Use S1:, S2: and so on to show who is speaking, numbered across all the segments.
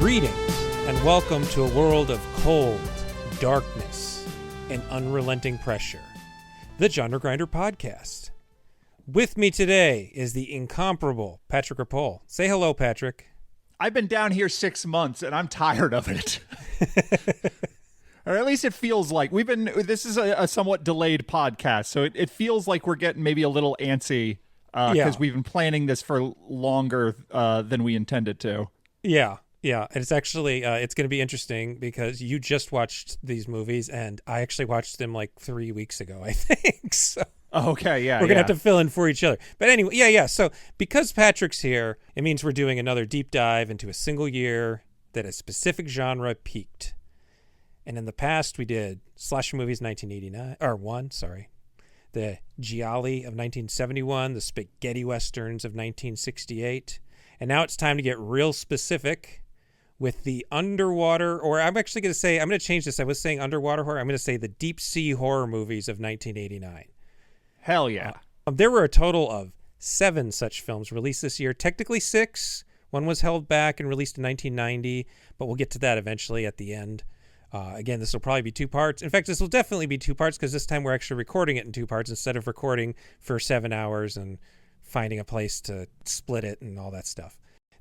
S1: Greetings, and welcome to a world of cold, darkness, and unrelenting pressure. The Genre Grinder Podcast. With me today is the incomparable Patrick Ripoll. Say hello, Patrick.
S2: I've been down here 6 months, and I'm tired of it. Or at least it feels like this is a somewhat delayed podcast, so it feels like we're getting maybe a little antsy because we've been planning this for longer than we intended to.
S1: Yeah. And it's actually, it's going to be interesting because you just watched these movies, and I actually watched them like 3 weeks ago, I think. So
S2: okay, yeah.
S1: We're going to have to fill in for each other. But anyway, yeah. So because Patrick's here, it means we're doing another deep dive into a single year that a specific genre peaked. And in the past, we did slasher movies 1989, the gialli of 1971, the spaghetti westerns of 1968. And now it's time to get real specific with the underwater, or I'm going to change this. I was saying underwater horror. I'm going to say the deep sea horror movies of 1989.
S2: Hell yeah.
S1: There were a total of 7 such films released this year. Technically 6. One was held back and released in 1990, but we'll get to that eventually at the end. Again, this will probably be 2 parts. In fact, this will definitely be 2 parts because this time we're actually recording it in 2 parts instead of recording for 7 hours and finding a place to split it and all that stuff.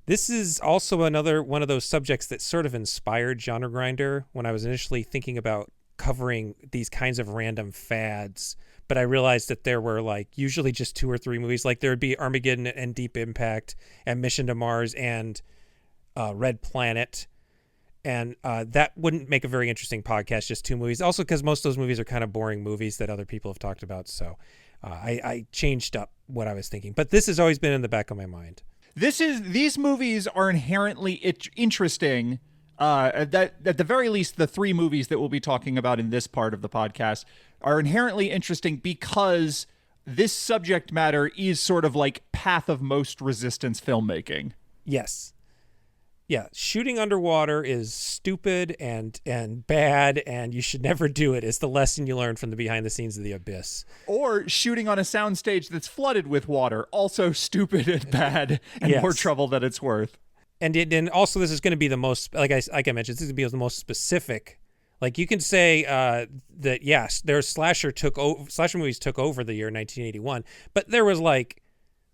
S1: This is also another one of those subjects that sort of inspired Genre Grinder when I was initially thinking about covering these kinds of random fads. But I realized that there were usually just 2 or 3 movies. Like there would be Armageddon and Deep Impact and Mission to Mars and Red Planet. And that wouldn't make a very interesting podcast, just 2 movies. Also because most of those movies are kind of boring movies that other people have talked about. So I changed up what I was thinking. But this has always been in the back of my mind.
S2: These movies are inherently interesting. At the very least, the 3 movies that we'll be talking about in this part of the podcast are inherently interesting because this subject matter is sort of like path of most resistance filmmaking.
S1: Yes. Yeah, shooting underwater is stupid and bad, and you should never do it. It's the lesson you learn from the behind the scenes of The Abyss.
S2: Or shooting on a soundstage that's flooded with water, also stupid and bad, and more trouble than it's worth.
S1: And also this is going to be the most, like I mentioned, this is going to be the most specific. Like you can say that yes, their slasher movies took over the year 1981, but there was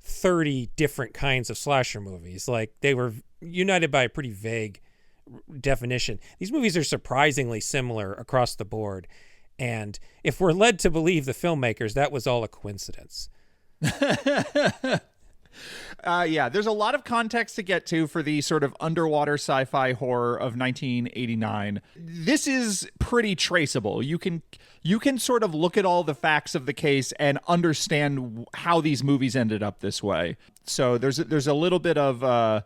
S1: 30 different kinds of slasher movies. Like they were united by a pretty vague definition. These movies are surprisingly similar across the board. And if we're led to believe the filmmakers, that was all a coincidence.
S2: There's a lot of context to get to for the sort of underwater sci-fi horror of 1989. This is pretty traceable. You can sort of look at all the facts of the case and understand how these movies ended up this way. So there's a little bit of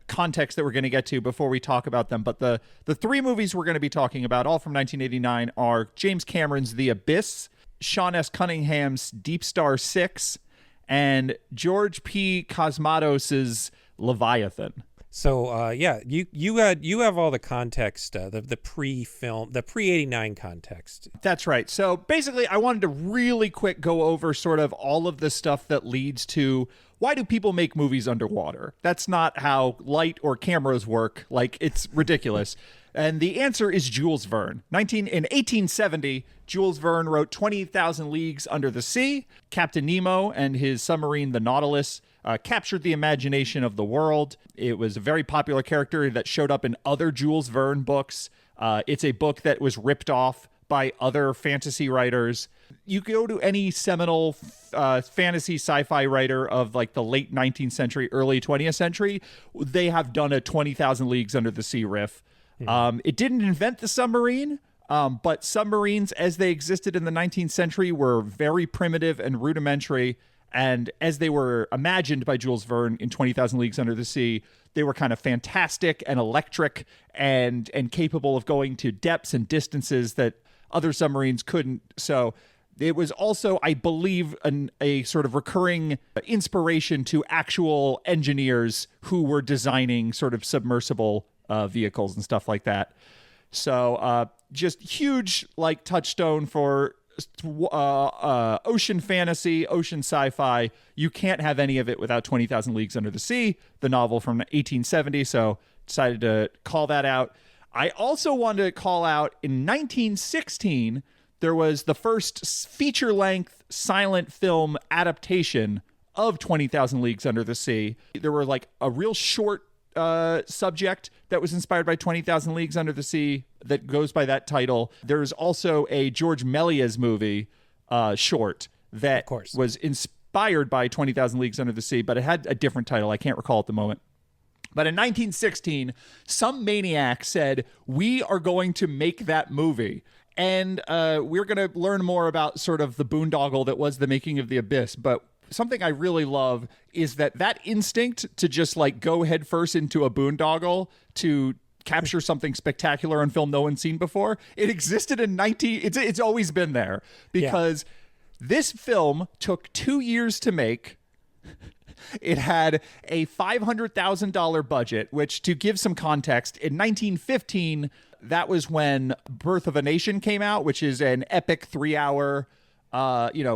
S2: context that we're going to get to before we talk about them. But the 3 movies we're going to be talking about, all from 1989, are James Cameron's The Abyss, Sean S. Cunningham's DeepStar Six, and George P. Cosmatos' Leviathan.
S1: So you have all the context, the pre-film, the pre-89 context.
S2: That's right. So basically, I wanted to really quick go over sort of all of the stuff that leads to why do people make movies underwater? That's not how light or cameras work. It's ridiculous. And the answer is Jules Verne. In 1870, Jules Verne wrote 20,000 Leagues Under the Sea. Captain Nemo and his submarine, the Nautilus, captured the imagination of the world. It was a very popular character that showed up in other Jules Verne books. It's a book that was ripped off by other fantasy writers. You go to any seminal fantasy sci-fi writer of the late 19th century, early 20th century, they have done a 20,000 Leagues Under the Sea riff. It didn't invent the submarine, but submarines as they existed in the 19th century were very primitive and rudimentary. And as they were imagined by Jules Verne in 20,000 Leagues Under the Sea, they were kind of fantastic and electric and capable of going to depths and distances that other submarines couldn't. So it was also, I believe, a sort of recurring inspiration to actual engineers who were designing sort of submersible vehicles and stuff like that. So just huge touchstone for ocean fantasy, ocean sci-fi. You can't have any of it without 20,000 Leagues Under the Sea, the novel from 1870. So decided to call that out. I also wanted to call out in 1916, there was the first feature-length silent film adaptation of 20,000 Leagues Under the Sea. There were like a real short subject that was inspired by 20,000 Leagues Under the Sea that goes by that title. There's also a George Méliès movie short that was inspired by 20,000 Leagues Under the Sea, but it had a different title. I can't recall at the moment. But in 1916, some maniac said, we are going to make that movie. And we're going to learn more about sort of the boondoggle that was the making of The Abyss. But something I really love is that instinct to just like go headfirst into a boondoggle to capture something spectacular on film no one's seen before. It existed in it's always been there, because this film took 2 years to make. It had a $500,000 budget, which, to give some context, in 1915, that was when Birth of a Nation came out, which is an epic 3-hour,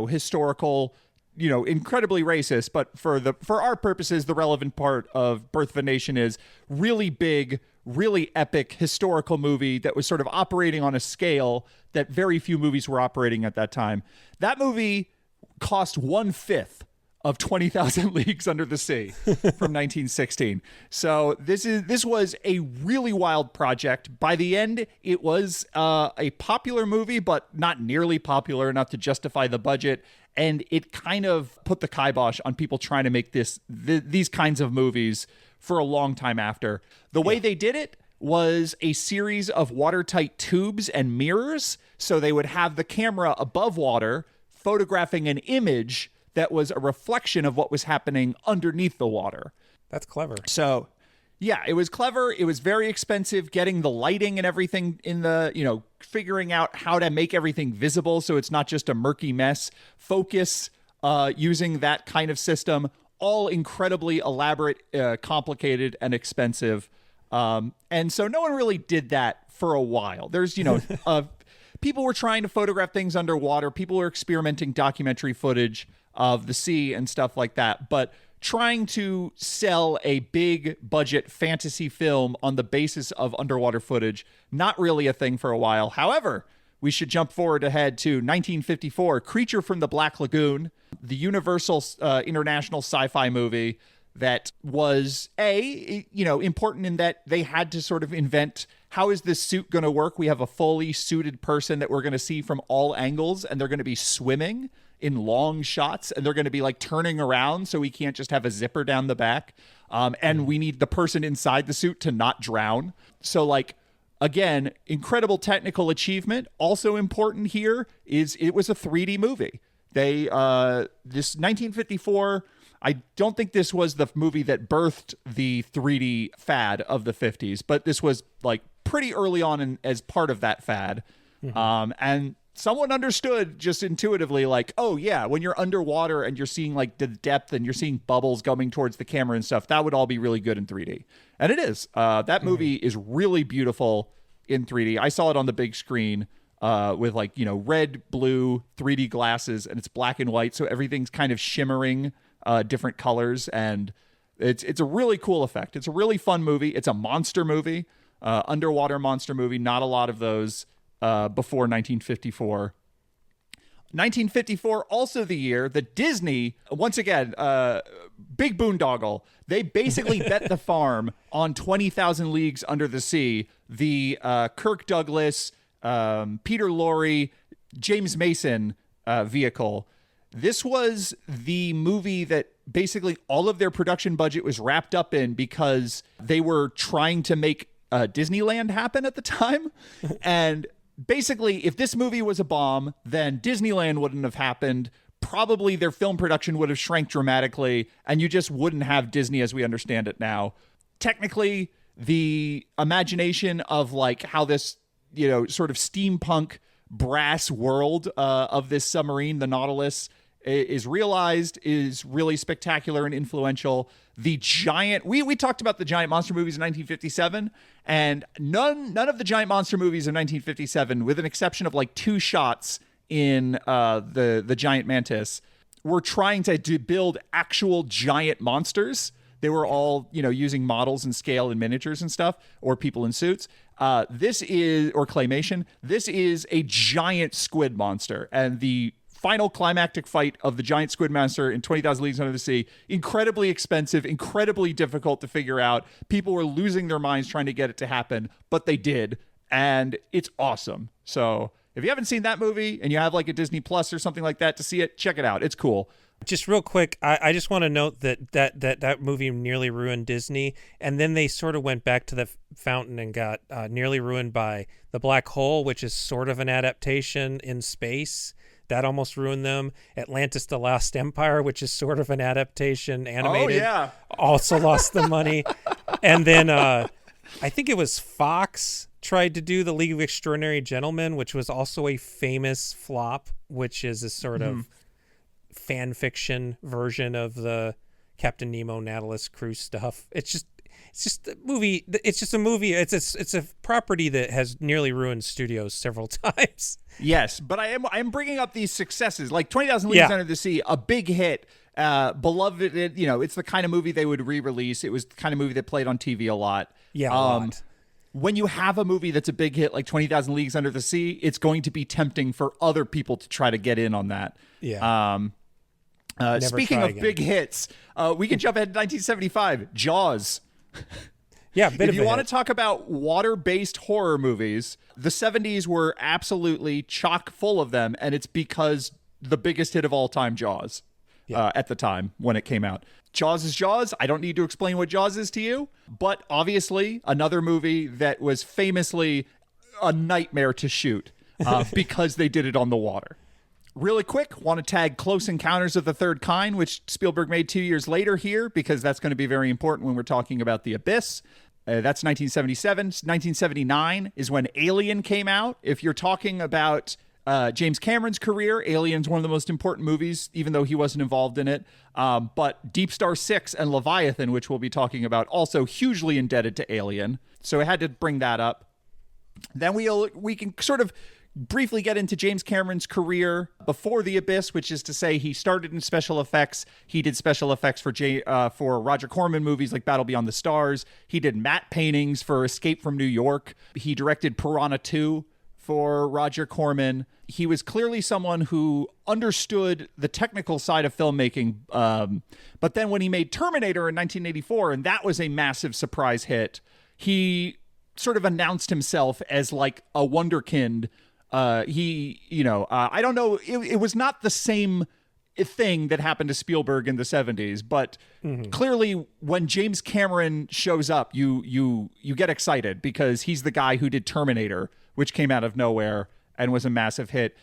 S2: historical, incredibly racist. But for our purposes, the relevant part of Birth of a Nation is really big, really epic historical movie that was sort of operating on a scale that very few movies were operating at that time. That movie cost 1/5 of 20,000 Leagues Under the Sea from 1916. So this was a really wild project. By the end, it was a popular movie, but not nearly popular enough to justify the budget. And it kind of put the kibosh on people trying to make these kinds of movies for a long time after. The way they did it was a series of watertight tubes and mirrors. So they would have the camera above water photographing an image that was a reflection of what was happening underneath the water.
S1: That's clever.
S2: So, yeah, it was clever. It was very expensive getting the lighting and everything in the, figuring out how to make everything visible so it's not just a murky mess. Focus using that kind of system, all incredibly elaborate, complicated, and expensive. And so no one really did that for a while. There's, people were trying to photograph things underwater. People were experimenting documentary footage of the sea and stuff like that, but trying to sell a big budget fantasy film on the basis of underwater footage, not really a thing for a while. However, we should jump forward ahead to 1954, Creature from the Black Lagoon, the Universal international sci-fi movie that was important in that they had to sort of invent, how is this suit going to work? We have a fully suited person that we're going to see from all angles, and they're going to be swimming in long shots, and they're going to be like turning around, so we can't just have a zipper down the back. And we need the person inside the suit to not drown. So like, again, incredible technical achievement. Also important here is it was a 3D movie. This 1954, I don't think this was the movie that birthed the 3D fad of the 50s, but this was like pretty early on as part of that fad. And someone understood just intuitively, like, oh yeah, when you're underwater and you're seeing like the depth and you're seeing bubbles coming towards the camera and stuff, that would all be really good in 3D. And it is. That movie is really beautiful in 3D. I saw it on the big screen with like, red, blue 3D glasses, and it's black and white. So everything's kind of shimmering different colors. And it's a really cool effect. It's a really fun movie. It's a monster movie, underwater monster movie. Not a lot of those before 1954. 1954, also the year that Disney, once again, big boondoggle, they basically bet the farm on 20,000 Leagues Under the Sea, the Kirk Douglas, Peter Lorre, James Mason vehicle. This was the movie that basically all of their production budget was wrapped up in because they were trying to make Disneyland happen at the time. And basically, if this movie was a bomb, then Disneyland wouldn't have happened. Probably their film production would have shrank dramatically, and you just wouldn't have Disney as we understand it now. Technically, the imagination of like how this, sort of steampunk brass world of this submarine, the Nautilus, is realized, is really spectacular and influential. The giant, we talked about the giant monster movies in 1957, and none of the giant monster movies in 1957, with an exception of like 2 shots in the giant mantis were trying to build actual giant monsters. They were all, using models and scale and miniatures and stuff, or people in suits. This is, or claymation, this is a giant squid monster. And the final climactic fight of the giant squid monster in 20,000 Leagues Under the Sea, incredibly expensive, incredibly difficult to figure out. People were losing their minds trying to get it to happen, but they did. And it's awesome. So if you haven't seen that movie and you have like a Disney Plus or something like that to see it, check it out. It's cool.
S1: Just real quick, I just want to note that movie nearly ruined Disney, and then they sort of went back to the fountain and got nearly ruined by The Black Hole, which is sort of an adaptation in space. That almost ruined them. Atlantis: The Lost Empire, which is sort of an adaptation, animated, also lost the money. And then I think it was Fox tried to do The League of Extraordinary Gentlemen, which was also a famous flop, which is a sort of fan fiction version of the Captain Nemo Nautilus cruise stuff. It's just a movie. It's just a movie. It's a property that has nearly ruined studios several times.
S2: Yes, but I am bringing up these successes, like 20,000 Leagues Under the Sea, a big hit, beloved. It's the kind of movie they would re-release. It was the kind of movie that played on TV a lot.
S1: Yeah, a lot.
S2: When you have a movie that's a big hit like 20,000 Leagues Under the Sea, it's going to be tempting for other people to try to get in on that.
S1: Yeah.
S2: Speaking of big hits, we can jump ahead to 1975, Jaws.
S1: Yeah,
S2: if you want to talk about water-based horror movies, the 70s were absolutely chock full of them, and it's because the biggest hit of all time, Jaws, at the time when it came out. Jaws is Jaws. I don't need to explain what Jaws is to you, but obviously another movie that was famously a nightmare to shoot because they did it on the water. Really quick, want to tag Close Encounters of the Third Kind, which Spielberg made 2 years later here, because that's going to be very important when we're talking about The Abyss. That's 1977. 1979 is when Alien came out. If you're talking about James Cameron's career, Alien's one of the most important movies, even though he wasn't involved in it. But Deep Star 6 and Leviathan, which we'll be talking about, also hugely indebted to Alien. So I had to bring that up. Then we can sort of briefly get into James Cameron's career before The Abyss, which is to say he started in special effects. He did special effects for Roger Corman movies like Battle Beyond the Stars. He did matte paintings for Escape from New York. He directed Piranha 2 for Roger Corman. He was clearly someone who understood the technical side of filmmaking. But then when he made Terminator in 1984, and that was a massive surprise hit, he sort of announced himself as like a wonderkind. I don't know. It was not the same thing that happened to Spielberg in the 70s, but clearly when James Cameron shows up, you get excited because he's the guy who did Terminator, which came out of nowhere and was a massive hit.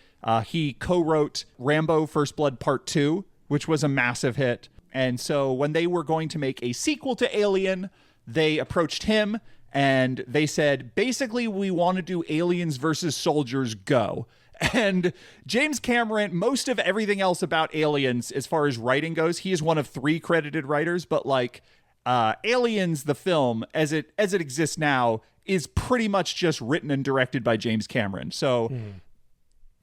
S2: He co-wrote Rambo: First Blood Part 2, which was a massive hit. And so when they were going to make a sequel to Alien, they approached him and they said, basically, we want to do Aliens versus Soldiers, go. And James Cameron, most of everything else about Aliens, as far as writing goes, he is one of 3 credited writers, but like Aliens, the film, as it exists now, is pretty much just written and directed by James Cameron. So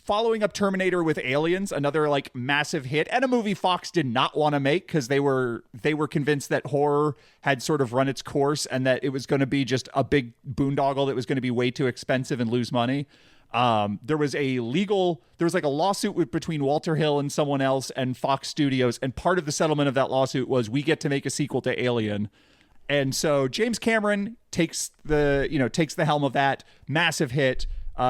S2: following up Terminator with Aliens, another like massive hit, and a movie Fox did not want to make because they were convinced that horror had sort of run its course and that it was going to be just a big boondoggle that was going to be way too expensive and lose money. There was like a lawsuit between Walter Hill and someone else and Fox Studios, and part of the settlement of that lawsuit was we get to make a sequel to Alien. And so James Cameron takes the helm of that massive hit.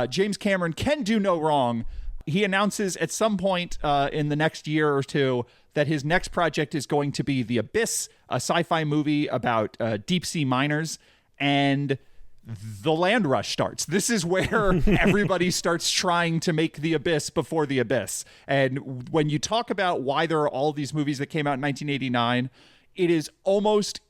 S2: James Cameron can do no wrong. He announces at some point in the next year or two that his next project is going to be The Abyss, a sci-fi movie about deep sea miners, and the land rush starts. This is where everybody starts trying to make The Abyss before The Abyss. And when you talk about why there are all these movies that came out in 1989, it is almost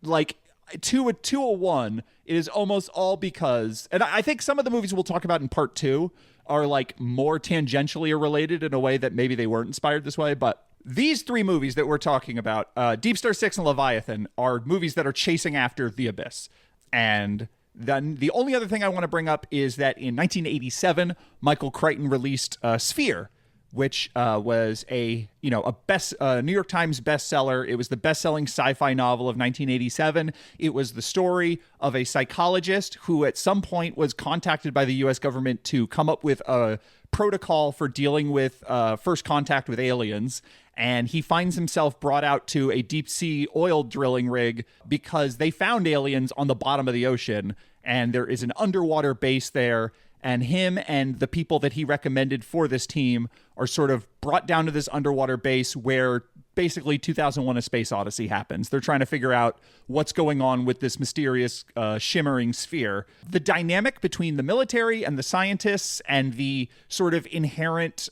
S2: like 201. It is almost all because, and I think some of the movies we'll talk about in part 2 are like more tangentially related in a way that maybe they weren't inspired this way. But these 3 movies that we're talking about, Deep Star 6 and Leviathan, are movies that are chasing after The Abyss. And Then the only other thing I want to bring up is that in 1987, Michael Crichton released Sphere, which was a New York Times bestseller. It was the best-selling sci-fi novel of 1987. It was the story of a psychologist who at some point was contacted by the U.S. government to come up with a protocol for dealing with first contact with aliens. And he finds himself brought out to a deep-sea oil drilling rig because they found aliens on the bottom of the ocean, and there is an underwater base there. And him and the people that he recommended for this team are sort of brought down to this underwater base where basically 2001: A Space Odyssey happens. They're trying to figure out what's going on with this mysterious shimmering sphere. The dynamic between the military and the scientists and the sort of inherent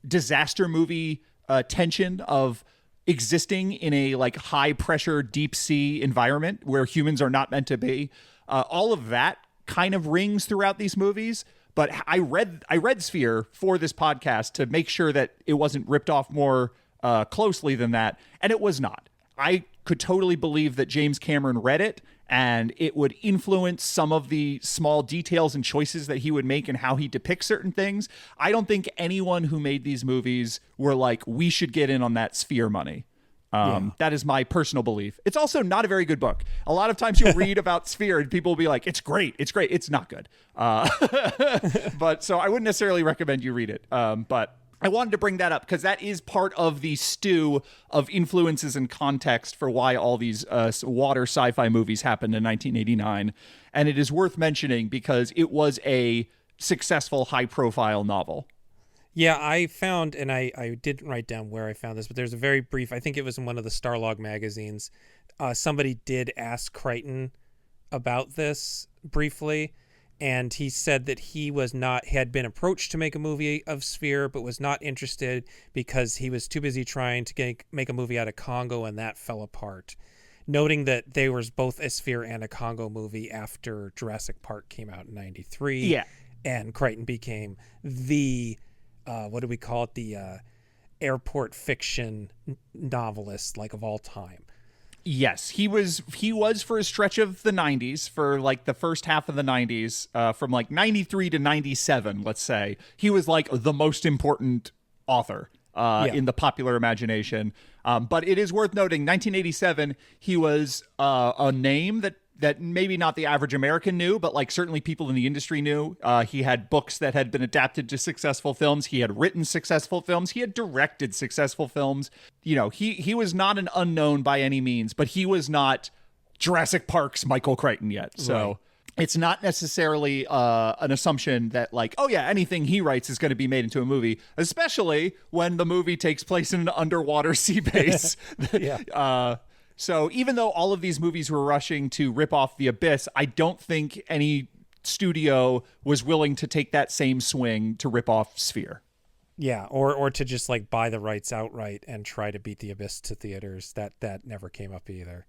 S2: disaster movie tension of existing in a like high pressure deep sea environment where humans are not meant to be, all of that kind of rings throughout these movies. But I read Sphere for this podcast to make sure that it wasn't ripped off more closely than that, and it was not. I could totally believe that James Cameron read it and it would influence some of the small details and choices that he would make and how he depicts certain things. I don't think anyone who made these movies were like, we should get in on that Sphere money. That is my personal belief. It's also not a very good book. A lot of times you'll read about Sphere and people will be like, it's great. It's great. It's not good. But so I wouldn't necessarily recommend you read it. But I wanted to bring that up because that is part of the stew of influences and context for why all these water sci-fi movies happened in 1989. And it is worth mentioning because it was a successful, high-profile novel.
S1: Yeah, I found, and I didn't write down where I found this, but there's a very brief, I think it was in one of the Starlog magazines, somebody did ask Crichton about this briefly, and he said that he had been approached to make a movie of Sphere, but was not interested because he was too busy trying to make a movie out of Congo, and that fell apart. Noting that there was both a Sphere and a Congo movie after Jurassic Park came out in 93.
S2: Yeah.
S1: And Crichton became the... what do we call it? The airport fiction novelist, like, of all time.
S2: Yes, he was for a stretch of the 90s, for like the first half of the 90s, from like 93 to 97, let's say. He was like the most important author in the popular imagination. But it is worth noting, 1987, he was a name that maybe not the average American knew, but like certainly people in the industry knew. He had books that had been adapted to successful films. He had written successful films. He had directed successful films. You know, he was not an unknown by any means, but he was not Jurassic Park's Michael Crichton yet. So right. It's not necessarily an assumption that like, oh yeah, anything he writes is going to be made into a movie, especially when the movie takes place in an underwater sea base. Yeah. So even though all of these movies were rushing to rip off The Abyss, I don't think any studio was willing to take that same swing to rip off Sphere.
S1: Yeah, or to just like buy the rights outright and try to beat The Abyss to theaters. That never came up either.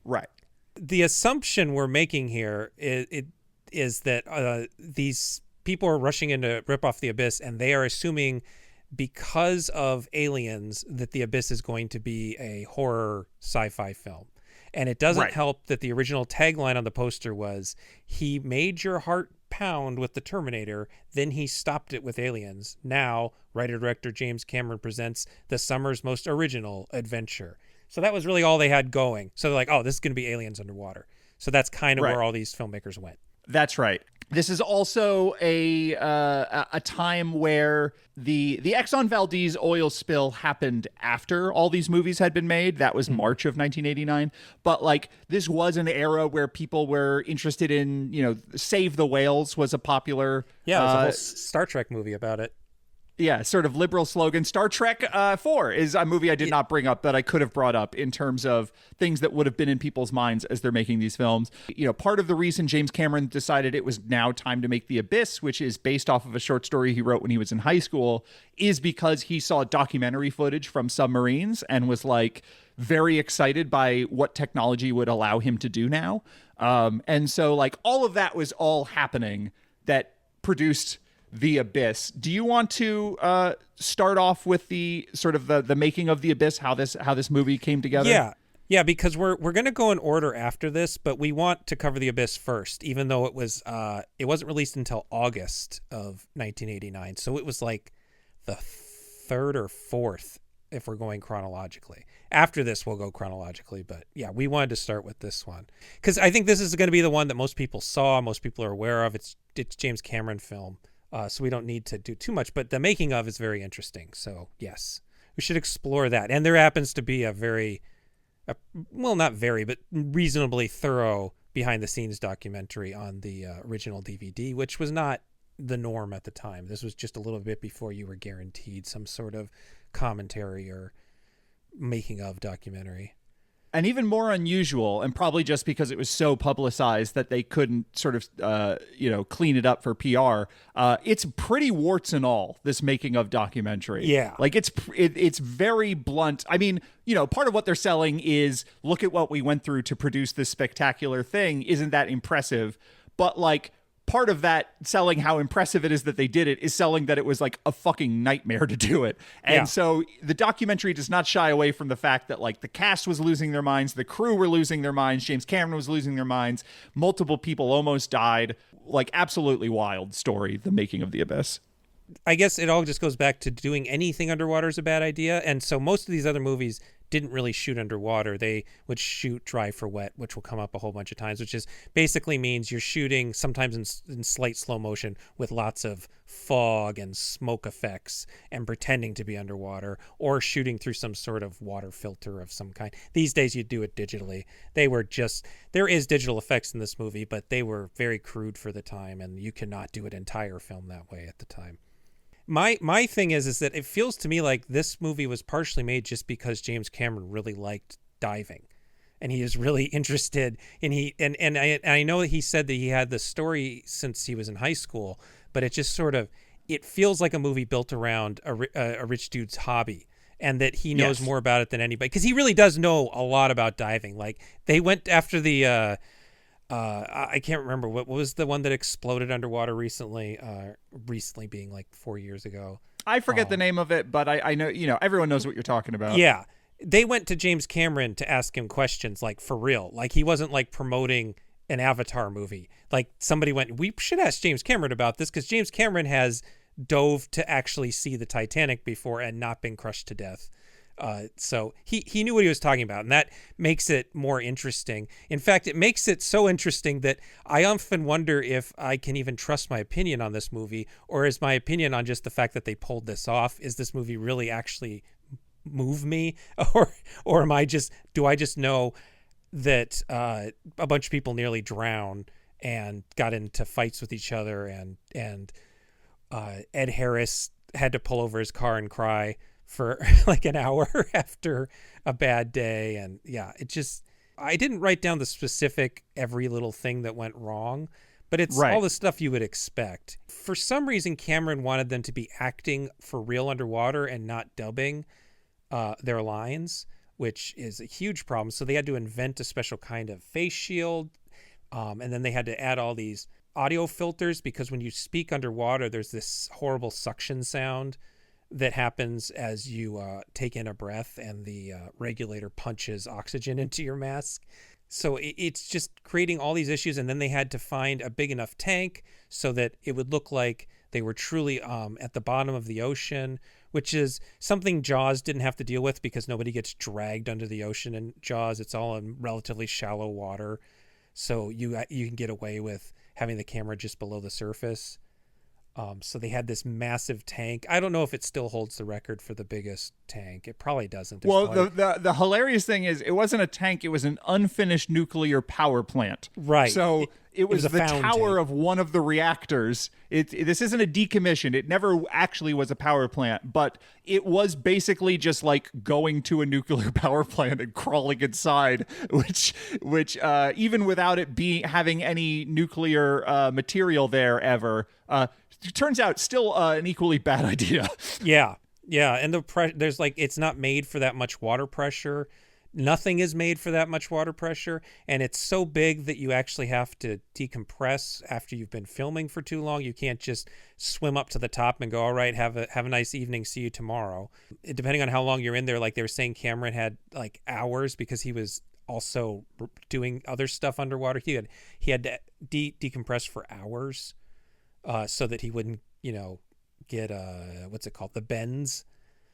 S2: Right.
S1: The assumption we're making here is that these people are rushing in to rip off The Abyss, and they are assuming because of aliens that The Abyss is going to be a horror sci-fi film. And it doesn't help that the original tagline on the poster was, he made your heart pound with the Terminator, then he stopped it with aliens. Now, writer-director James Cameron presents the summer's most original adventure. So that was really all they had going. So they're like, oh, this is going to be aliens underwater. So that's kind of where all these filmmakers went.
S2: That's right. This is also a time where the Exxon Valdez oil spill happened after all these movies had been made. That was March of 1989. But like, this was an era where people were interested in, you know, Save the Whales was a popular...
S1: Yeah, there's a whole Star Trek movie about it.
S2: Yeah, sort of liberal slogan. Star Trek 4 is a movie I did not bring up that I could have brought up in terms of things that would have been in people's minds as they're making these films. You know, part of the reason James Cameron decided it was now time to make The Abyss, which is based off of a short story he wrote when he was in high school, is because he saw documentary footage from submarines and was like very excited by what technology would allow him to do now. And so like all of that was all happening that produced The Abyss. Do you want to start off with the sort of the making of The Abyss, how this movie came together?
S1: Yeah. Yeah, because we're going to go in order after this, but we want to cover The Abyss first, even though it wasn't released until August of 1989. So it was like the third or fourth if we're going chronologically. After this, we'll go chronologically, but yeah, we wanted to start with this one because I think this is going to be the one that most people saw, most people are aware of. It's James Cameron film, so we don't need to do too much, but the making of is very interesting. So yes, we should explore that. And there happens to be well, not very, but reasonably thorough behind-the-scenes documentary on the original DVD, which was not the norm at the time. This was just a little bit before you were guaranteed some sort of commentary or making-of documentary.
S2: And even more unusual, and probably just because it was so publicized that they couldn't sort of, clean it up for PR. It's pretty warts and all, this making of documentary.
S1: Yeah.
S2: Like it's very blunt. I mean, part of what they're selling is, look at what we went through to produce this spectacular thing. Isn't that impressive? But like, part of that selling how impressive it is that they did it is selling that it was like a fucking nightmare to do it. And so the documentary does not shy away from the fact that like the cast was losing their minds, the crew were losing their minds, James Cameron was losing their minds, multiple people almost died. Like, absolutely wild story, the making of The Abyss.
S1: I guess it all just goes back to doing anything underwater is a bad idea. And so most of these other movies didn't really shoot underwater. They would shoot dry for wet, which will come up a whole bunch of times, which is basically means you're shooting sometimes in slight slow motion with lots of fog and smoke effects and pretending to be underwater, or shooting through some sort of water filter of some kind. These days you do it digitally. There is digital effects in this movie, but they were very crude for the time, and you cannot do an entire film that way at the time. My thing is that it feels to me like this movie was partially made just because James Cameron really liked diving, and he is really interested in I know he said that he had the story since he was in high school, but it just sort of, it feels like a movie built around a rich dude's hobby, and that he knows more about it than anybody, because he really does know a lot about diving. Like, they went after the I can't remember what was the one that exploded underwater recently. Recently being like 4 years ago.
S2: I forget the name of it, but I know, everyone knows what you're talking about.
S1: Yeah, they went to James Cameron to ask him questions, like, for real. Like, he wasn't like promoting an Avatar movie. Like, somebody went, we should ask James Cameron about this, because James Cameron has dove to actually see the Titanic before and not been crushed to death. So he knew what he was talking about, and that makes it more interesting. In fact, it makes it so interesting that I often wonder if I can even trust my opinion on this movie, or is my opinion on just the fact that they pulled this off, is this movie really actually move me, or do I just know that a bunch of people nearly drowned and got into fights with each other, and Ed Harris had to pull over his car and cry for like an hour after a bad day. And I didn't write down the specific every little thing that went wrong, but it's all the stuff you would expect. For some reason, Cameron wanted them to be acting for real underwater and not dubbing their lines, which is a huge problem. So they had to invent a special kind of face shield, and then they had to add all these audio filters, because when you speak underwater, there's this horrible suction sound that happens as you take in a breath, and the regulator punches oxygen into your mask. So it's just creating all these issues. And then they had to find a big enough tank so that it would look like they were truly at the bottom of the ocean, which is something Jaws didn't have to deal with, because nobody gets dragged under the ocean in Jaws. It's all in relatively shallow water. So you can get away with having the camera just below the surface. So they had this massive tank. I don't know if it still holds the record for the biggest tank. It probably doesn't.
S2: Well, the hilarious thing is, it wasn't a tank. It was an unfinished nuclear power plant.
S1: Right.
S2: So it was the tower
S1: tank
S2: of one of the reactors. This isn't a decommission. It never actually was a power plant, but it was basically just like going to a nuclear power plant and crawling inside, which even without it having any nuclear material there ever, it turns out still an equally bad idea.
S1: Yeah. And there's like, it's not made for that much water pressure Nothing is made for that much water pressure, and it's so big that you actually have to decompress after you've been filming for too long. You can't just swim up to the top and go, all right, have a nice evening, see you tomorrow. Depending on how long you're in there, like they were saying, Cameron had like hours because he was also doing other stuff underwater. He had to decompress for hours so that he wouldn't, get what's it called, the bends.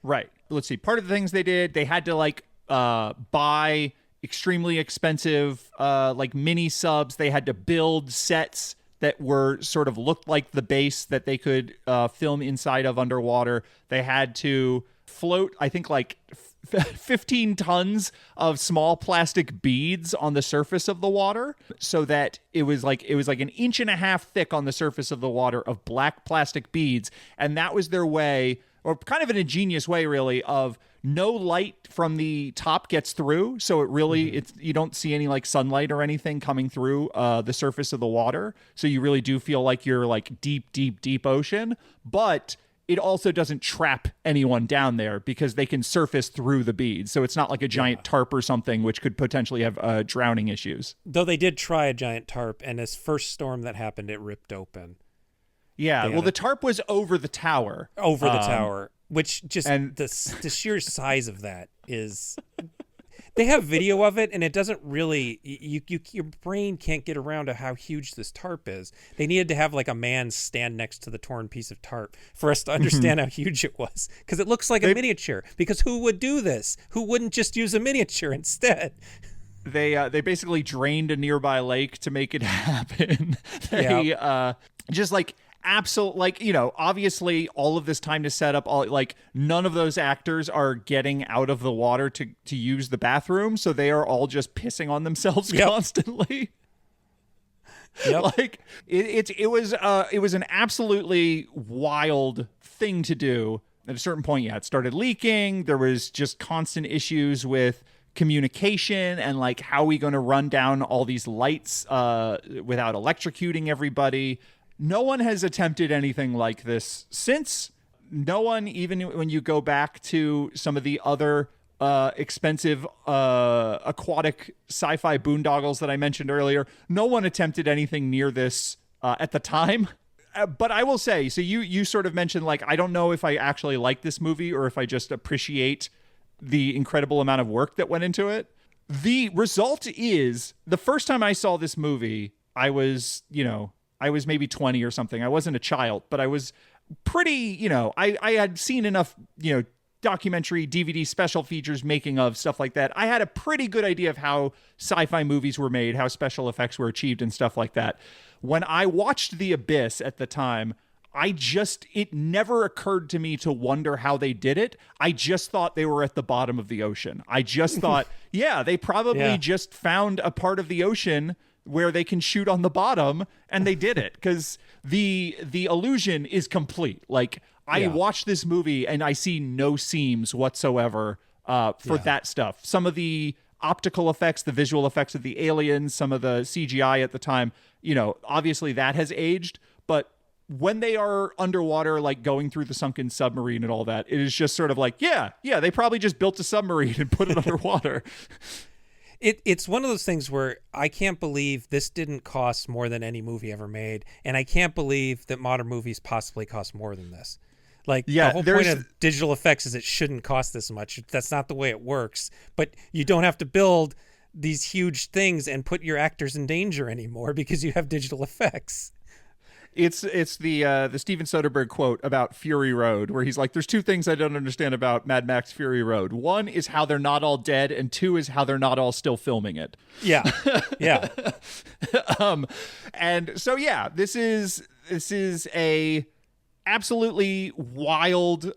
S2: Right. Let's see. Part of the things they did, they had to like buy extremely expensive like mini subs. They had to build sets that were sort of looked like the base that they could film inside of underwater. They had to float, I think, like 15 tons of small plastic beads on the surface of the water, so that it was like an inch and a half thick on the surface of the water of black plastic beads. And that was their way, or kind of an ingenious way really, of no light from the top gets through, so it really you don't see any like sunlight or anything coming through the surface of the water, so you really do feel like you're like deep ocean, but it also doesn't trap anyone down there because they can surface through the beads. So it's not like a giant tarp or something, which could potentially have drowning issues.
S1: Though they did try a giant tarp, and this first storm that happened, it ripped open.
S2: Yeah, well, the tarp was over the tower.
S1: Over the tower, which just, and the sheer size of that is... They have video of it, and it doesn't really... your brain can't get around to how huge this tarp is. They needed to have like a man stand next to the torn piece of tarp for us to understand how huge it was, because it looks like a miniature. Because who would do this? Who wouldn't just use a miniature instead?
S2: They basically drained a nearby lake to make it happen. They just like... Absolute, like, obviously all of this time to set up, all like none of those actors are getting out of the water to use the bathroom, so they are all just pissing on themselves constantly. Like it was an absolutely wild thing to do. At a certain point, it started leaking. There was just constant issues with communication and like, how are we going to run down all these lights without electrocuting everybody? No one has attempted anything like this since. No one, even when you go back to some of the other expensive aquatic sci-fi boondoggles that I mentioned earlier, no one attempted anything near this at the time. But I will say, so you sort of mentioned, like, I don't know if I actually like this movie or if I just appreciate the incredible amount of work that went into it. The result is, the first time I saw this movie, I was maybe 20 or something. I wasn't a child, but I was pretty, I had seen enough, documentary, DVD, special features, making of, stuff like that. I had a pretty good idea of how sci-fi movies were made, how special effects were achieved and stuff like that. When I watched The Abyss at the time, it never occurred to me to wonder how they did it. I just thought they were at the bottom of the ocean. I just thought, they probably just found a part of the ocean where they can shoot on the bottom, and they did it, because the illusion is complete. Like, I watched this movie and I see no seams whatsoever for that stuff. Some of the optical effects, the visual effects of the aliens, some of the CGI at the time, obviously that has aged, but when they are underwater, like going through the sunken submarine and all that, it is just sort of like, they probably just built a submarine and put it underwater.
S1: It's one of those things where I can't believe this didn't cost more than any movie ever made, and I can't believe that modern movies possibly cost more than this. Like, the whole point of digital effects is it shouldn't cost this much. That's not the way it works. But you don't have to build these huge things and put your actors in danger anymore because you have digital effects.
S2: It's the Steven Soderbergh quote about Fury Road, where he's like, there's two things I don't understand about Mad Max Fury Road. One is how they're not all dead, and two is how they're not all still filming it. Yeah. And so, this is a absolutely wild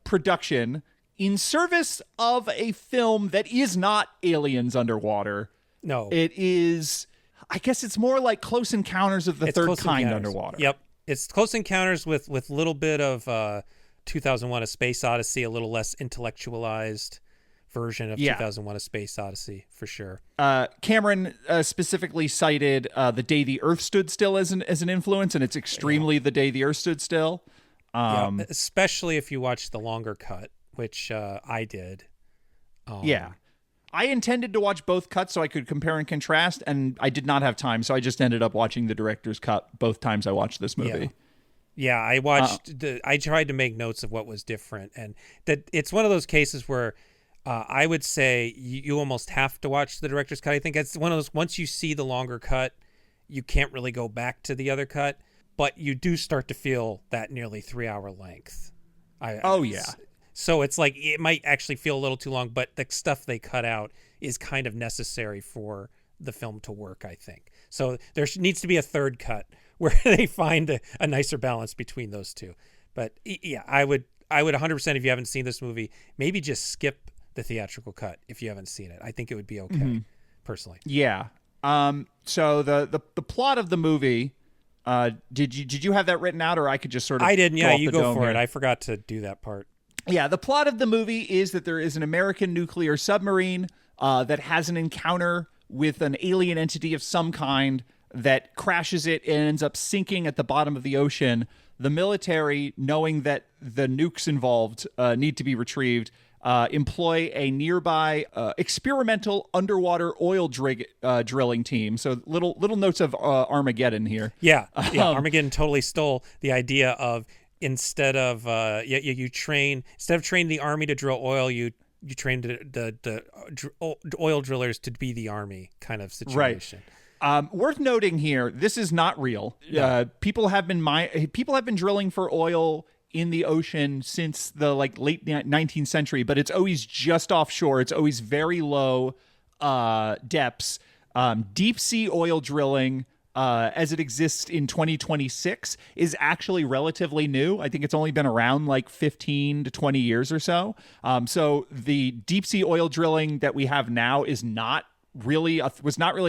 S2: production in service of a film that is not aliens underwater.
S1: No.
S2: It is... I guess it's more like Close Encounters of the Third Kind underwater.
S1: Yep. It's Close Encounters with a little bit of 2001: A Space Odyssey, a little less intellectualized version of 2001: A Space Odyssey, for sure.
S2: Cameron specifically cited The Day the Earth Stood Still as an influence, and it's extremely The Day the Earth Stood Still.
S1: Especially if you watch the longer cut, which I did.
S2: I intended to watch both cuts so I could compare and contrast, and I did not have time, so I just ended up watching the director's cut both times I watched this movie.
S1: Yeah, I watched. I tried to make notes of what was different, and that it's one of those cases where I would say you almost have to watch the director's cut. I think it's one of those. Once you see the longer cut, you can't really go back to the other cut, but you do start to feel that nearly 3-hour length. So it's like it might actually feel a little too long, but the stuff they cut out is kind of necessary for the film to work, I think. So there needs to be a third cut where they find a nicer balance between those two. But yeah, I would 100%, if you haven't seen this movie, maybe just skip the theatrical cut if you haven't seen it. I think it would be okay, personally.
S2: Yeah. So the plot of the movie, did you have that written out, or I could just sort of?
S1: I didn't. Yeah, you go for
S2: here?
S1: it. I forgot to do that part.
S2: Yeah, the plot of the movie is that there is an American nuclear submarine that has an encounter with an alien entity of some kind that crashes it and ends up sinking at the bottom of the ocean. The military, knowing that the nukes involved need to be retrieved, employ a nearby experimental underwater oil drilling team. So little notes of Armageddon here.
S1: Yeah, Armageddon totally stole the idea of instead of training the army to drill oil, you trained the oil drillers to be the army kind of situation.
S2: Right. Worth noting here, this is not real. No. People have been drilling for oil in the ocean since the late 19th century, but it's always just offshore. It's always very low depths. Deep sea oil drilling, as it exists in 2026, is actually relatively new. I think it's only been around like 15 to 20 years or so. So the deep sea oil drilling that we have now was not really a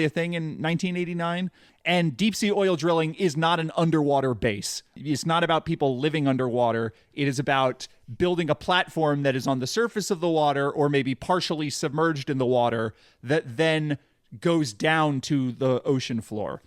S2: thing in 1989. And deep sea oil drilling is not an underwater base. It's not about people living underwater. It is about building a platform that is on the surface of the water or maybe partially submerged in the water that then goes down to the ocean floor.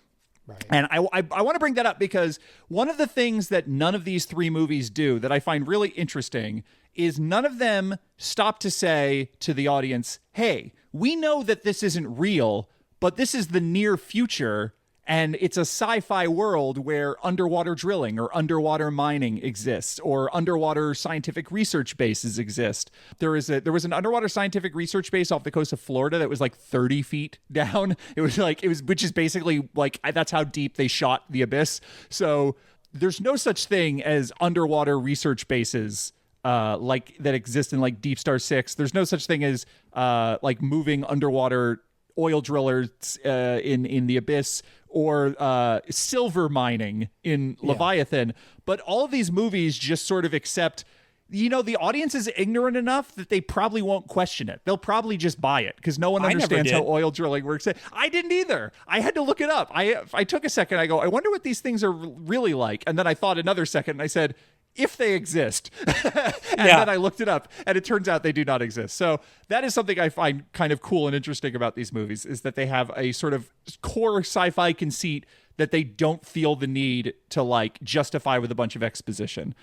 S2: Right. And I want to bring that up because one of the things that none of these three movies do that I find really interesting is none of them stop to say to the audience, hey, we know that this isn't real, but this is the near future, and it's a sci-fi world where underwater drilling or underwater mining exists, or underwater scientific research bases exist. There was an underwater scientific research base off the coast of Florida that was like 30 feet down. Which is basically like, that's how deep they shot the abyss. So there's no such thing as underwater research bases like that exist in like DeepStar Six. There's no such thing as like moving underwater oil drillers in the abyss, or silver mining in Leviathan. But all of these movies just sort of accept, the audience is ignorant enough that they probably won't question it. They'll probably just buy it because no one understands how oil drilling works. I didn't either. I had to look it up. I took a second. I go, I wonder what these things are really like. And then I thought another second and I said, if they exist. Then I looked it up, and it turns out they do not exist. So that is something I find kind of cool and interesting about these movies, is that they have a sort of core sci-fi conceit that they don't feel the need to like justify with a bunch of exposition,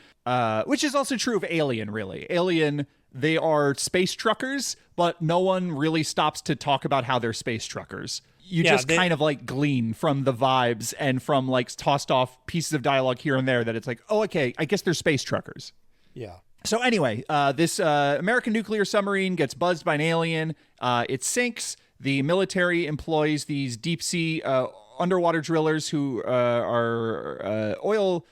S2: which is also true of Alien, really. Alien, they are space truckers, but no one really stops to talk about how they're space truckers. You kind of like glean from the vibes and from like tossed off pieces of dialogue here and there that it's like, oh, okay, I guess they're space truckers.
S1: Yeah.
S2: So anyway, this American nuclear submarine gets buzzed by an alien. It sinks. The military employs these deep sea underwater drillers who are oil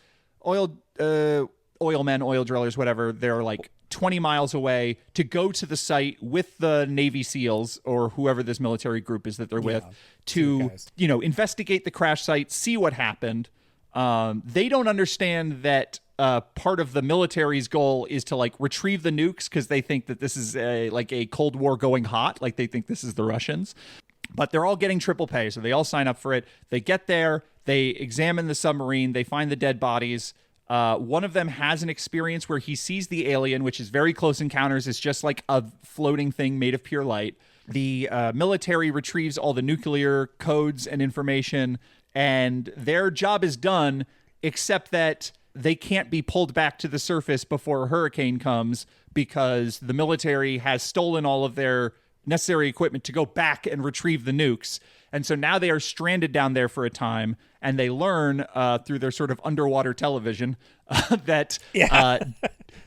S2: men, oil drillers, whatever. They're like 20 miles away to go to the site with the Navy SEALs or whoever this military group is that they're with to, investigate the crash site, see what happened. They don't understand that part of the military's goal is to like retrieve the nukes because they think that this is a Cold War going hot. Like they think this is the Russians. But they're all getting triple pay, so they all sign up for it. They get there, they examine the submarine, they find the dead bodies. One of them has an experience where he sees the alien, which is very close encounters. It's just like a floating thing made of pure light. The military retrieves all the nuclear codes and information, and their job is done, except that they can't be pulled back to the surface before a hurricane comes because the military has stolen all of their necessary equipment to go back and retrieve the nukes. And so now they are stranded down there for a time, and they learn through their sort of underwater television that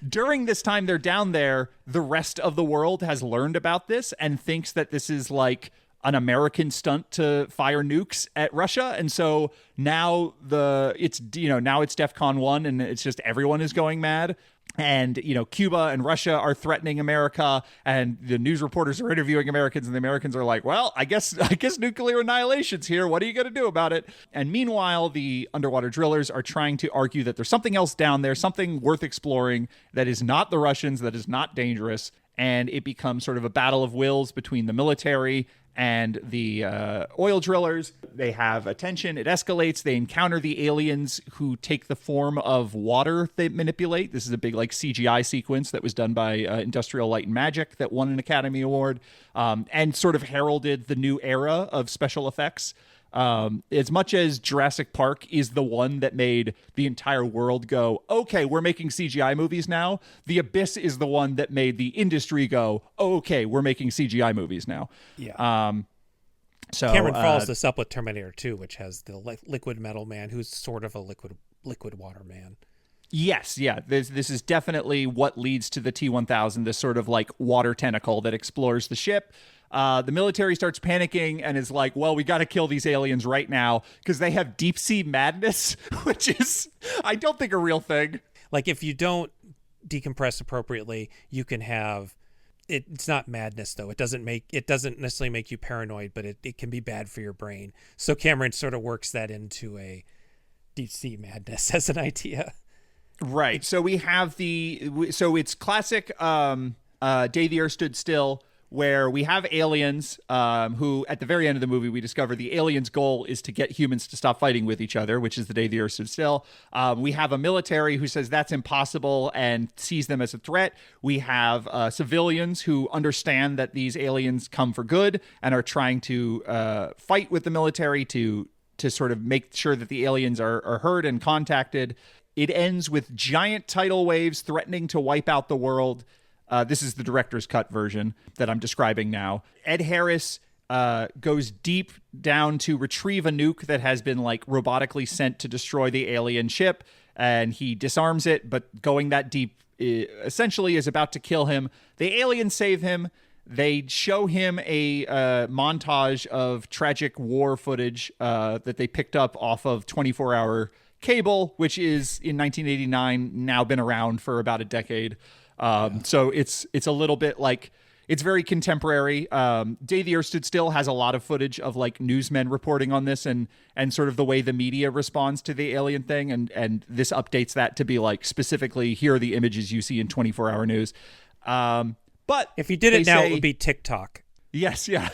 S2: during this time they're down there, the rest of the world has learned about this and thinks that this is like an American stunt to fire nukes at Russia. And so now it's DEFCON 1, and it's just everyone is going mad. And, Cuba and Russia are threatening America, and the news reporters are interviewing Americans, and the Americans are like, well, I guess nuclear annihilation's here. What are you going to do about it? And meanwhile, the underwater drillers are trying to argue that there's something else down there, something worth exploring that is not the Russians, that is not dangerous. And it becomes sort of a battle of wills between the military and the oil drillers. They have a tension. It escalates. They encounter the aliens who take the form of water they manipulate. This is a big CGI sequence that was done by Industrial Light and Magic that won an Academy Award and sort of heralded the new era of special effects. As much as Jurassic Park is the one that made the entire world go, okay, we're making CGI movies now, The Abyss is the one that made the industry go, okay, we're making CGI movies now.
S1: Yeah.
S2: So
S1: Cameron follows this up with Terminator 2, which has the liquid metal man who's sort of a liquid water man.
S2: Yes, yeah. This is definitely what leads to the T-1000, this sort of water tentacle that explores the ship. The military starts panicking and is like, well, we got to kill these aliens right now because they have deep sea madness, which is, I don't think, a real thing.
S1: If you don't decompress appropriately, you can have, it's not madness though. It doesn't necessarily make you paranoid, but it can be bad for your brain. So Cameron sort of works that into a deep sea madness as an idea.
S2: Right. So we have so it's classic Day the Earth Stood Still, where we have aliens who, at the very end of the movie, we discover the aliens' goal is to get humans to stop fighting with each other, which is the day the Earth stood still. We have a military who says that's impossible and sees them as a threat. We have civilians who understand that these aliens come for good and are trying to fight with the military to sort of make sure that the aliens are heard and contacted. It ends with giant tidal waves threatening to wipe out the world. This is the director's cut version that I'm describing now. Ed Harris goes deep down to retrieve a nuke that has been robotically sent to destroy the alien ship, and he disarms it, but going that deep essentially is about to kill him. The aliens save him. They show him a montage of tragic war footage that they picked up off of 24-hour cable, which is in 1989 now been around for about a decade. So it's a little bit it's very contemporary. Day the Earth Stood Still has a lot of footage of newsmen reporting on this and sort of the way the media responds to the alien thing. And this updates that to be specifically, here are the images you see in 24-hour news. But
S1: if you did it now, it would be TikTok.
S2: Yes. Yeah.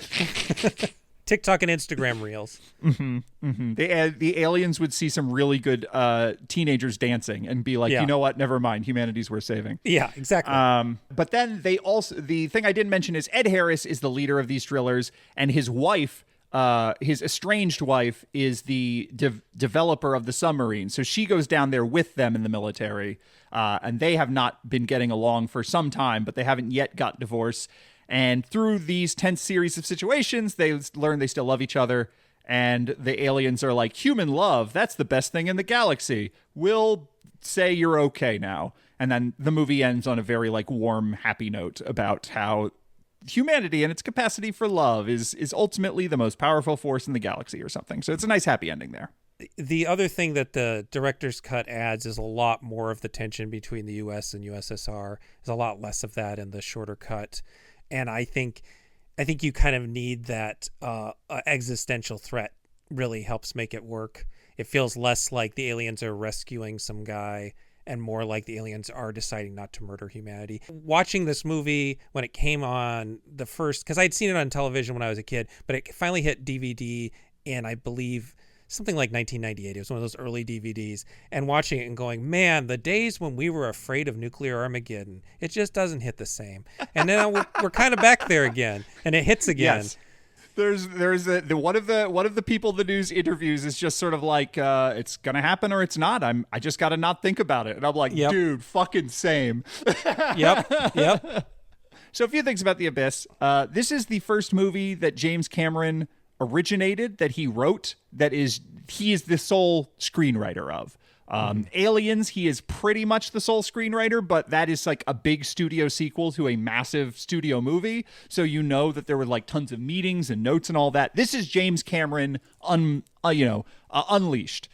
S1: TikTok and Instagram Reels.
S2: Mm-hmm, mm-hmm. The aliens would see some really good teenagers dancing and be like, you know what? Never mind. Humanity's worth saving.
S1: Yeah, exactly.
S2: But then the thing I didn't mention is Ed Harris is the leader of these drillers, and his wife, his estranged wife, is the developer of the submarine. So she goes down there with them in the military, and they have not been getting along for some time, but they haven't yet got divorced. And through these tense series of situations, they learn they still love each other. And the aliens are like, human love, that's the best thing in the galaxy. We'll say you're okay now. And then the movie ends on a very warm, happy note about how humanity and its capacity for love is ultimately the most powerful force in the galaxy or something. So it's a nice, happy ending there.
S1: The other thing that the director's cut adds is a lot more of the tension between the U.S. and USSR. There's a lot less of that in the shorter cut. And I think you kind of need that existential threat really helps make it work. It feels less like the aliens are rescuing some guy and more like the aliens are deciding not to murder humanity. Watching this movie when it came on the first, because I'd seen it on television when I was a kid, but it finally hit DVD in, I believe, something like 1998. It was one of those early DVDs, and watching it and going, man, the days when we were afraid of nuclear Armageddon, it just doesn't hit the same. And then we're kind of back there again, and it hits again.
S2: Yes. There's one of the people the news interviews is just sort of it's gonna happen or it's not. I just gotta not think about it. And I'm like,
S1: yep.
S2: Dude, fucking same.
S1: Yep.
S2: So a few things about The Abyss. This is the first movie that James Cameron originated, that he wrote, he is the sole screenwriter of. Aliens, he is pretty much the sole screenwriter, but that is like a big studio sequel to a massive studio movie. So you know that there were like tons of meetings and notes and all that. This is James Cameron unleashed.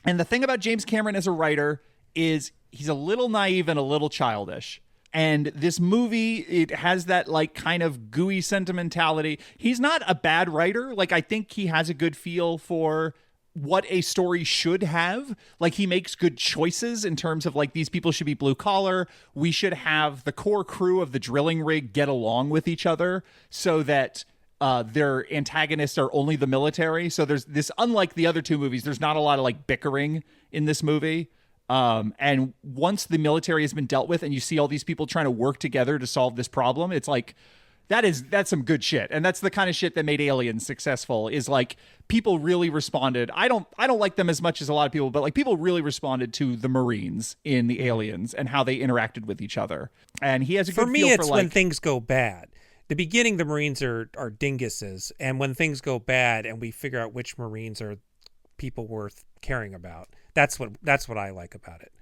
S2: And the thing about James Cameron as a writer is he's a little naive and a little childish. And this movie, it has that like kind of gooey sentimentality. He's not a bad writer. Like, I think he has a good feel for what a story should have. Like, he makes good choices in terms of like, these people should be blue collar. We should have the core crew of the drilling rig get along with each other so that their antagonists are only the military. So there's this, unlike the other two movies, there's not a lot of like bickering in this movie. And once the military has been dealt with and you see all these people trying to work together to solve this problem, it's like, that's some good shit. And that's the kind of shit that made Aliens successful, is like people really responded. I don't like them as much as a lot of people, but like people really responded to the Marines in the Aliens and how they interacted with each other. And he has a good
S1: For me,
S2: feel
S1: it's
S2: for like,
S1: when things go bad. The beginning, the Marines are dinguses. And when things go bad and we figure out which Marines are people worth caring about, that's what I like about it.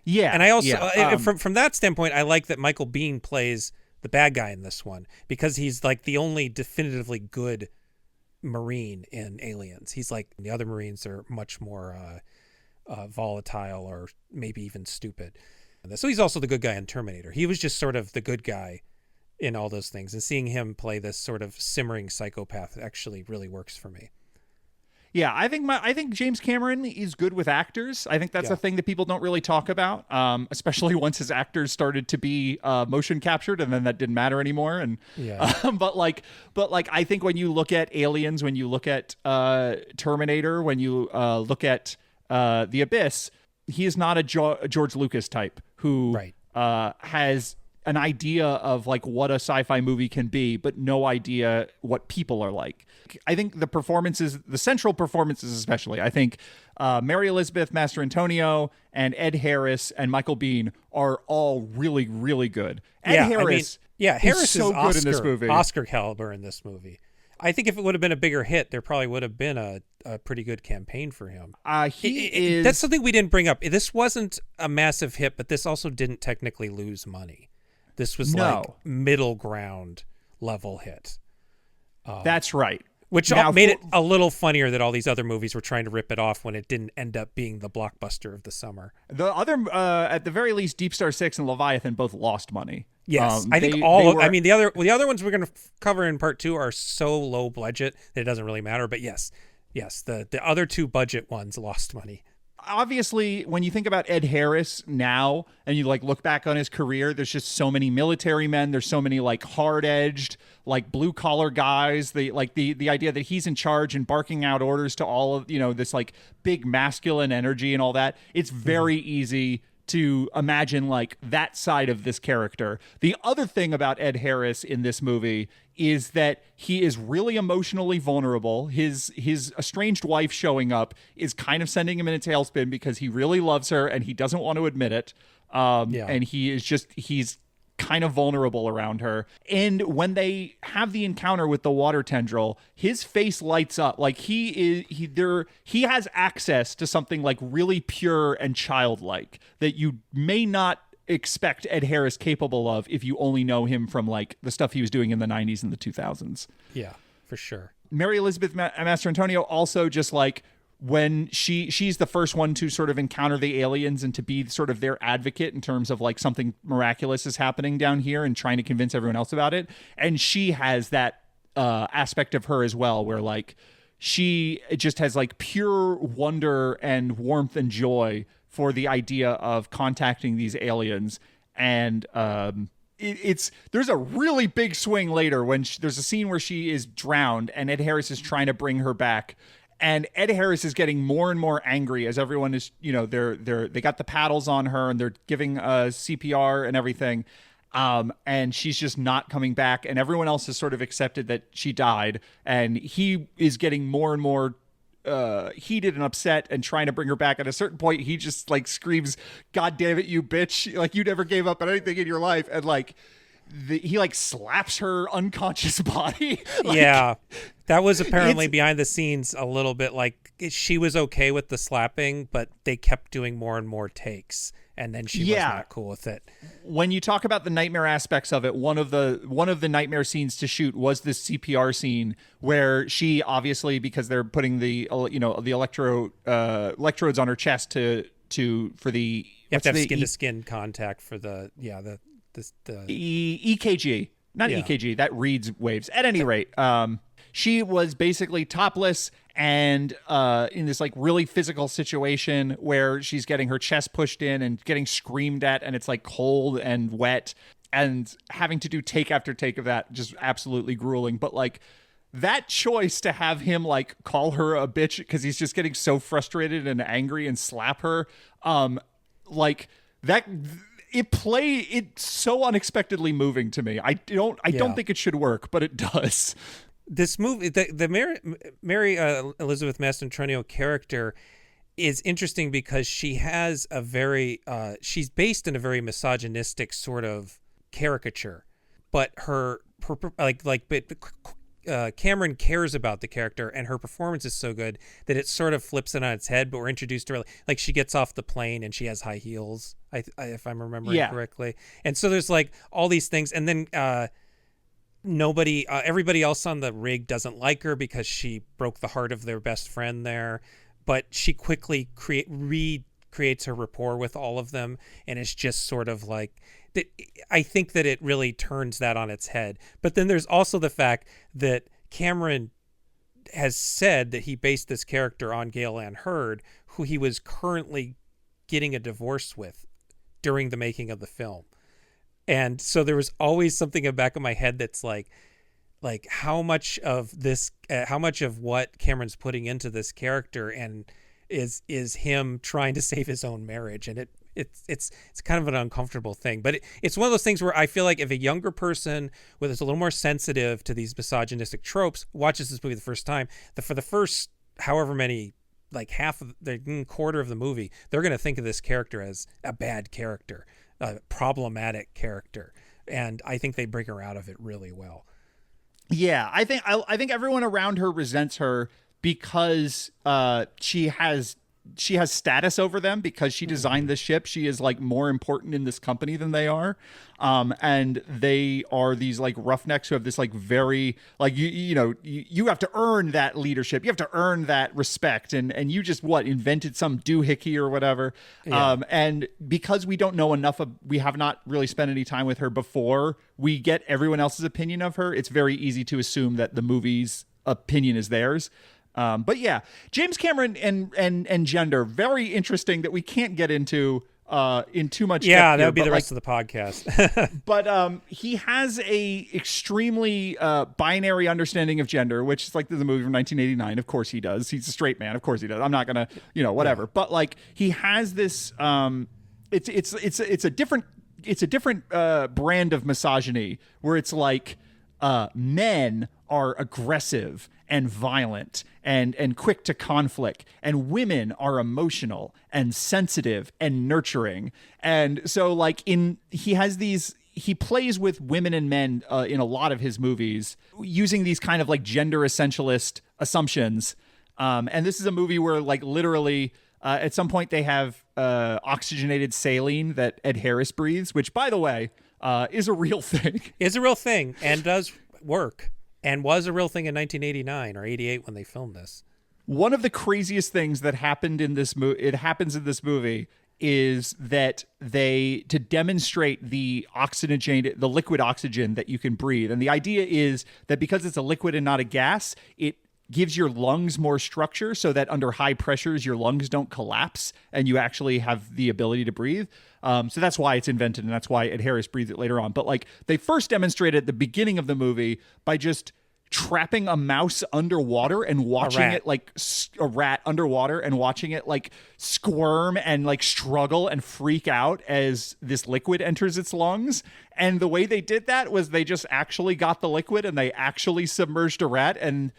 S2: Yeah.
S1: And I also, from that standpoint, I like that Michael Biehn plays the bad guy in this one, because he's like the only definitively good Marine in Aliens. He's like, the other Marines are much more volatile or maybe even stupid. So he's also the good guy in Terminator. He was just sort of the good guy in all those things. And seeing him play this sort of simmering psychopath actually really works for me.
S2: Yeah, I think James Cameron is good with actors. I think that's a thing that people don't really talk about, especially once his actors started to be motion captured, and then that didn't matter anymore. And but I think when you look at Aliens, when you look at Terminator, when you look at The Abyss, he is not a George Lucas type who has an idea of like what a sci-fi movie can be, but no idea what people are like. I think the performances, the central performances especially, I think Mary Elizabeth Mastrantonio and Ed Harris and Michael Biehn are all really, really good. Harris is so good in this movie.
S1: Oscar caliber in this movie. I think if it would have been a bigger hit, there probably would have been a pretty good campaign for him. That's something we didn't bring up. This wasn't a massive hit, but this also didn't technically lose money. This was like middle ground level hit.
S2: That's right.
S1: Which made it a little funnier that all these other movies were trying to rip it off when it didn't end up being the blockbuster of the summer.
S2: The other, at the very least, DeepStar 6 and Leviathan both lost money.
S1: Yes, I think the other ones we're going to cover in part 2 are so low budget that it doesn't really matter. But yes, the other two budget ones lost money.
S2: Obviously, when you think about Ed Harris now and you like look back on his career, there's just so many military men. There's so many like hard-edged, like blue collar guys. The idea that he's in charge and barking out orders to all of, this like big masculine energy and all that. It's very easy to imagine like that side of this character. The other thing about Ed Harris in this movie is that he is really emotionally vulnerable. His estranged wife showing up is kind of sending him in a tailspin because he really loves her and he doesn't want to admit it. And he's kind of vulnerable around her. And when they have the encounter with the water tendril, his face lights up. Like he has access to something like really pure and childlike that you may not expect Ed Harris capable of if you only know him from like the stuff he was doing in the 90s and the 2000s.
S1: Yeah, for sure.
S2: Mary Elizabeth Mastrantonio also just like when she's the first one to sort of encounter the aliens and to be sort of their advocate in terms of like something miraculous is happening down here and trying to convince everyone else about it. And she has that aspect of her as well, where like she just has like pure wonder and warmth and joy for the idea of contacting these aliens. And there's a really big swing later when there's a scene where she is drowned and Ed Harris is trying to bring her back. And Ed Harris is getting more and more angry as everyone is, they got the paddles on her and they're giving CPR and everything. And she's just not coming back. And everyone else has sort of accepted that she died. And he is getting more and more heated and upset and trying to bring her back. At a certain point, he just like screams, "God damn it, you bitch. Like you never gave up on anything in your life." And like, he like slaps her unconscious body.
S1: Yeah, that was apparently behind the scenes a little bit. Like she was okay with the slapping, but they kept doing more and more takes, and then she was not cool with it.
S2: When you talk about the nightmare aspects of it, one of the nightmare scenes to shoot was this CPR scene where she obviously, because they're putting the electrodes on her chest for the
S1: you have to have skin to skin contact for the
S2: EKG, not EKG, that reads waves. At any rate, she was basically topless and in this like really physical situation where she's getting her chest pushed in and getting screamed at, and it's like cold and wet, and having to do take after take of that, just absolutely grueling. But like that choice to have him like call her a bitch because he's just getting so frustrated and angry and slap her, like that. It's so unexpectedly moving to me. I don't think it should work, but it does.
S1: This movie, the Mary Elizabeth Mastrantonio character is interesting because she has a very she's based in a very misogynistic sort of caricature, but Cameron cares about the character, and her performance is so good that it sort of flips it on its head. But we're introduced to her like she gets off the plane and she has high heels, if I'm remembering correctly. And so there's like all these things, and then everybody else on the rig doesn't like her because she broke the heart of their best friend there. But she quickly recreates her rapport with all of them, and it's just sort of like. I think that it really turns that on its head. But then there's also the fact that Cameron has said that he based this character on Gail Ann Hurd, who he was currently getting a divorce with during the making of the film. And so there was always something in the back of my head that's like how much of what Cameron's putting into this character and is him trying to save his own marriage. And it's kind of an uncomfortable thing, but it's one of those things where I feel like if a younger person is a little more sensitive to these misogynistic tropes watches this movie the first time, for the first however many, like half of the quarter of the movie, they're going to think of this character as a bad character, a problematic character, and I think they bring her out of it really well.
S2: Yeah, I think everyone around her resents her because she has status over them because she designed the ship. She is like more important in this company than they are. And they are these like roughnecks who have this like very like, you have to earn that leadership. You have to earn that respect. And you just invented some doohickey or whatever. Yeah. And because we don't know enough we have not really spent any time with her before we get everyone else's opinion of her. It's very easy to assume that the movie's opinion is theirs. But yeah, James Cameron and gender, very interesting that we can't get into in too much depth
S1: that
S2: here,
S1: would be the rest of the podcast.
S2: But he has a extremely binary understanding of gender, which is like the movie from 1989. Of course he does. He's a straight man. Of course he does. I'm not gonna, whatever. Yeah. But like he has this. It's a different brand of misogyny where it's like men are aggressive and violent and quick to conflict, and women are emotional and sensitive and nurturing. And so like he plays with women and men in a lot of his movies using these kind of like gender essentialist assumptions. And this is a movie where like literally at some point they have oxygenated saline that Ed Harris breathes, which by the way is a real thing.
S1: Is a real thing and does work. And was a real thing in 1989 or 88 when they filmed this.
S2: One of the craziest things that happened in this movie is that to demonstrate the liquid oxygen that you can breathe. And the idea is that because it's a liquid and not a gas, it gives your lungs more structure so that under high pressures, your lungs don't collapse and you actually have the ability to breathe. So that's why it's invented, and that's why Ed Harris breathed it later on. But like they first demonstrated at the beginning of the movie by just trapping a mouse underwater and watching it like a rat underwater and watching it like squirm and like struggle and freak out as this liquid enters its lungs. And the way they did that was they just actually got the liquid and they actually submerged a rat, and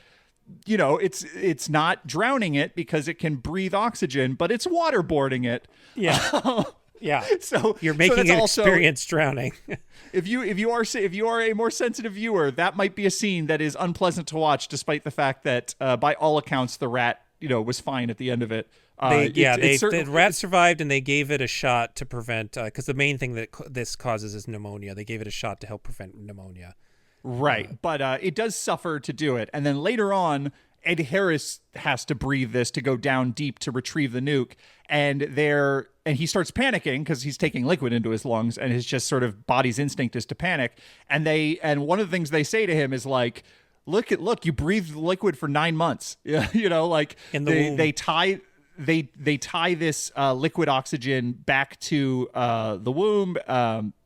S2: it's not drowning it because it can breathe oxygen, but it's waterboarding it.
S1: Yeah. Yeah.
S2: So
S1: you're making
S2: that's
S1: an
S2: also,
S1: experience drowning.
S2: if you are a more sensitive viewer, that might be a scene that is unpleasant to watch, despite the fact that by all accounts the rat was fine at the end of it.
S1: The rat survived, and they gave it a shot to prevent, because the main thing that this causes is pneumonia. They gave it a shot to help prevent pneumonia.
S2: Right, but it does suffer to do it. And then later on, Ed Harris has to breathe this to go down deep to retrieve the nuke. And he starts panicking because he's taking liquid into his lungs, and his just sort of body's instinct is to panic. And one of the things they say to him is like, look, you breathed liquid for 9 months. Like
S1: in the womb.
S2: They tie this liquid oxygen back to the womb,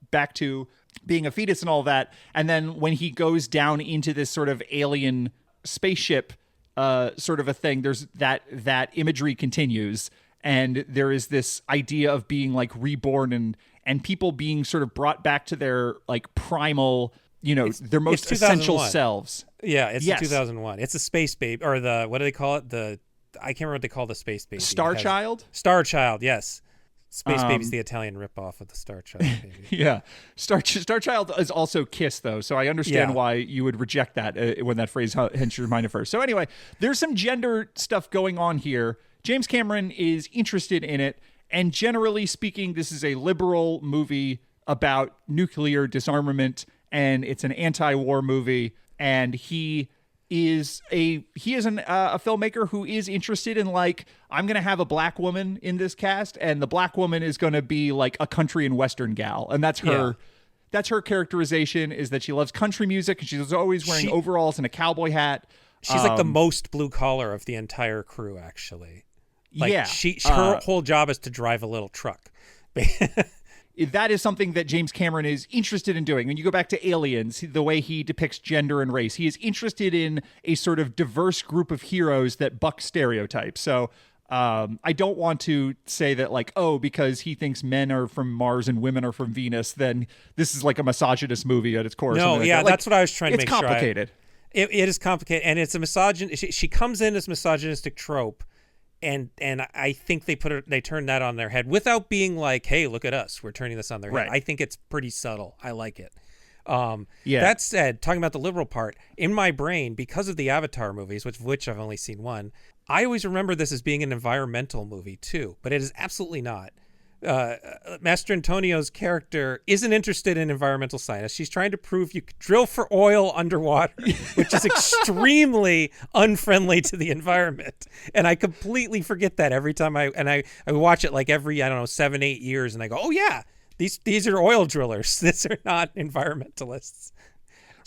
S2: back to being a fetus and all that. And then when he goes down into this sort of alien spaceship sort of a thing, there's that imagery continues. And there is this idea of being like reborn and people being sort of brought back to their like primal, their most essential selves.
S1: Yeah, it's 2001. It's a space baby, or what do they call it? I can't remember what they call the space baby.
S2: Star Child?
S1: Star Child, yes. Space Baby's the Italian ripoff of the Star Child baby.
S2: Yeah. Star Child is also Kiss, though, so I understand why you would reject that when that phrase hits your mind at first. So anyway, there's some gender stuff going on here. James Cameron is interested in it, and generally speaking, this is a liberal movie about nuclear disarmament, and it's an anti-war movie, and he is a filmmaker who is interested in like, I'm going to have a black woman in this cast, and the black woman is going to be like a country and western gal. And that's her, that's her characterization, is that she loves country music and she's always wearing overalls and a cowboy hat.
S1: She's like the most blue collar of the entire crew, actually. Like her whole job is to drive a little truck.
S2: That is something that James Cameron is interested in doing. When you go back to Aliens, the way he depicts gender and race, he is interested in a sort of diverse group of heroes that buck stereotypes. So I don't want to say that like, because he thinks men are from Mars and women are from Venus, then this is like a misogynist movie at its core.
S1: No, that's what I was trying to make sure.
S2: It's complicated.
S1: It is complicated, and it's a she comes in as misogynistic trope. And I think they turn that on their head without being like, hey, look at us, we're turning this on their head. I think it's pretty subtle. I like it. That said, talking about the liberal part, in my brain, because of the Avatar movies, which I've only seen one, I always remember this as being an environmental movie too, but it is absolutely not. Master Antonio's character isn't interested in environmental science. She's trying to prove you could drill for oil underwater, which is extremely unfriendly to the environment. And I completely forget that every time I watch it, like every, 7-8 years, and I go, oh yeah, these are oil drillers. These are not environmentalists.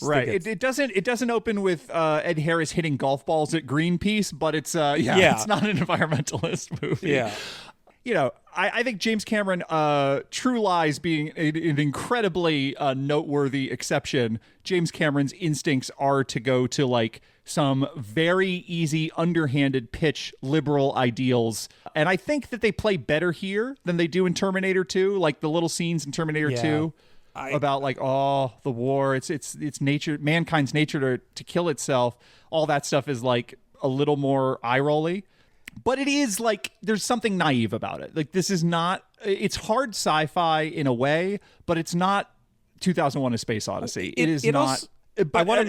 S2: Right. It doesn't open with Ed Harris hitting golf balls at Greenpeace, but it's it's not an environmentalist movie.
S1: Yeah.
S2: I think James Cameron, True Lies being an incredibly noteworthy exception, James Cameron's instincts are to go to like some very easy, underhanded pitch liberal ideals. And I think that they play better here than they do in Terminator 2, like the little scenes in Terminator 2 about like, the war, it's nature, mankind's nature to kill itself. All that stuff is like a little more eye-rolly. But it is like, there's something naive about it. Like, this is not, it's hard sci-fi in a way, but it's not 2001: A Space Odyssey. It is not.
S1: Also, I want to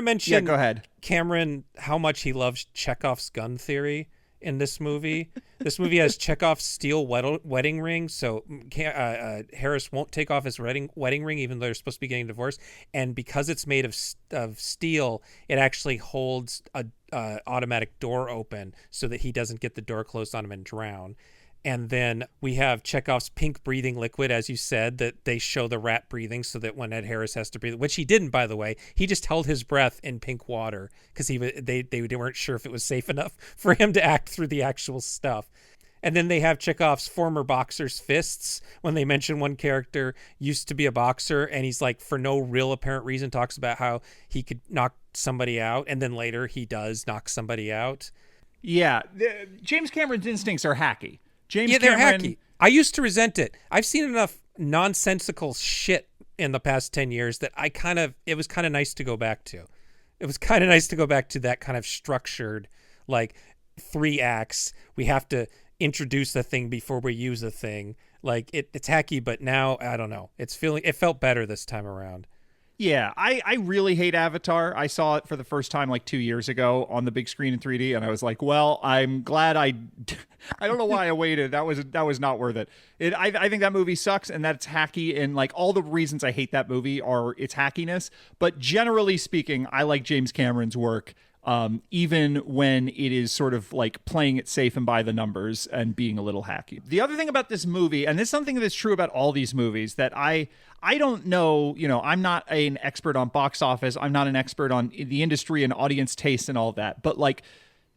S1: mention.
S2: Yeah, go ahead.
S1: Cameron, how much he loves Chekhov's gun theory in this movie. This movie has Chekhov's steel wedding ring, so Harris won't take off his wedding ring, even though they're supposed to be getting divorced. And because it's made of steel, it actually holds a automatic door open so that he doesn't get the door closed on him and drown. And then we have Chekhov's pink breathing liquid, as you said, that they show the rat breathing so that when Ed Harris has to breathe, which he didn't, by the way, he just held his breath in pink water because they weren't sure if it was safe enough for him to act through the actual stuff. And then they have Chekhov's former boxer's fists when they mention one character used to be a boxer, and he's like, for no real apparent reason, talks about how he could knock somebody out, and then later he does knock somebody out.
S2: Yeah, James Cameron's instincts are hacky.
S1: They're hacky. I used to resent it. I've seen enough nonsensical shit in the past 10 years that it was kind of nice to go back to. It was kind of nice to go back to that kind of structured, like 3 acts. We have to introduce the thing before we use the thing. Like it's hacky, but now I don't know. It felt better this time around.
S2: Yeah, I really hate Avatar. I saw it for the first time like 2 years ago on the big screen in 3D, and I was like, well, I'm glad I don't know why I waited. That was not worth it. I think that movie sucks, and that's hacky, and like all the reasons I hate that movie are its hackiness. But generally speaking, I like James Cameron's work. Even when it is sort of like playing it safe and by the numbers and being a little hacky. The other thing about this movie, and this is something that's true about all these movies, that I don't know, I'm not an expert on box office. I'm not an expert on the industry and audience taste and all that. But like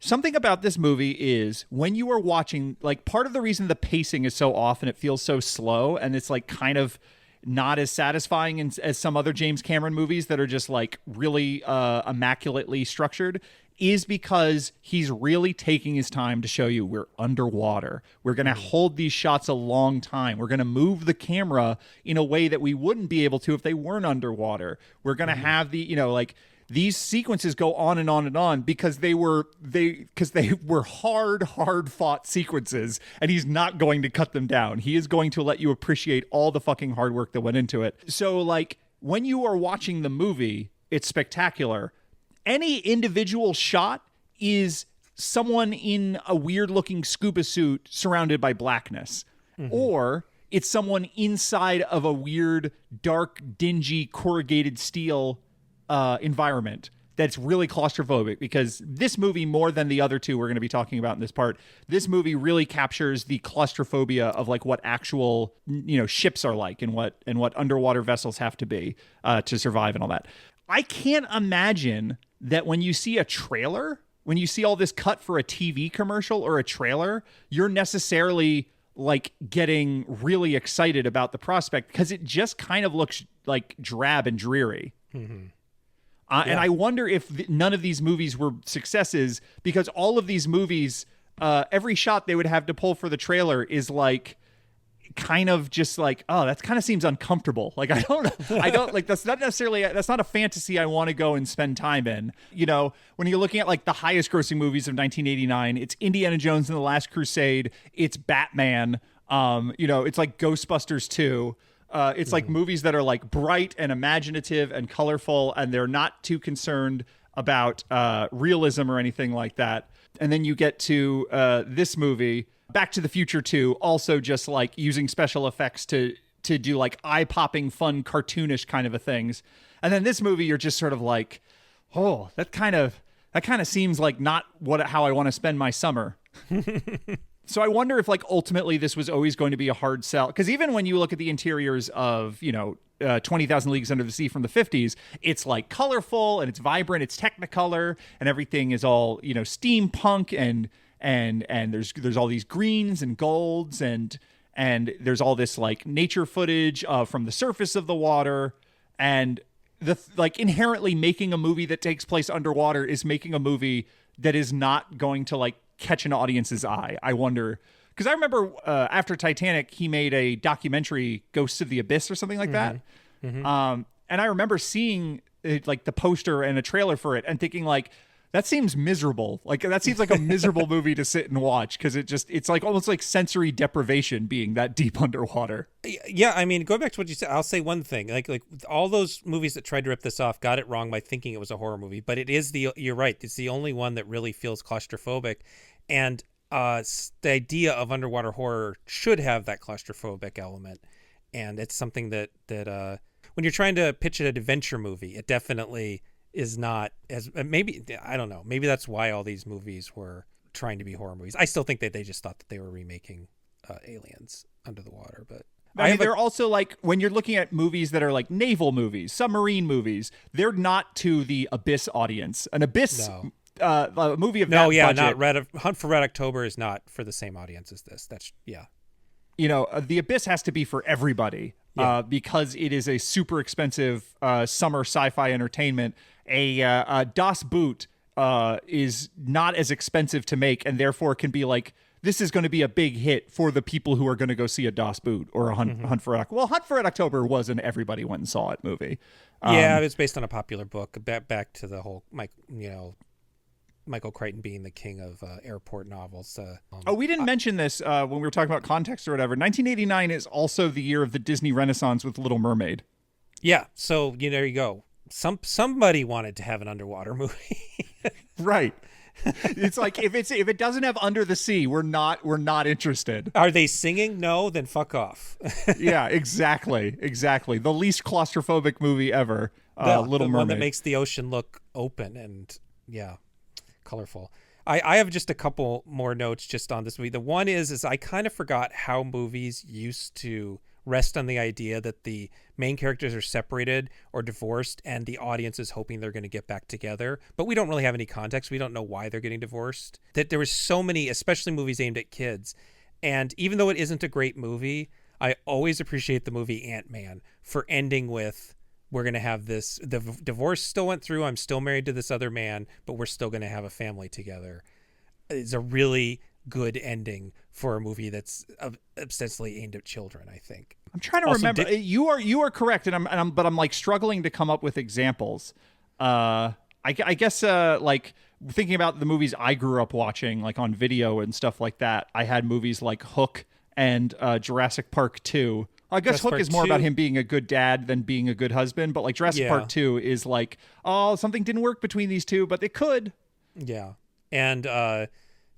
S2: something about this movie is when you are watching, like part of the reason the pacing is so off and it feels so slow and it's like kind of not as satisfying as some other James Cameron movies that are just like really immaculately structured is because he's really taking his time to show you we're underwater. We're going to hold these shots a long time. We're going to move the camera in a way that we wouldn't be able to if they weren't underwater. We're going to have the, like these sequences go on and on and on because they were hard fought sequences, and he's not going to cut them down. He is going to let you appreciate all the fucking hard work that went into it. So like when you are watching the movie, it's spectacular. Any individual shot is someone in a weird looking scuba suit surrounded by blackness, or it's someone inside of a weird, dark, dingy, corrugated steel environment that's really claustrophobic, because this movie, more than the other two we're going to be talking about in this part, this movie really captures the claustrophobia of like what actual ships are like and what underwater vessels have to be to survive and all that. I can't imagine that when you see a trailer, when you see all this cut for a TV commercial or a trailer, you're necessarily like getting really excited about the prospect, because it just kind of looks like drab and dreary. And I wonder if none of these movies were successes, because all of these movies, every shot they would have to pull for the trailer is like kind of just like, oh, that kind of seems uncomfortable. Like, I don't like, that's not a fantasy I want to go and spend time in. When you're looking at like the highest grossing movies of 1989, it's Indiana Jones and the Last Crusade. It's Batman. It's like Ghostbusters 2. It's like movies that are like bright and imaginative and colorful, and they're not too concerned about realism or anything like that. And then you get to this movie, Back to the Future 2, also just like using special effects to do like eye-popping, fun, cartoonish kind of things. And then this movie, you're just sort of like, oh, that kind of seems like not how I want to spend my summer. So I wonder if like ultimately this was always going to be a hard sell, because even when you look at the interiors of 20,000 Leagues Under the Sea from the 50s, it's like colorful and it's vibrant, it's Technicolor, and everything is all steampunk and there's all these greens and golds and there's all this like nature footage from the surface of the water, and like inherently making a movie that takes place underwater is making a movie that is not going to like catch an audience's eye. I wonder, because I remember after Titanic, he made a documentary, Ghosts of the Abyss or something like that. And I remember seeing like the poster and a trailer for it and thinking like, that seems miserable. Like that seems like a miserable movie to sit and watch, because it's like almost like sensory deprivation being that deep underwater.
S1: Yeah, I mean, going back to what you said, I'll say one thing. Like all those movies that tried to rip this off got it wrong by thinking it was a horror movie. But you're right. It's the only one that really feels claustrophobic. And the idea of underwater horror should have that claustrophobic element. And it's something that when you're trying to pitch an adventure movie, it definitely is not as, maybe, I don't know, maybe that's why all these movies were trying to be horror movies. I still think that they just thought that they were remaking Aliens under the water, but
S2: they're also like, when you're looking at movies that are like naval movies, submarine movies, they're not to the Abyss audience. An Abyss a movie of that budget,
S1: not Hunt for Red October is not for the same audience as this. That's
S2: the Abyss has to be for everybody. Because it is a super expensive summer sci-fi entertainment. A Das Boot is not as expensive to make, and therefore can be like, this is going to be a big hit for the people who are going to go see a Das Boot or a Hunt for Red October. Well, Hunt for Red October was an everybody went and saw it movie.
S1: It was based on a popular book. Back to the whole, Michael Crichton being the king of airport novels.
S2: We didn't mention this when we were talking about context or whatever. 1989 is also the year of the Disney Renaissance with Little Mermaid.
S1: Yeah, so there you go. Somebody wanted to have an underwater movie.
S2: Right. It's like if it doesn't have Under the Sea, we're not interested.
S1: Are they singing? No, then fuck off.
S2: Yeah, exactly. The least claustrophobic movie ever. Little Mermaid.
S1: One that makes the ocean look open and colorful. I have just a couple more notes just on this movie. The one is I kind of forgot how movies used to rest on the idea that the main characters are separated or divorced and the audience is hoping they're going to get back together, but we don't really have any context. We don't know why they're getting divorced. That there was so many, especially movies aimed at kids, and even though it isn't a great movie, I always appreciate the movie Ant-Man for ending with, we're going to have this, the divorce still went through, I'm still married to this other man, but we're still going to have a family together. It's a really good ending for a movie that's ostensibly aimed at children, I think.
S2: I'm trying to remember. You are correct, and I'm like struggling to come up with examples. I guess like thinking about the movies I grew up watching, like on video and stuff like that. I had movies like Hook and Jurassic Park 2. I guess Hook is more about him being a good dad than being a good husband, but like Jurassic Park 2 is like, oh, something didn't work between these two, but it could.
S1: Yeah, and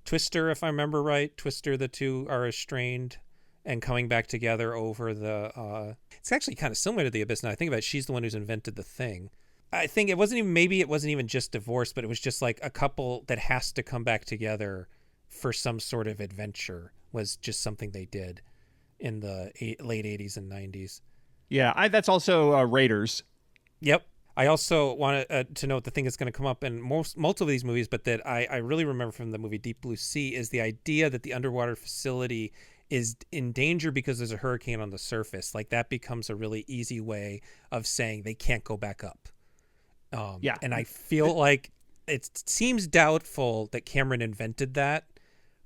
S1: Twister, if I remember right, Twister, the two are estranged and coming back together over the it's actually kind of similar to The Abyss now I think about it. She's the one who's invented the thing. I think it wasn't even just divorce, but it was just like a couple that has to come back together for some sort of adventure was just something they did in the late 80s and 90s.
S2: Yeah, that's also Raiders.
S1: Yep. I also want to note the thing that's going to come up in multiple of these movies, but that I really remember from the movie Deep Blue Sea is the idea that the underwater facility is in danger because there's a hurricane on the surface. Like that becomes a really easy way of saying they can't go back up. And I feel like it seems doubtful that Cameron invented that,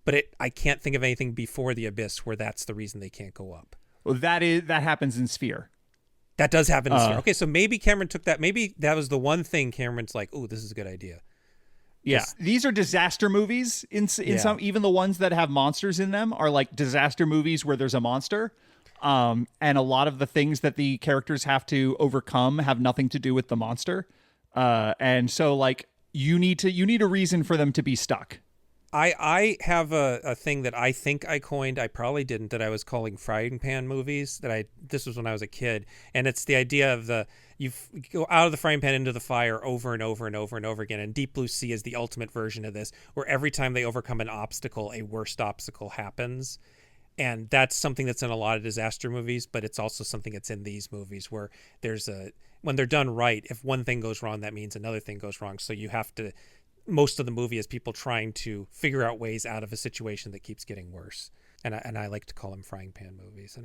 S1: but I can't think of anything before The Abyss where that's the reason they can't go up.
S2: Well, that happens in Sphere.
S1: That does happen in Sphere. Okay, so maybe Cameron took that. Maybe that was the one thing Cameron's like, "Oh, this is a good idea."
S2: Yeah, these are disaster movies. In some, even the ones that have monsters in them are like disaster movies where there's a monster, and a lot of the things that the characters have to overcome have nothing to do with the monster, and so like you need a reason for them to be stuck.
S1: I have a thing that I think I coined. I probably didn't. That I was calling frying pan movies. This was when I was a kid, and it's the idea of you go out of the frying pan into the fire over and over and over and over again. And Deep Blue Sea is the ultimate version of this, where every time they overcome an obstacle, a worst obstacle happens. And that's something that's in a lot of disaster movies, but it's also something that's in these movies where when they're done right, if one thing goes wrong, that means another thing goes wrong. So you have to. Most of the movie is people trying to figure out ways out of a situation that keeps getting worse. And I like to call them frying pan movies.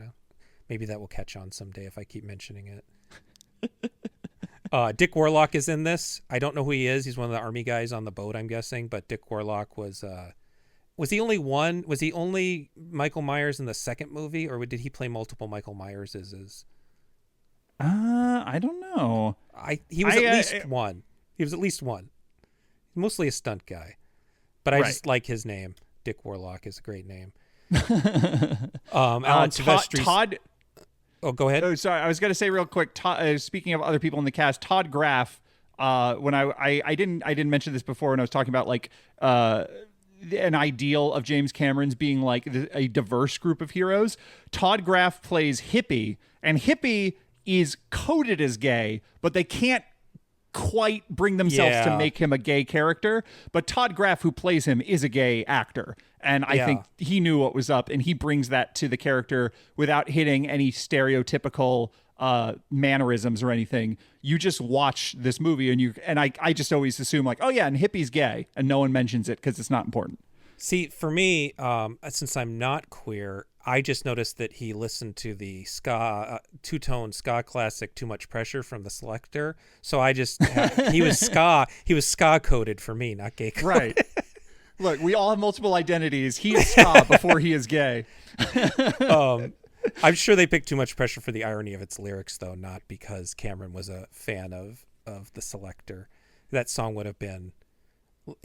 S1: Maybe that will catch on someday if I keep mentioning it. Dick Warlock is in this. I don't know who he is. He's one of the army guys on the boat, I'm guessing. But Dick Warlock was he only one? Was he only Michael Myers in the second movie? Or did he play multiple Michael Myerses?
S2: I don't know.
S1: He was at least one. He was at least one. Mostly a stunt guy, but I just like his name. Dick Warlock is a great name. Alan Silvestri.
S2: Todd.
S1: Oh, go ahead.
S2: Oh, sorry. I was going to say real quick. Speaking of other people in the cast, Todd Graff. When I didn't mention this before when I was talking about like an ideal of James Cameron's being like a diverse group of heroes. Todd Graff plays Hippie, and Hippie is coded as gay, but they can't quite bring themselves to make him a gay character, but Todd Graff, who plays him, is a gay actor, and I think he knew what was up, and he brings that to the character without hitting any stereotypical mannerisms or anything. You just watch this movie and I just always assume like, oh yeah, and Hippie's gay, and no one mentions it because it's not important.
S1: See, for me, since I'm not queer, I just noticed that he listened to the ska, two-tone ska classic "Too Much Pressure" from the Selector. So I just he was ska coded for me, not gay coded.
S2: Right. Look, we all have multiple identities. He is ska before he is gay.
S1: I'm sure they picked "Too Much Pressure" for the irony of its lyrics, though, not because Cameron was a fan of the Selector. That song would have been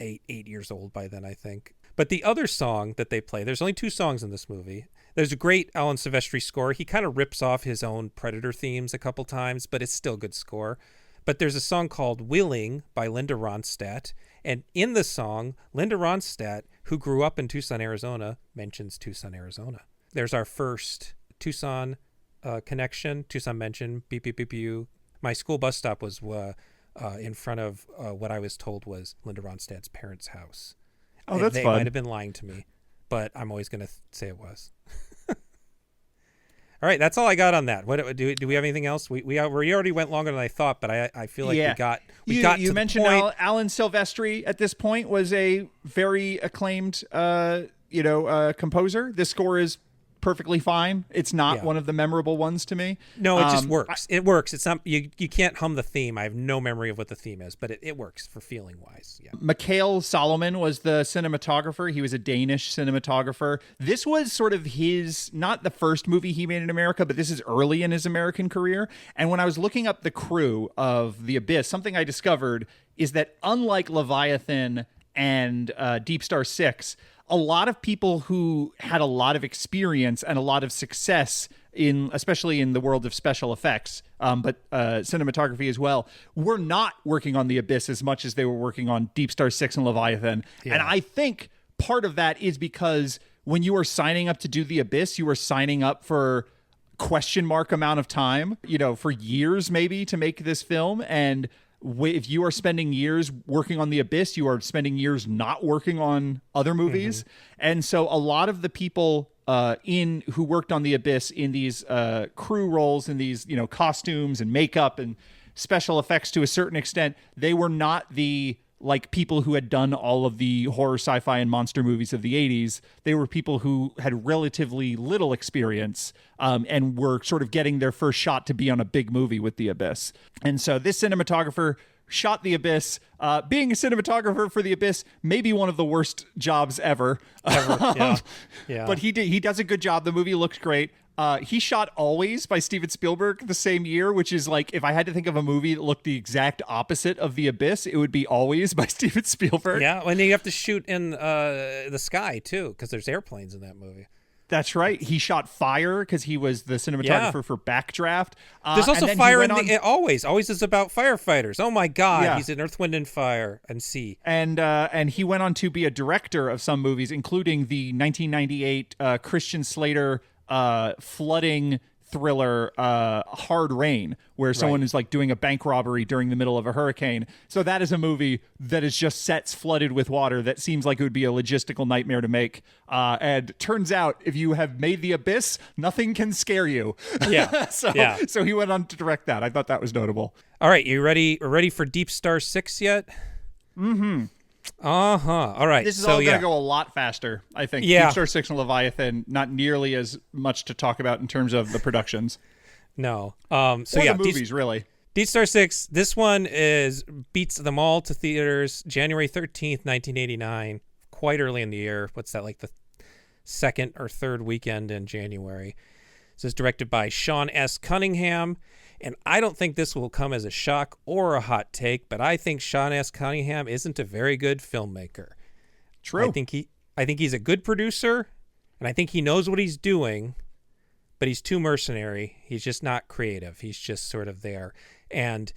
S1: eight years old by then, I think. But the other song that they play, there's only two songs in this movie. There's a great Alan Silvestri score. He kind of rips off his own Predator themes a couple times, but it's still a good score. But there's a song called Willing by Linda Ronstadt. And in the song, Linda Ronstadt, who grew up in Tucson, Arizona, mentions Tucson, Arizona. There's our first Tucson connection, Tucson mention, beep, beep, beep, beep. My school bus stop was in front of what I was told was Linda Ronstadt's parents' house.
S2: Oh, that's
S1: they
S2: fun.
S1: might have been lying to me, but I'm always going to say it was. All right, that's all I got on that. What do we have anything else? We already went longer than I thought, but I feel like we got
S2: you
S1: to
S2: mentioned
S1: the point.
S2: Alan Silvestri at this point was a very acclaimed composer. This score is perfectly fine. It's not one of the memorable ones to me.
S1: No, it just works. It works. It's not you can't hum the theme. I have no memory of what the theme is, but it works for feeling wise. Yeah.
S2: Mikael Solomon was the cinematographer. He was a Danish cinematographer. This was sort of his, not the first movie he made in America, but this is early in his American career. And when I was looking up the crew of The Abyss, something I discovered is that unlike Leviathan and DeepStar Six, a lot of people who had a lot of experience and a lot of success especially in the world of special effects, but cinematography as well, were not working on The Abyss as much as they were working on DeepStar Six and Leviathan. Yeah. And I think part of that is because when you are signing up to do The Abyss, you are signing up for question mark amount of time, for years maybe to make this film. And if you are spending years working on The Abyss, you are spending years not working on other movies. Mm-hmm. And so a lot of the people who worked on The Abyss in these crew roles, in these, costumes and makeup and special effects to a certain extent, they were not the people who had done all of the horror, sci-fi, and monster movies of the 80s. They were people who had relatively little experience and were sort of getting their first shot to be on a big movie with The Abyss. And so this cinematographer shot The Abyss. Being a cinematographer for The Abyss may be one of the worst jobs ever.
S1: Yeah.
S2: But he does a good job. The movie looks great. He shot Always by Steven Spielberg the same year, which is if I had to think of a movie that looked the exact opposite of The Abyss, it would be Always by Steven Spielberg.
S1: Yeah, and you have to shoot in the sky, too, because there's airplanes in that movie.
S2: That's right. He shot Fire because he was the cinematographer for Backdraft.
S1: There's also Fire in Always. Always is about firefighters. Oh, my God. Yeah. He's in Earth, Wind, and Fire and Sea.
S2: And he went on to be a director of some movies, including the 1998 Christian Slater flooding thriller Hard Rain, where someone is doing a bank robbery during the middle of a hurricane. So that is a movie that is just sets flooded with water that seems like it would be a logistical nightmare to make. And turns out if you have made The Abyss, nothing can scare you.
S1: Yeah.
S2: So he went on to direct that. I thought that was notable.
S1: All right, you ready for Deep Star 6 yet?
S2: Mm-hmm.
S1: All right.
S2: This is all going to go a lot faster, I think.
S1: Yeah.
S2: DeepStar 6 and Leviathan, not nearly as much to talk about in terms of the productions.
S1: No.
S2: The movies, really.
S1: DeepStar 6, this one beats them all to theaters January 13th, 1989, quite early in the year. What's that, the second or third weekend in January? This is directed by Sean S. Cunningham. And I don't think this will come as a shock or a hot take, but I think Sean S. Cunningham isn't a very good filmmaker.
S2: True.
S1: I think he's a good producer, and I think he knows what he's doing, but he's too mercenary. He's just not creative. He's just sort of there. And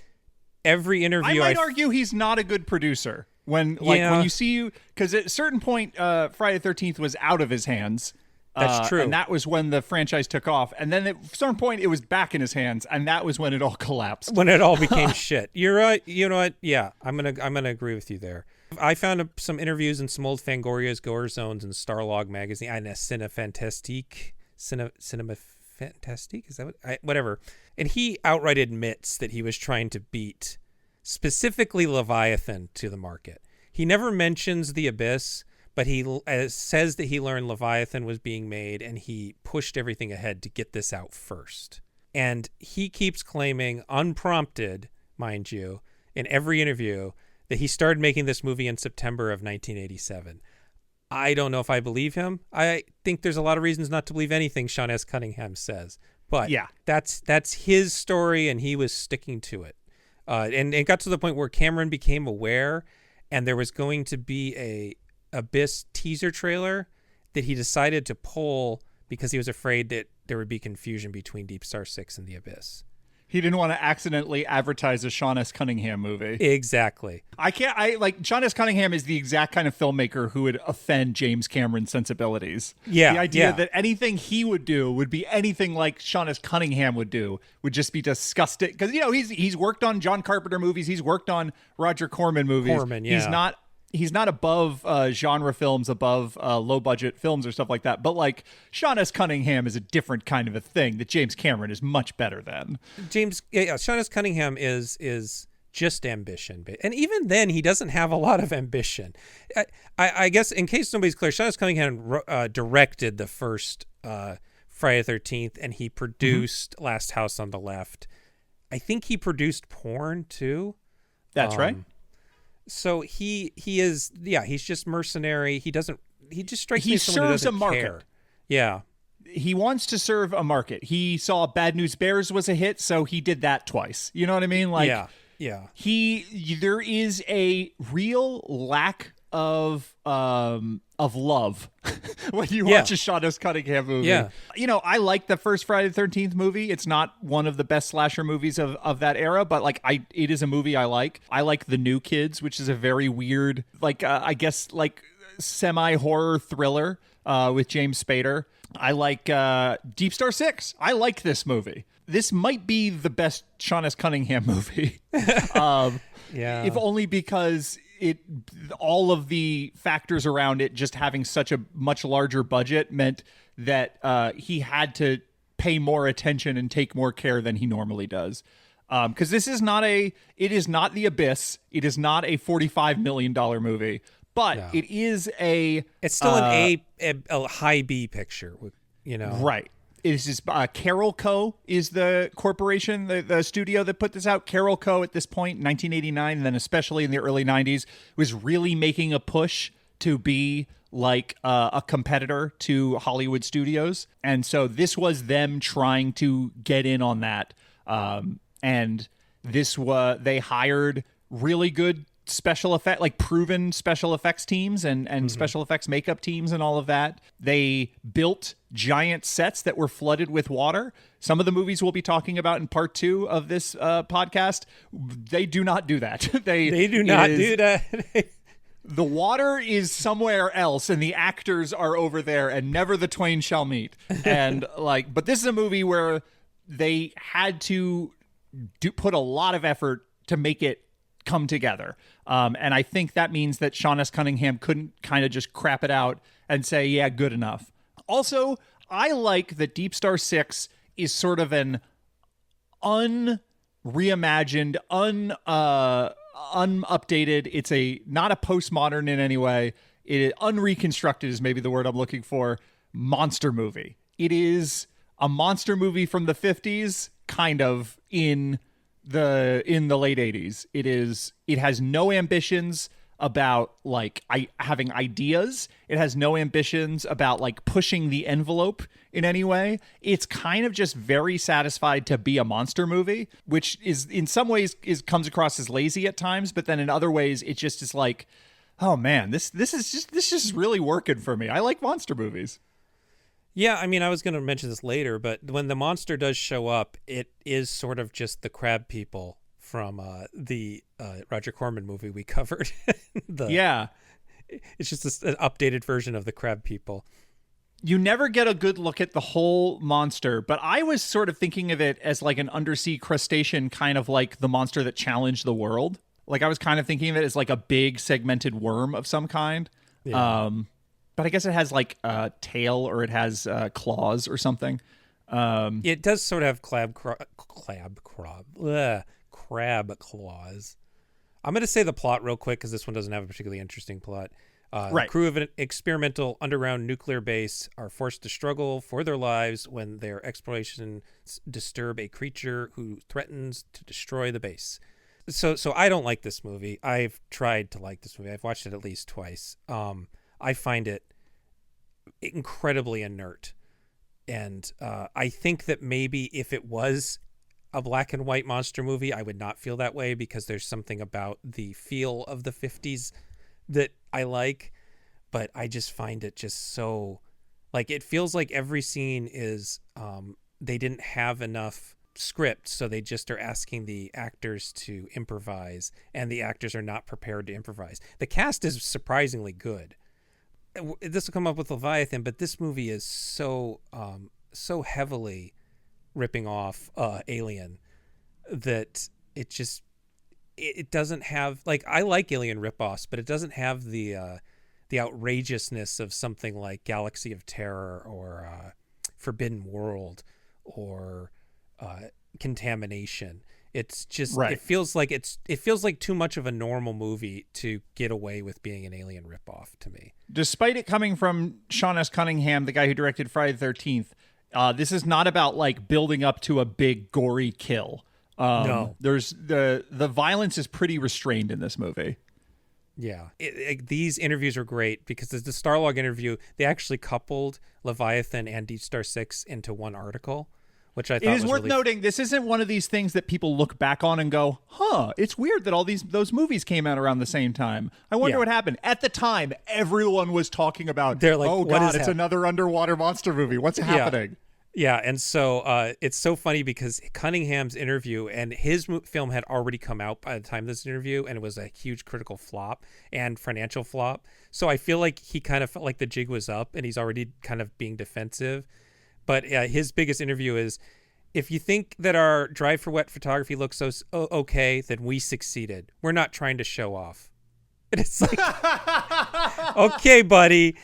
S1: every interview,
S2: I might argue he's not a good producer. When you see because at a certain point, Friday the 13th was out of his hands.
S1: That's true.
S2: And that was when the franchise took off. And then at a certain point, it was back in his hands. And that was when it all collapsed.
S1: When it all became shit. You're right. You know what? Yeah, I'm gonna agree with you there. I found some interviews in some old Fangoria's Gore Zones and Starlog magazine and Cinema Fantastique. Is that whatever? And he outright admits that he was trying to beat specifically Leviathan to the market. He never mentions The Abyss, but he says that he learned Leviathan was being made and he pushed everything ahead to get this out first. And he keeps claiming, unprompted, mind you, in every interview, that he started making this movie in September of 1987. I don't know if I believe him. I think there's a lot of reasons not to believe anything Sean S. Cunningham says. But yeah, that's his story and he was sticking to it. And it got to the point where Cameron became aware and there was going to be a Abyss teaser trailer that he decided to pull because he was afraid that there would be confusion between DeepStar 6 and the Abyss.
S2: He didn't want to accidentally advertise a Sean S. Cunningham movie.
S1: Exactly.
S2: Sean S. Cunningham is the exact kind of filmmaker who would offend James Cameron's sensibilities.
S1: Yeah.
S2: The idea that anything he would do would be anything like Sean S. Cunningham would do would just be disgusting. Because, he's worked on John Carpenter movies. He's worked on Roger Corman movies. He's not above genre films, above low budget films or stuff like that. But like Sean S. Cunningham is a different kind of a thing that James Cameron is much better than.
S1: Sean S. Cunningham is just ambition, and even then he doesn't have a lot of ambition. I guess in case nobody's clear, Sean S. Cunningham directed the first Friday the 13th, and he produced Last House on the Left. I think he produced Porn too.
S2: That's right.
S1: So he is, he's just mercenary. He just strikes me as someone who doesn't
S2: serves a market.
S1: care. Yeah.
S2: He wants to serve a market. He saw Bad News Bears was a hit, so he did that twice. You know what I mean? Like,
S1: yeah.
S2: There is a real lack of love when you watch a Sean S. Cunningham movie.
S1: Yeah.
S2: I like the first Friday the 13th movie. It's not one of the best slasher movies of that era, but like it is a movie I like. I like The New Kids, which is a very weird, I guess like semi-horror thriller with James Spader. I like DeepStar Six. I like this movie. This might be the best Sean S. Cunningham movie. If only because all of the factors around it just having such a much larger budget meant that he had to pay more attention and take more care than he normally does. Because it is not The Abyss. It is not a $45 million movie, but it is
S1: it's still a high B picture,
S2: Right. Is this Carol Co. is the corporation, the studio that put this out. Carol Co. at this point, 1989, and then especially in the early 90s, was really making a push to be like a competitor to Hollywood studios. And so this was them trying to get in on that. And they hired really good special effect, like proven special effects teams and special effects makeup teams and all of that. They built giant sets that were flooded with water. Some of the movies we'll be talking about in part 2 of this podcast, they do not do that. They do not do that. The water is somewhere else and the actors are over there and never the twain shall meet. And but this is a movie where they had to put a lot of effort to make it come together. And I think that means that Sean S. Cunningham couldn't kind of just crap it out and say, yeah, good enough. Also, I like that DeepStar 6 is sort of an unreimagined, unupdated. It's not a postmodern in any way. Unreconstructed is maybe the word I'm looking for. Monster movie. It is a monster movie from the 50s, kind of in the late 80s. It has no ambitions about having ideas. It has no ambitions about pushing the envelope in any way. It's kind of just very satisfied to be a monster movie, which is in some ways comes across as lazy at times, but then in other ways it just is like, oh man, this is just really working for me. I like monster movies.
S1: Yeah, I mean, I was going to mention this later, but when the monster does show up, it is sort of just the crab people from the Roger Corman movie we covered. It's just an updated version of the crab people.
S2: You never get a good look at the whole monster, but I was sort of thinking of it as like an undersea crustacean, kind of like the monster that challenged the world. I was kind of thinking of it as like a big segmented worm of some kind. Yeah. But I guess it has a tail or it has claws or something.
S1: It does sort of have crab claws. I'm going to say the plot real quick because this one doesn't have a particularly interesting plot. The crew of an experimental underground nuclear base are forced to struggle for their lives when their explorations disturb a creature who threatens to destroy the base. So I don't like this movie. I've tried to like this movie. I've watched it at least twice. I find it incredibly inert. And I think that maybe if it was a black and white monster movie, I would not feel that way because there's something about the feel of the 50s that I like. But I just find it just so, like, it feels like every scene is, they didn't have enough script, so they just are asking the actors to improvise, and the actors are not prepared to improvise. The cast is surprisingly good. This will come up with Leviathan, but this movie is so heavily ripping off Alien that it doesn't have, like, I like Alien ripoffs, but it doesn't have the outrageousness of something like Galaxy of Terror or Forbidden World or Contamination. It's just it feels like too much of a normal movie to get away with being an Alien ripoff to me.
S2: Despite it coming from Sean S. Cunningham, the guy who directed Friday the 13th, this is not about like building up to a big gory kill.
S1: No,
S2: there's the violence is pretty restrained in this movie.
S1: Yeah, these interviews are great because the Starlog interview, they actually coupled Leviathan and DeepStar Six into one article, which I thought was
S2: worth noting. This isn't one of these things that people look back on and go, "Huh, it's weird that all those movies came out around the same time. I wonder what happened." At the time, everyone was talking about,
S1: they're like,
S2: "Oh God, it's another underwater monster movie. What's happening?"
S1: Yeah, and so it's so funny because Cunningham's interview and his film had already come out by the time of this interview, and it was a huge critical flop and financial flop. So I feel like he kind of felt like the jig was up, and he's already kind of being defensive. But his biggest interview is, if you think that our Drive for Wet photography looks so okay, then we succeeded. We're not trying to show off. And it's like, okay, buddy.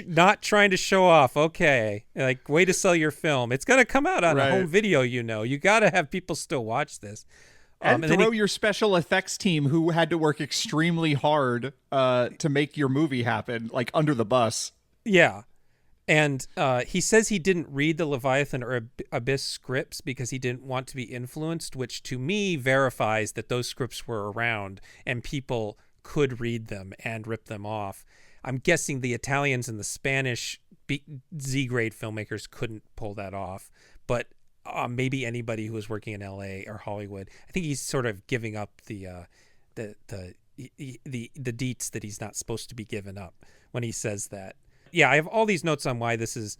S1: Not trying to show off. Okay, like, way to sell your film. It's gonna come out on a home video. You gotta have people still watch this,
S2: and throw your special effects team who had to work extremely hard to make your movie happen, like, under the bus.
S1: Yeah, and he says he didn't read the Leviathan or Abyss scripts because he didn't want to be influenced, which to me verifies that those scripts were around and people could read them and rip them off. I'm guessing the Italians and the Spanish Z-grade filmmakers couldn't pull that off, but maybe anybody who was working in LA or Hollywood. I think he's sort of giving up the deets that he's not supposed to be giving up when he says that. Yeah, I have all these notes on why this is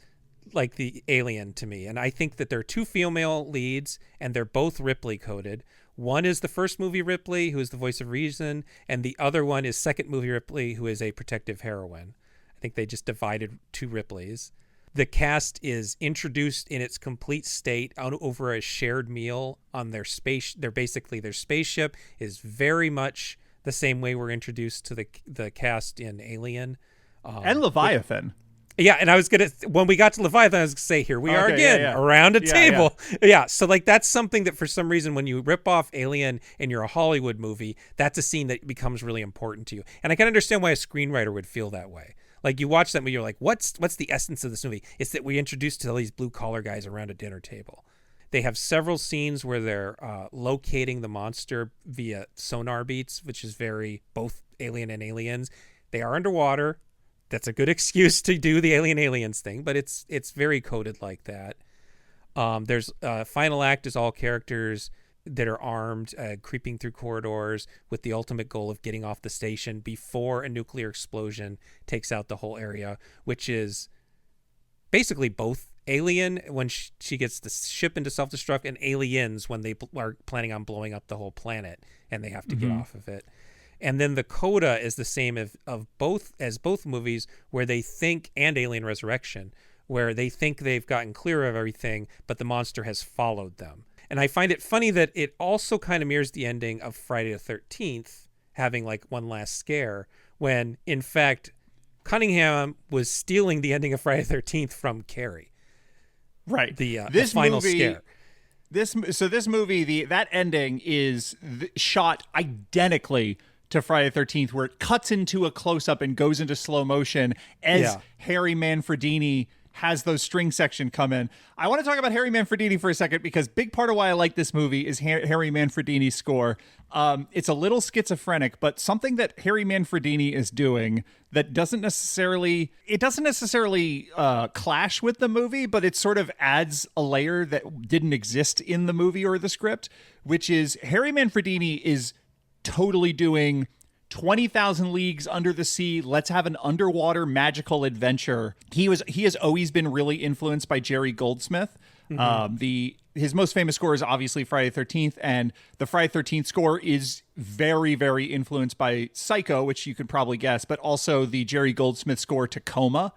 S1: like the Alien to me, and I think that there are two female leads, and they're both Ripley coded. One is the first movie Ripley, who is the voice of reason, and the other one is second movie Ripley, who is a protective heroine. I think they just divided two Ripleys. The cast is introduced in its complete state over a shared meal on their space. Their spaceship is very much the same way we're introduced to the cast in Alien.
S2: And Leviathan.
S1: Yeah, and I was when we got to Leviathan, I was gonna say, here we are again, around a table. Yeah, so like that's something that for some reason when you rip off Alien and you're a Hollywood movie, that's a scene that becomes really important to you. And I can understand why a screenwriter would feel that way. Like, you watch that movie, you're like, what's the essence of this movie? It's that we introduced to all these blue collar guys around a dinner table. They have several scenes where they're locating the monster via sonar beats, which is very both Alien and Aliens. They are underwater. That's a good excuse to do the Aliens thing, but it's very coded like that. There's final act is all characters that are armed, creeping through corridors with the ultimate goal of getting off the station before a nuclear explosion takes out the whole area, which is basically both Alien when she gets the ship into self-destruct, and Aliens when they are planning on blowing up the whole planet and they have to get off of it. And then the coda is the same of both movies, where they think, and Alien Resurrection, where they think they've gotten clear of everything, but the monster has followed them. And I find it funny that it also kind of mirrors the ending of Friday the 13th, having like one last scare, when in fact Cunningham was stealing the ending of Friday the 13th from Carrie.
S2: Right.
S1: The final scare.
S2: This movie, that ending is shot identically to Friday the 13th, where it cuts into a close-up and goes into slow motion as Harry Manfredini has those string section come in. I want to talk about Harry Manfredini for a second, because big part of why I like this movie is Harry Manfredini's score. It's a little schizophrenic, but something that Harry Manfredini is doing that doesn't necessarily clash with the movie, but it sort of adds a layer that didn't exist in the movie or the script, which is Harry Manfredini is totally doing 20,000 Leagues Under the Sea. Let's have an underwater magical adventure. He has always been really influenced by Jerry Goldsmith. His most famous score is obviously Friday the 13th, and the Friday the 13th score is very, very influenced by Psycho, which you could probably guess, but also the Jerry Goldsmith score Tacoma,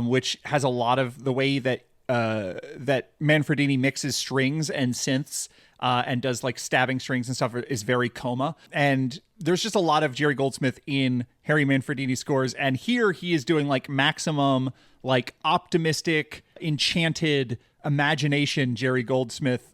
S2: which has a lot of the way that Manfredini mixes strings and synths and does like stabbing strings and stuff is very Coma. And there's just a lot of Jerry Goldsmith in Harry Manfredini scores. And here he is doing like maximum, like optimistic, enchanted imagination Jerry Goldsmith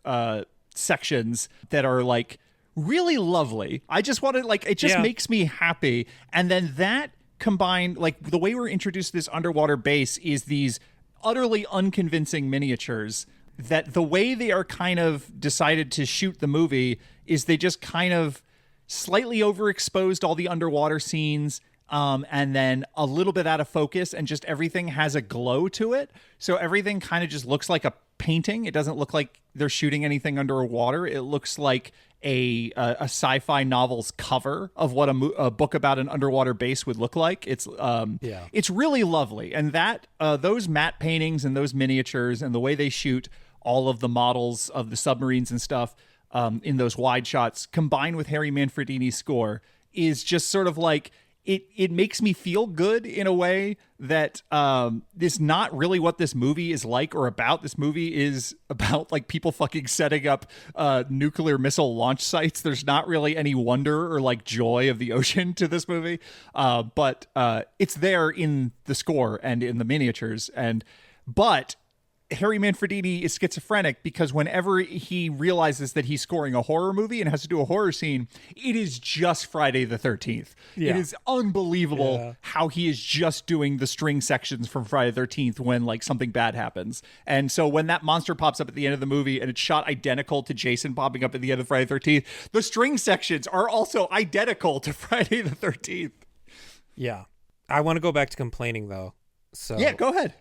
S2: sections that are like really lovely. I just want to like, it just makes me happy. And then that combined, like the way we're introduced to this underwater base is these utterly unconvincing miniatures that the way they are kind of decided to shoot the movie is they just kind of slightly overexposed all the underwater scenes, and then a little bit out of focus, and just everything has a glow to it. So everything kind of just looks like a painting. It doesn't look like they're shooting anything underwater. It looks like a sci-fi novel's cover of what a book about an underwater base would look like. It's really lovely. And that those matte paintings and those miniatures and the way they shoot all of the models of the submarines and stuff in those wide shots, combined with Harry Manfredini's score, is just sort of like, it makes me feel good in a way that is not really what this movie is like or about. This movie is about like people fucking setting up nuclear missile launch sites. There's not really any wonder or like joy of the ocean to this movie, but it's there in the score and in the miniatures. But Harry Manfredini is schizophrenic, because whenever he realizes that he's scoring a horror movie and has to do a horror scene, it is just Friday the 13th. Yeah. It is unbelievable how he is just doing the string sections from Friday the 13th when like something bad happens. And so when that monster pops up at the end of the movie and it's shot identical to Jason popping up at the end of Friday the 13th, the string sections are also identical to Friday the 13th.
S1: Yeah. I want to go back to complaining though. So
S2: yeah, go ahead.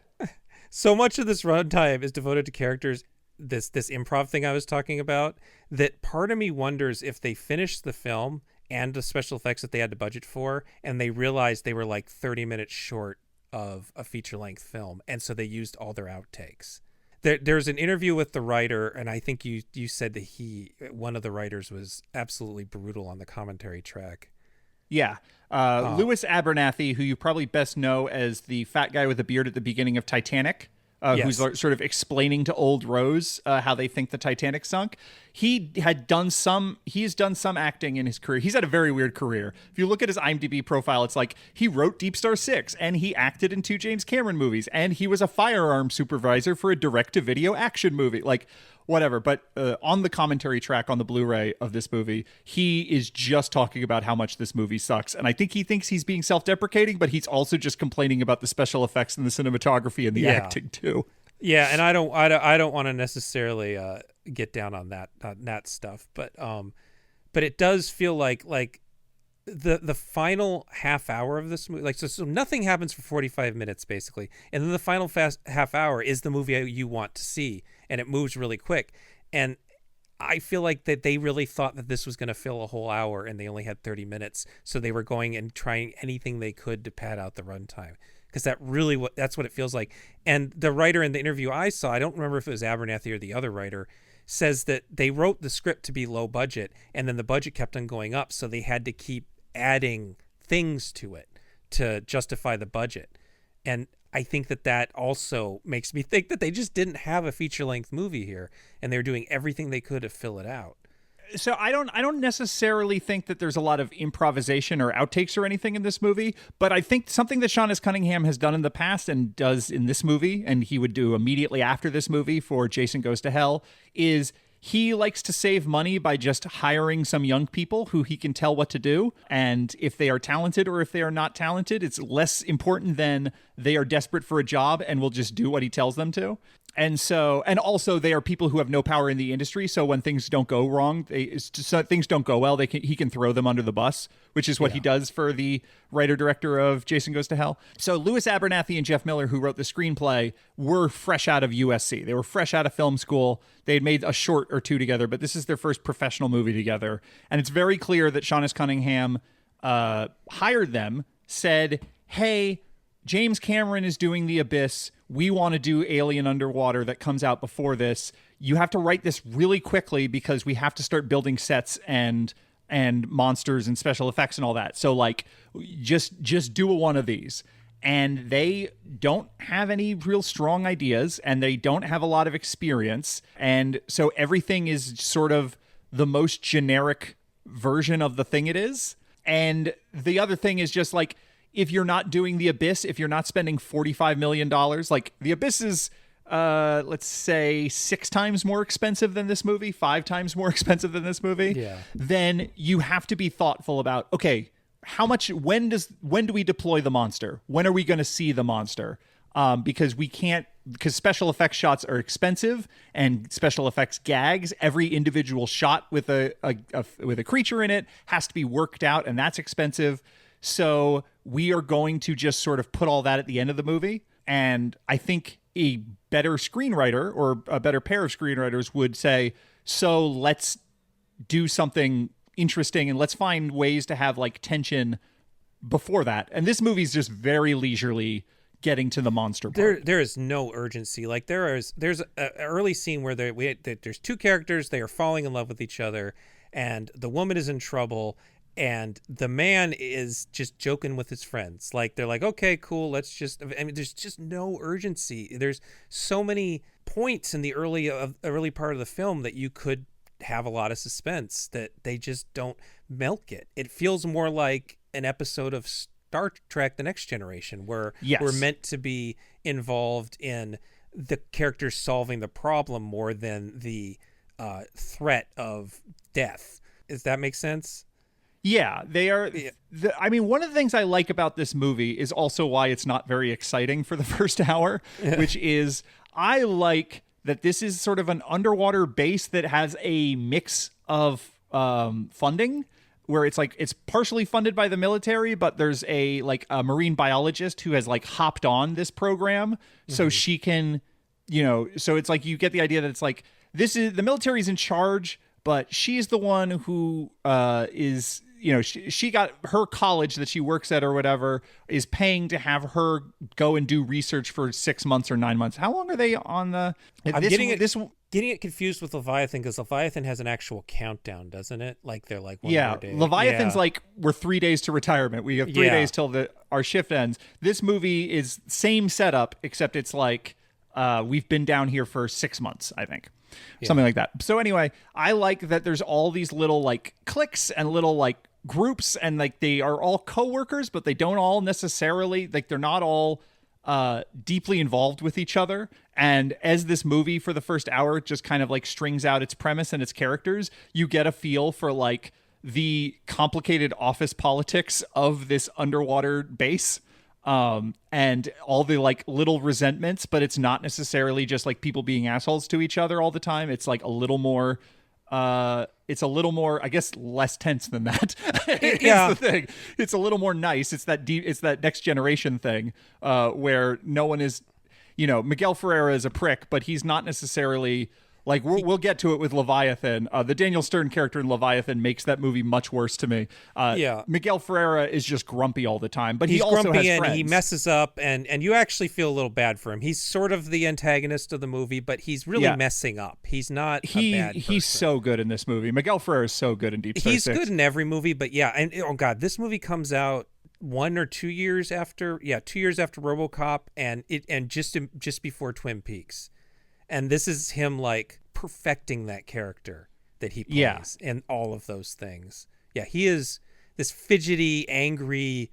S1: So much of this runtime is devoted to characters, this improv thing I was talking about, that part of me wonders if they finished the film and the special effects that they had to budget for, and they realized they were like 30 minutes short of a feature-length film, and so they used all their outtakes. There's an interview with the writer, and I think you said that one of the writers was absolutely brutal on the commentary track.
S2: Yeah. Louis Abernathy, who you probably best know as the fat guy with the beard at the beginning of Titanic, who's sort of explaining to Old Rose how they think the Titanic sunk. He has done some acting in his career. He's had a very weird career. If you look at his IMDb profile, it's like he wrote DeepStar Six, and he acted in 2 James Cameron movies, and he was a firearms supervisor for a direct-to-video action movie. Like, whatever. But on the commentary track on the Blu-ray of this movie, he is just talking about how much this movie sucks. And I think he thinks he's being self-deprecating, but he's also just complaining about the special effects and the cinematography and the acting too. Yeah,
S1: and I don't want to necessarily get down on that stuff, but it does feel like the final half hour of this movie, like so nothing happens for 45 minutes basically, and then the final half hour is the movie you want to see, and it moves really quick. And I feel like that they really thought that this was going to fill a whole hour, and they only had 30 minutes, so they were going and trying anything they could to pad out the runtime, because that's what it feels like. And the writer in the interview I saw, I don't remember if it was Abernathy or the other writer, says that they wrote the script to be low budget, and then the budget kept on going up, so they had to keep adding things to it to justify the budget. And I think that also makes me think that they just didn't have a feature-length movie here, and they were doing everything they could to fill it out.
S2: So I don't necessarily think that there's a lot of improvisation or outtakes or anything in this movie, but I think something that Sean S. Cunningham has done in the past and does in this movie, and he would do immediately after this movie for Jason Goes to Hell, is he likes to save money by just hiring some young people who he can tell what to do. And if they are talented or if they are not talented, it's less important than they are desperate for a job and will just do what he tells them to. And also they are people who have no power in the industry. So when things don't go wrong, things don't go well, he can throw them under the bus, which is what he does for the writer-director of Jason Goes to Hell. So Louis Abernathy and Jeff Miller, who wrote the screenplay, were fresh out of USC. They were fresh out of film school. They had made a short or two together, but this is their first professional movie together. And it's very clear that Sean S. Cunningham hired them, said, hey, James Cameron is doing The Abyss. We want to do Alien Underwater that comes out before this. You have to write this really quickly because we have to start building sets and monsters and special effects and all that. So like, just do one of these. And they don't have any real strong ideas and they don't have a lot of experience. And so everything is sort of the most generic version of the thing it is. And the other thing is just like, if you're not doing The Abyss, if you're not spending $45 million, like The Abyss is, let's say 6 times more expensive than this movie, 5 times more expensive than this movie, then you have to be thoughtful about, okay, when do we deploy the monster? When are we going to see the monster? Because special effects shots are expensive and special effects gags. Every individual shot with a creature in it has to be worked out, and that's expensive. So we are going to just sort of put all that at the end of the movie. And I think a better screenwriter or a better pair of screenwriters would say, so let's do something interesting and let's find ways to have like tension before that. And this movie's just very leisurely getting to the monster part.
S1: There is no urgency. Like there's an early scene where there's 2 characters, they are falling in love with each other, and the woman is in trouble. And the man is just joking with his friends. Like, they're like, okay, cool, there's just no urgency. There's so many points in the early part of the film that you could have a lot of suspense that they just don't milk it. It feels more like an episode of Star Trek: The Next Generation, where we're meant to be involved in the characters solving the problem more than the threat of death. Does that make sense?
S2: Yeah, they are. I mean, one of the things I like about this movie is also why it's not very exciting for the first hour, which is I like that this is sort of an underwater base that has a mix of funding, where it's like it's partially funded by the military, but there's a marine biologist who has like hopped on this program, so she can, so it's like you get the idea that it's like the military's in charge, but she's the one who is. She got her college that she works at or whatever is paying to have her go and do research for 6 months or 9 months. How long are they on the?
S1: I'm getting it confused with Leviathan because Leviathan has an actual countdown, doesn't it? Like they're like one more day.
S2: Leviathan's like we're 3 days to retirement. We have 3 days till our shift ends. This movie is same setup except it's like we've been down here for 6 months, I think. Something like that. So anyway, I like that there's all these little like cliques and little like groups, and like they are all co-workers, but they don't all necessarily, like they're not all deeply involved with each other. And as this movie for the first hour just kind of like strings out its premise and its characters, you get a feel for like the complicated office politics of this underwater base. And all the like little resentments, but it's not necessarily just like people being assholes to each other all the time. It's like a little more, I guess, less tense than that. It's the thing. It's a little more nice. It's that Next Generation thing, where no one is, Miguel Ferreira is a prick, but he's not necessarily like, we'll get to it with Leviathan. The Daniel Stern character in Leviathan makes that movie much worse to me. Miguel Ferreira is just grumpy all the time, but he's also
S1: grumpy
S2: has
S1: and
S2: friends.
S1: he messes up, and you actually feel a little bad for him. He's sort of the antagonist of the movie, but he's really messing up. He's not a bad person.
S2: He's so good in this movie. Miguel Ferreira is so good in DeepStar Six.
S1: He's good in every movie, but and oh god, this movie comes out 1 or 2 years after 2 years after RoboCop and just before Twin Peaks. And this is him like perfecting that character that he plays and all of those things. Yeah, he is this fidgety, angry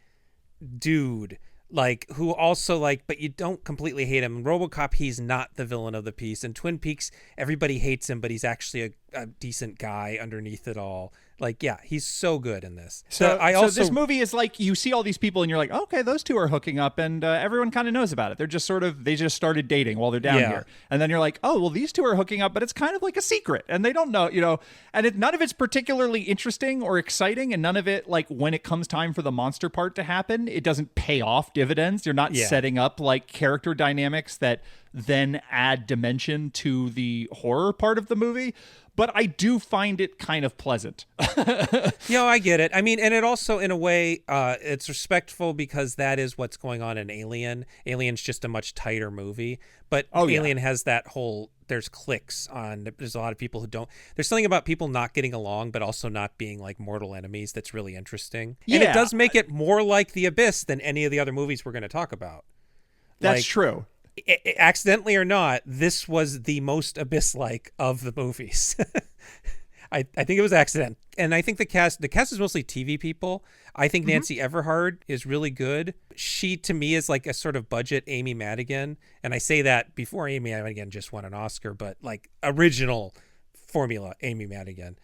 S1: dude. like who also like, but you don't completely hate him. In RoboCop, he's not the villain of the piece. In Twin Peaks, everybody hates him, but he's actually a decent guy underneath it all. Like, yeah, he's so good in this.
S2: So this movie is like, you see all these people and you're like, okay, those two are hooking up, and everyone kind of knows about it. They're just they just started dating while they're down here. And then you're like, oh, well, these two are hooking up, but it's kind of like a secret and they don't know, and none of it's particularly interesting or exciting. And none of it, like when it comes time for the monster part to happen, it doesn't pay off dividends. You're not setting up like character dynamics that then add dimension to the horror part of the movie. But I do find it kind of pleasant.
S1: I get it. I mean, and it also, in a way, it's respectful because that is what's going on in Alien. Alien's just a much tighter movie. But Alien has that whole, there's cliques on, there's a lot of people who don't, there's something about people not getting along, but also not being like mortal enemies that's really interesting. Yeah. And it does make it more like The Abyss than any of the other movies we're going to talk about.
S2: That's true.
S1: Accidentally or not, this was the most Abyss-like of the movies. I think it was accident. And I think the cast is mostly TV people. I think Nancy Everhard is really good. She, to me, is like a sort of budget Amy Madigan. And I say that before Amy Madigan just won an Oscar, but like original formula Amy Madigan.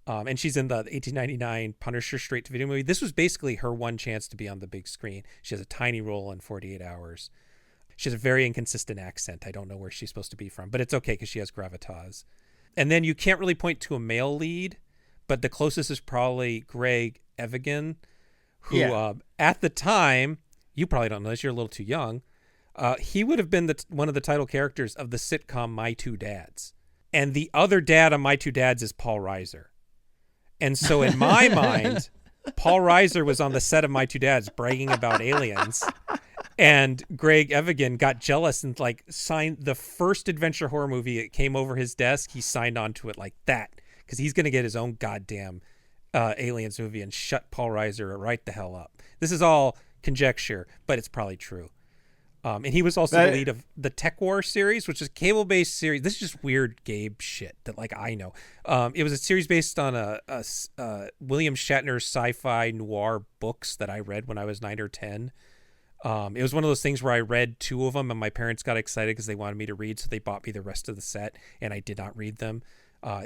S1: And she's in the 1899 Punisher straight-to-video movie. This was basically her one chance to be on the big screen. She has a tiny role in 48 Hours. She has a very inconsistent accent. I don't know where she's supposed to be from, but it's okay because she has gravitas. And then you can't really point to a male lead, but the closest is probably Greg Evigan, who at the time, you probably don't know this, you're a little too young, he would have been one of the title characters of the sitcom My Two Dads. And the other dad on My Two Dads is Paul Reiser. And so in my mind, Paul Reiser was on the set of My Two Dads bragging about aliens. And Greg Evigan got jealous and like signed the first adventure horror movie. It came over his desk. He signed on to it like that because he's going to get his own goddamn aliens movie and shut Paul Reiser right the hell up. This is all conjecture, but it's probably true. And he was also the lead of the Tech War series, which is a cable-based series. This is just weird Gabe shit that like I know. It was a series based on a William Shatner's sci-fi noir books that I read when I was 9 or 10. It was one of those things where I read 2 of them and my parents got excited because they wanted me to read, so they bought me the rest of the set, and I did not read them.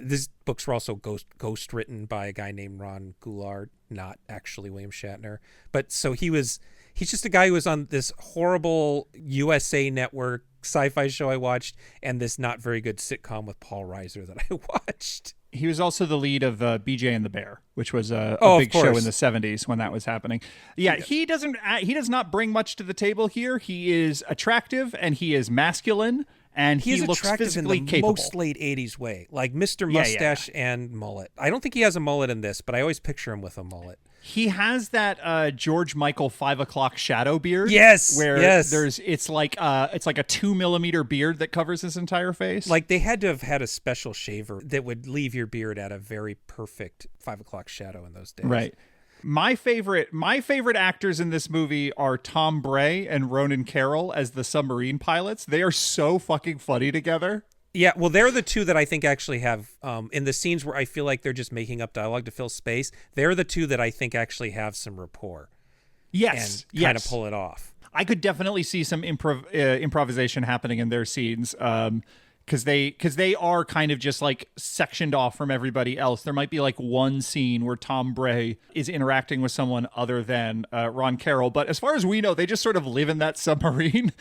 S1: These books were also ghost written by a guy named Ron Goulart, not actually William Shatner. But so he's just a guy who was on this horrible USA Network sci-fi show I watched and this not very good sitcom with Paul Reiser that I watched.
S2: He was also the lead of BJ and the Bear, which was a big show in the 70s when that was happening. Yeah, he does not bring much to the table here. He is attractive and he is masculine and he looks physically capable.
S1: Most late 80s way, like Mr. Mustache and mullet. I don't think he has a mullet in this, but I always picture him with a mullet.
S2: He has that George Michael 5 o'clock shadow beard.
S1: Yes,
S2: where it's like a 2mm beard that covers his entire face.
S1: Like they had to have had a special shaver that would leave your beard at a very perfect 5 o'clock shadow in those days.
S2: Right. My favorite actors in this movie are Tom Bray and Ronan Carroll as the submarine pilots. They are so fucking funny together.
S1: Yeah, well, they're the two that I think actually have, in the scenes where I feel like they're just making up dialogue to fill space, they're the two that I think actually have some rapport.
S2: Yes.
S1: And kind of pull it off.
S2: I could definitely see some improvisation happening in their scenes. Because they are kind of just like sectioned off from everybody else. There might be like one scene where Tom Bray is interacting with someone other than Ron Carroll. But as far as we know, they just sort of live in that submarine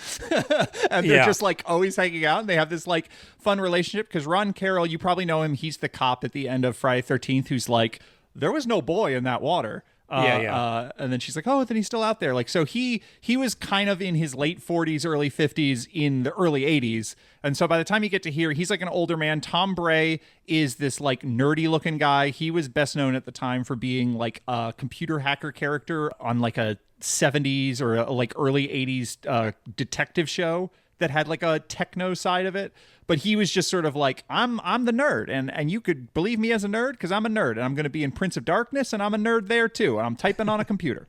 S2: and they're just like always hanging out. And they have this like fun relationship because Ron Carroll, you probably know him. He's the cop at the end of Friday 13th who's like, there was no boy in that water. And then she's like, oh, then he's still out there. Like, so he was kind of in his late 40s, early 50s in the early 80s. And so by the time you get to here, he's like an older man. Tom Bray is this like nerdy looking guy. He was best known at the time for being like a computer hacker character on like a 70s or a, like early 80s detective show that had like a techno side of it. But he was just sort of like, I'm the nerd, and you could believe me as a nerd because I'm a nerd, and I'm going to be in Prince of Darkness, and I'm a nerd there too, and I'm typing on a computer.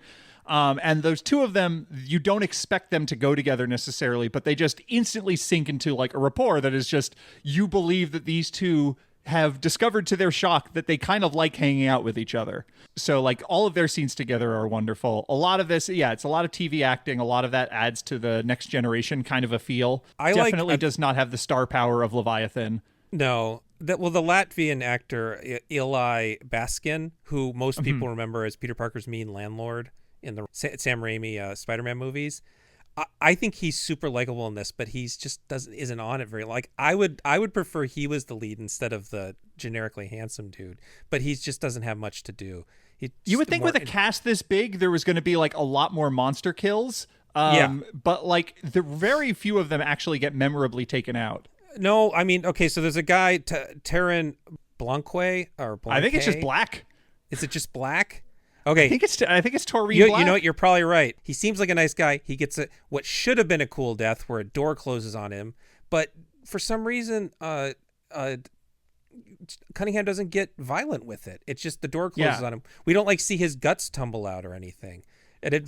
S2: And those two of them, you don't expect them to go together necessarily, but they just instantly sink into like a rapport that is just, you believe that these two have discovered to their shock that they kind of like hanging out with each other. So like all of their scenes together are wonderful. A lot of this, it's a lot of TV acting. A lot of that adds to the Next Generation kind of a feel. Definitely does not have the star power of Leviathan.
S1: No. The Latvian actor Eli Baskin, who most people remember as Peter Parker's mean landlord in the Sam Raimi Spider-Man movies. I think he's super likable in this, but he's just isn't on it very. Like I would prefer he was the lead instead of the generically handsome dude, but he just doesn't have much to do.
S2: You would think with a cast this big, there was going to be like a lot more monster kills. But like the very few of them actually get memorably taken out.
S1: No, I mean, okay, so there's a guy, Terran Blanque or Blanque.
S2: I think it's just Black.
S1: Is it just Black? Okay.
S2: I think it's Taurine Black.
S1: You know what? You're probably right. He seems like a nice guy. He gets what should have been a cool death where a door closes on him, but for some reason, Cunningham doesn't get violent with it. It's just the door closes on him. We don't like see his guts tumble out or anything.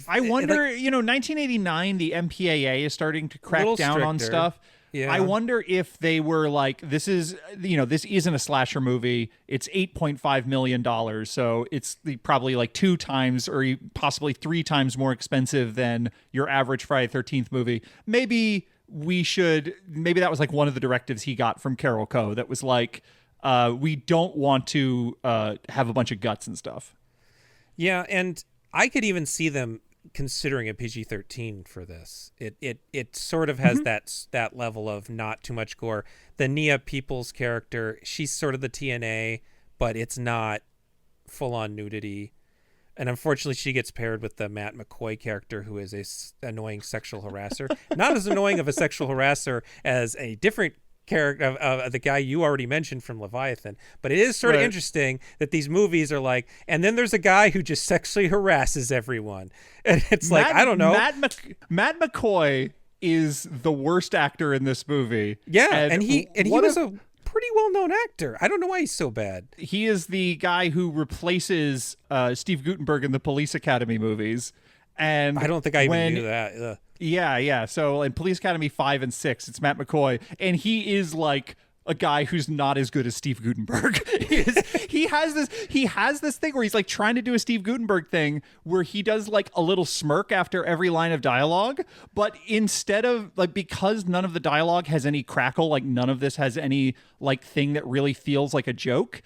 S2: I wonder, 1989, the MPAA is starting to crack down on stuff. Yeah. I wonder if they were like, this isn't a slasher movie. It's $8.5 million. So it's probably like 2 times or possibly 3 times more expensive than your average Friday the 13th movie. Maybe that was like one of the directives he got from Carol Coe that was like, we don't want to have a bunch of guts and stuff.
S1: Yeah. And I could even see them considering a PG-13 for this. It sort of has that level of not too much gore. The Nia Peoples character, she's sort of the TNA, but it's not full-on nudity. And unfortunately, she gets paired with the Matt McCoy character, who is a annoying sexual harasser. Not as annoying of a sexual harasser as a different character of the guy you already mentioned from Leviathan, but it is sort of interesting that these movies are like, and then there's a guy who just sexually harasses everyone, and it's I don't know.
S2: Matt McCoy is the worst actor in this movie.
S1: Yeah, and he was a pretty well-known actor. I don't know why he's so bad.
S2: He is the guy who replaces Steve Guttenberg in the Police Academy movies, and
S1: I don't think I even knew that. Ugh.
S2: Yeah. So in Police Academy 5 and 6, it's Matt McCoy, and he is like a guy who's not as good as Steve Guttenberg. He has this thing where he's like trying to do a Steve Guttenberg thing where he does like a little smirk after every line of dialogue, but instead of like, because none of the dialogue has any crackle, like none of this has any like thing that really feels like a joke,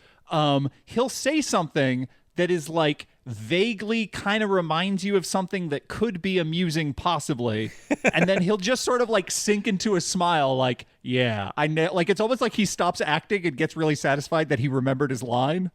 S2: he'll say something that is like vaguely kind of reminds you of something that could be amusing possibly, and then he'll just sort of like sink into a smile like, yeah, I know. Like it's almost like he stops acting and gets really satisfied that he remembered his line.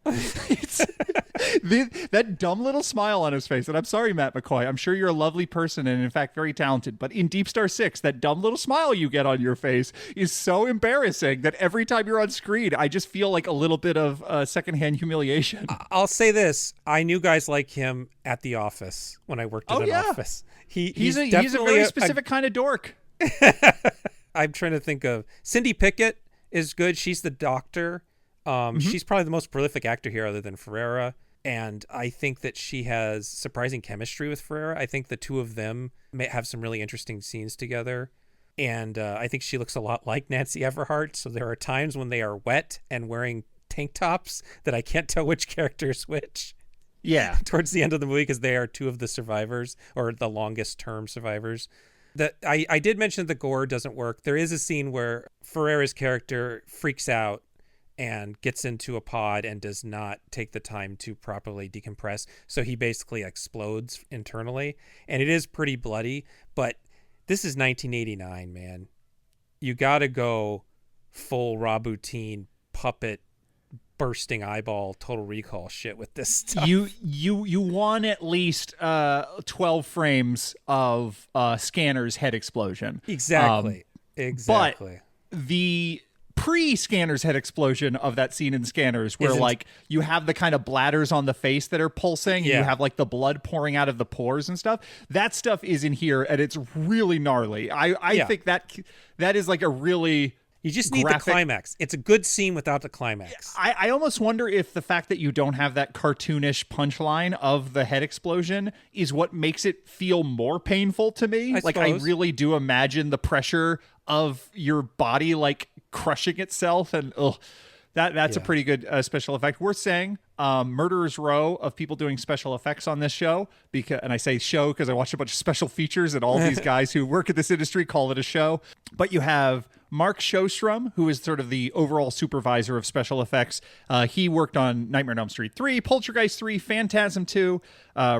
S2: That dumb little smile on his face. And I'm sorry, Matt McCoy, I'm sure you're a lovely person and in fact very talented, but in DeepStar 6, that dumb little smile you get on your face is so embarrassing that every time you're on screen, I just feel like a little bit of secondhand humiliation.
S1: I'll say this. I knew guys like him at the office when I worked at an office. He's
S2: a very specific kind of dork.
S1: I'm trying to think of Cindy Pickett is good. She's the doctor. She's probably the most prolific actor here other than Ferreira. And I think that she has surprising chemistry with Ferreira. I think the two of them may have some really interesting scenes together. And I think she looks a lot like Nancy Everhart. So there are times when they are wet and wearing tank tops that I can't tell which character is which.
S2: Yeah.
S1: Towards the end of the movie, because they are two of the survivors, or the longest term survivors. I did mention the gore doesn't work. There is a scene where Ferreira's character freaks out and gets into a pod and does not take the time to properly decompress. So he basically explodes internally. And it is pretty bloody, but this is 1989, man. You got to go full Rabutin puppet bursting eyeball Total Recall shit with this stuff.
S2: You want at least 12 frames of Scanner's head explosion.
S1: Exactly.
S2: But the pre-Scanner's head explosion of that scene in Scanners where like you have the kind of bladders on the face that are pulsing and you have like the blood pouring out of the pores and stuff, that stuff is in here and it's really gnarly. I think that is like a really
S1: You just need the climax. It's a good scene without the climax.
S2: I almost wonder if the fact that you don't have that cartoonish punchline of the head explosion is what makes it feel more painful to me. I really do imagine the pressure of your body like crushing itself, and That's a pretty good special effect. Worth saying, murderer's row of people doing special effects on this show. And I say show because I watched a bunch of special features, and all these guys who work in this industry call it a show. But you have Mark Sjostrom, who is sort of the overall supervisor of special effects. He worked on Nightmare on Elm Street 3, Poltergeist 3, Phantasm 2.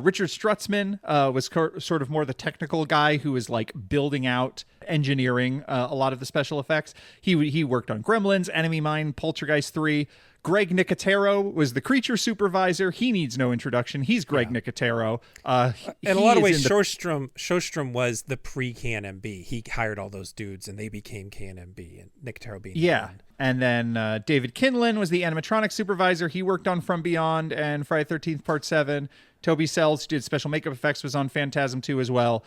S2: Richard Strutzman was sort of more the technical guy who was like building out engineering a lot of the special effects. He worked on Gremlins, Enemy Mine, Poltergeist 3. Greg Nicotero was the creature supervisor. He needs no introduction. He's Greg Nicotero.
S1: In a lot of ways, Sjostrom was the pre-KNMB. He hired all those dudes, and they became KNMB, and Nicotero being the end.
S2: And then David Kinlan was the animatronic supervisor. He worked on From Beyond and Friday the 13th Part 7. Toby Sells, who did special makeup effects, was on Phantasm 2 as well.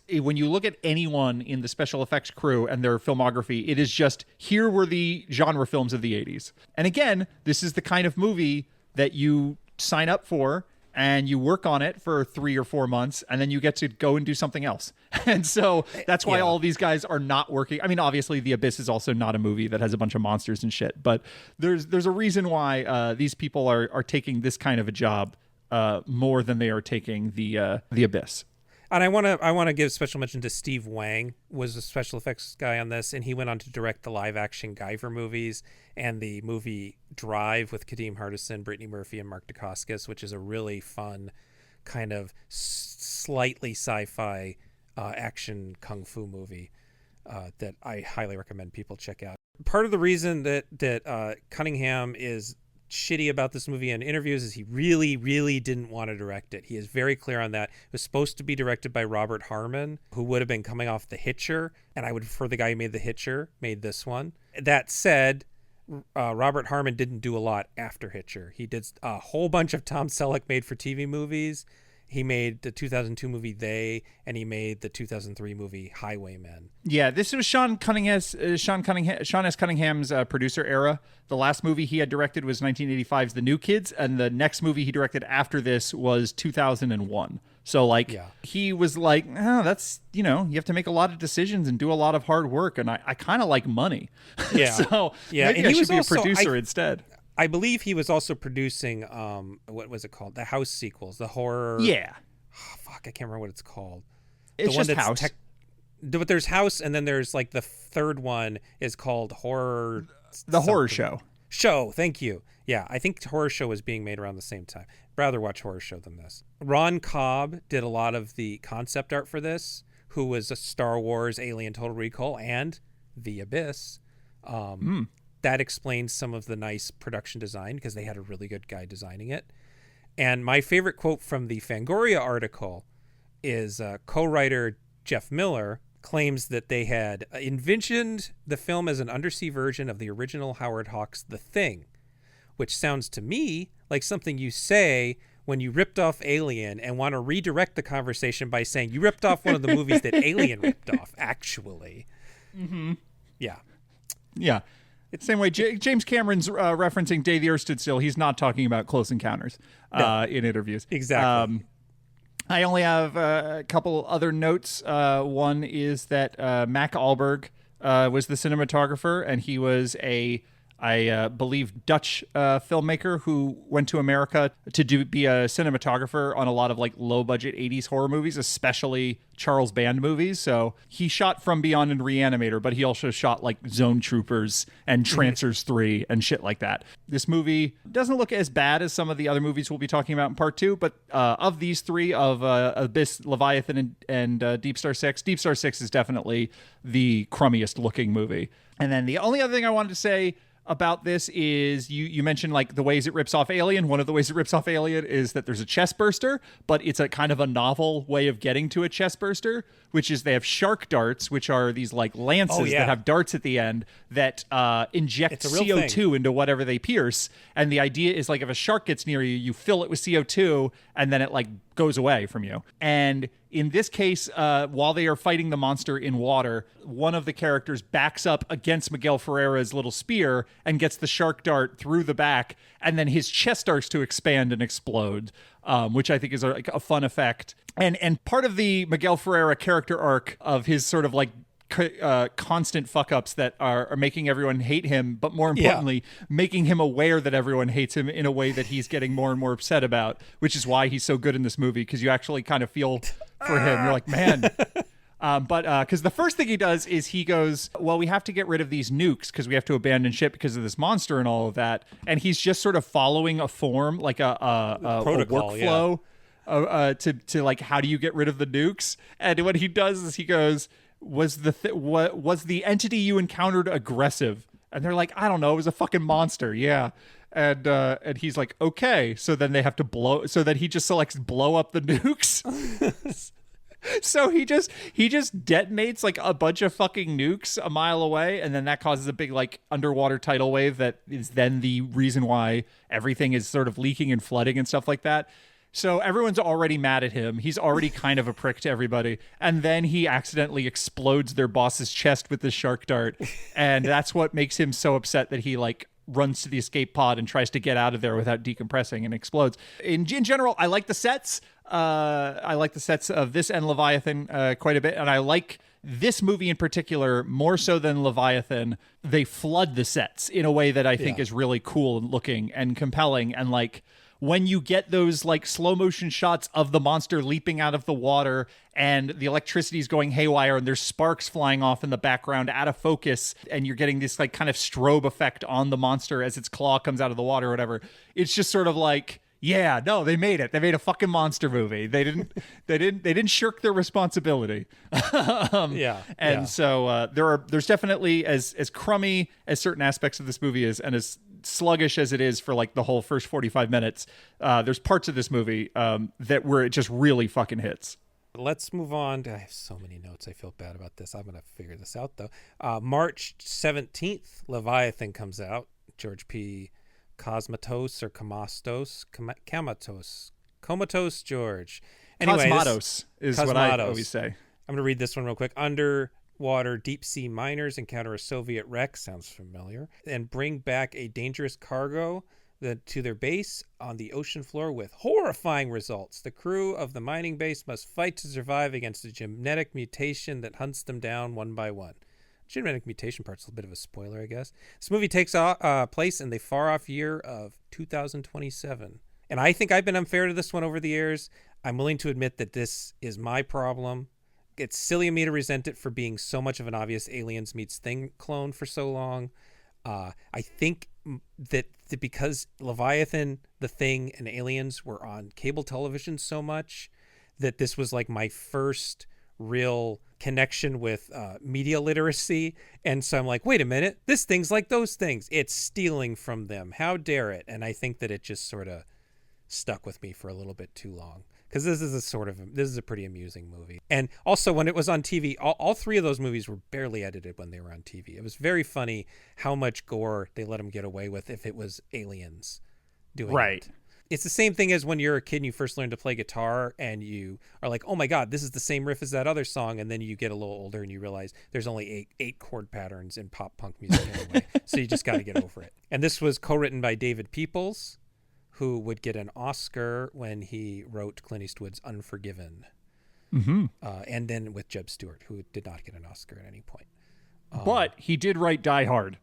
S2: When you look at anyone in the special effects crew and their filmography, it is just, here were the genre films of the 80s. And again, this is the kind of movie that you sign up for and you work on it for 3 or 4 months, and then you get to go and do something else. And so that's why all these guys are not working. I mean, obviously, The Abyss is also not a movie that has a bunch of monsters and shit, but there's a reason why these people are taking this kind of a job more than they are taking the Abyss.
S1: And I want to give special mention to Steve Wang, was a special effects guy on this, and he went on to direct the live action Guyver movies and the movie Drive with Kadeem Hardison, Brittany Murphy, and Mark Dacascos, which is a really fun kind of slightly sci-fi action kung fu movie that I highly recommend people check out. Part of the reason that Cunningham is shitty about this movie in interviews is he really, really didn't want to direct it. He is very clear on that. It was supposed to be directed by Robert Harmon, who would have been coming off The Hitcher, and I would prefer the guy who made The Hitcher made this one. That said, Robert Harmon didn't do a lot after Hitcher. He did a whole bunch of Tom Selleck made-for-TV movies. He made the 2002 movie They, and he made the 2003 movie Highwaymen. Yeah,
S2: this was Sean S. Cunningham's producer era. The last movie he had directed was 1985's The New Kids, and the next movie he directed after this was 2001. So, he was like, that's, you have to make a lot of decisions and do a lot of hard work, and I kind of like money.
S1: Yeah.
S2: So maybe
S1: and
S2: I
S1: he
S2: should
S1: was
S2: be
S1: also,
S2: a producer instead.
S1: I believe he was also producing, what was it called? The House sequels, the horror.
S2: Yeah.
S1: Oh, fuck, I can't remember what it's called.
S2: It's
S1: the one
S2: just
S1: that's
S2: House.
S1: But there's House, and then there's the third one is called Horror.
S2: The Horror Show.
S1: Show, thank you. Yeah, I think Horror Show was being made around the same time. I'd rather watch Horror Show than this. Ron Cobb did a lot of the concept art for this, who was a Star Wars, Alien, Total Recall, and The Abyss. That explains some of the nice production design because they had a really good guy designing it. And my favorite quote from the Fangoria article is co-writer Jeff Miller claims that they had envisioned the film as an undersea version of the original Howard Hawks' The Thing, which sounds to me like something you say when you ripped off Alien and want to redirect the conversation by saying you ripped off one of the movies that Alien ripped off, actually.
S2: Mm-hmm.
S1: Yeah.
S2: Yeah. It's the same way James Cameron's referencing Day the Earth Stood Still. He's not talking about Close Encounters in interviews.
S1: Exactly.
S2: I only have a couple other notes. One is that Mac Ahlberg was the cinematographer, and he was I believe Dutch filmmaker who went to America to be a cinematographer on a lot of low budget 80s horror movies, especially Charles Band movies. So he shot From Beyond and Reanimator, but he also shot Zone Troopers and Trancers 3 and shit like that. This movie doesn't look as bad as some of the other movies we'll be talking about in part 2, but of these three, of Abyss, Leviathan, and DeepStar Six, DeepStar Six is definitely the crummiest looking movie. And then the only other thing I wanted to say about this is you mentioned the ways it rips off Alien. One of the ways it rips off Alien is that there's a chest burster, but it's a kind of a novel way of getting to a chest burster, which is they have shark darts, which are these lances that have darts at the end that inject CO2 into whatever they pierce. And the idea is if a shark gets near you, you fill it with CO2 and then it goes away from you. And in this case, while they are fighting the monster in water, one of the characters backs up against Miguel Ferreira's little spear and gets the shark dart through the back, and then his chest starts to expand and explode, which I think is a fun effect. And part of the Miguel Ferreira character arc of his sort of constant fuck-ups that are making everyone hate him, but more importantly, making him aware that everyone hates him in a way that he's getting more and more upset about, which is why he's so good in this movie, because you actually kind of feel for him. You're like, man. Because the first thing he does is he goes, well, we have to get rid of these nukes because we have to abandon ship because of this monster and all of that. And he's just sort of following a form, like a
S1: protocol,
S2: workflow to like, how do you get rid of the nukes? And what he does is he goes, was the entity you encountered aggressive? And they're like, I don't know, it was a fucking monster. Yeah. And he's like, okay. So then they have to blow. So then he just selects blow up the nukes. So he just detonates like a bunch of fucking nukes a mile away, and then that causes a big like underwater tidal wave that is then the reason why everything is sort of leaking and flooding and stuff like that. So everyone's already mad at him. He's already kind of a prick to everybody. And then he accidentally explodes their boss's chest with the shark dart. And that's what makes him so upset that he like runs to the escape pod and tries to get out of there without decompressing and explodes. In general, I like the sets. I like the sets of this and Leviathan quite a bit. And I like this movie in particular more so than Leviathan. They flood the sets in a way that I think is really cool looking and compelling. And like, when you get those like slow motion shots of the monster leaping out of the water and the electricity is going haywire and there's sparks flying off in the background out of focus, and you're getting this like kind of strobe effect on the monster as its claw comes out of the water or whatever, it's just sort of like, yeah, no, they made it. They made a fucking monster movie. They didn't shirk their responsibility. So there's definitely, as crummy as certain aspects of this movie is, and as sluggish as it is for like the whole first 45 minutes, there's parts of this movie that where it just really fucking hits.
S1: Let's move on. I have so many notes. I feel bad about this. I'm going to figure this out though. March 17th, Leviathan comes out. George P. Cosmatos or Comatose George. Anyway,
S2: Cosmatos is what I always say.
S1: I'm going to read this one real quick. Underwater deep sea miners encounter a Soviet wreck, sounds familiar, and bring back a dangerous cargo to their base on the ocean floor with horrifying results. The crew of the mining base must fight to survive against a genetic mutation that hunts them down one by one. Genetic mutation part's a bit of a spoiler, I guess. This movie takes place in the far-off year of 2027. And I think I've been unfair to this one over the years. I'm willing to admit that this is my problem. It's silly of me to resent it for being so much of an obvious Aliens meets Thing clone for so long. I think that because Leviathan, The Thing, and Aliens were on cable television so much, that this was like my first real connection with media literacy. And so I'm like, wait a minute, this thing's like those things. It's stealing from them. How dare it? And I think that it just sort of stuck with me for a little bit too long. Because this is a pretty amusing movie. And also when it was on TV, all three of those movies were barely edited when they were on TV. It was very funny how much gore they let them get away with if it was aliens doing it. It's the same thing as when you're a kid and you first learn to play guitar and you are like, oh my God, this is the same riff as that other song. And then you get a little older and you realize there's only eight chord patterns in pop punk music anyway. So you just got to get over it. And this was co-written by David Peoples, who would get an Oscar when he wrote Clint Eastwood's Unforgiven. Mm-hmm. And then with Jeb Stewart, who did not get an Oscar at any point.
S2: But he did write Die Hard.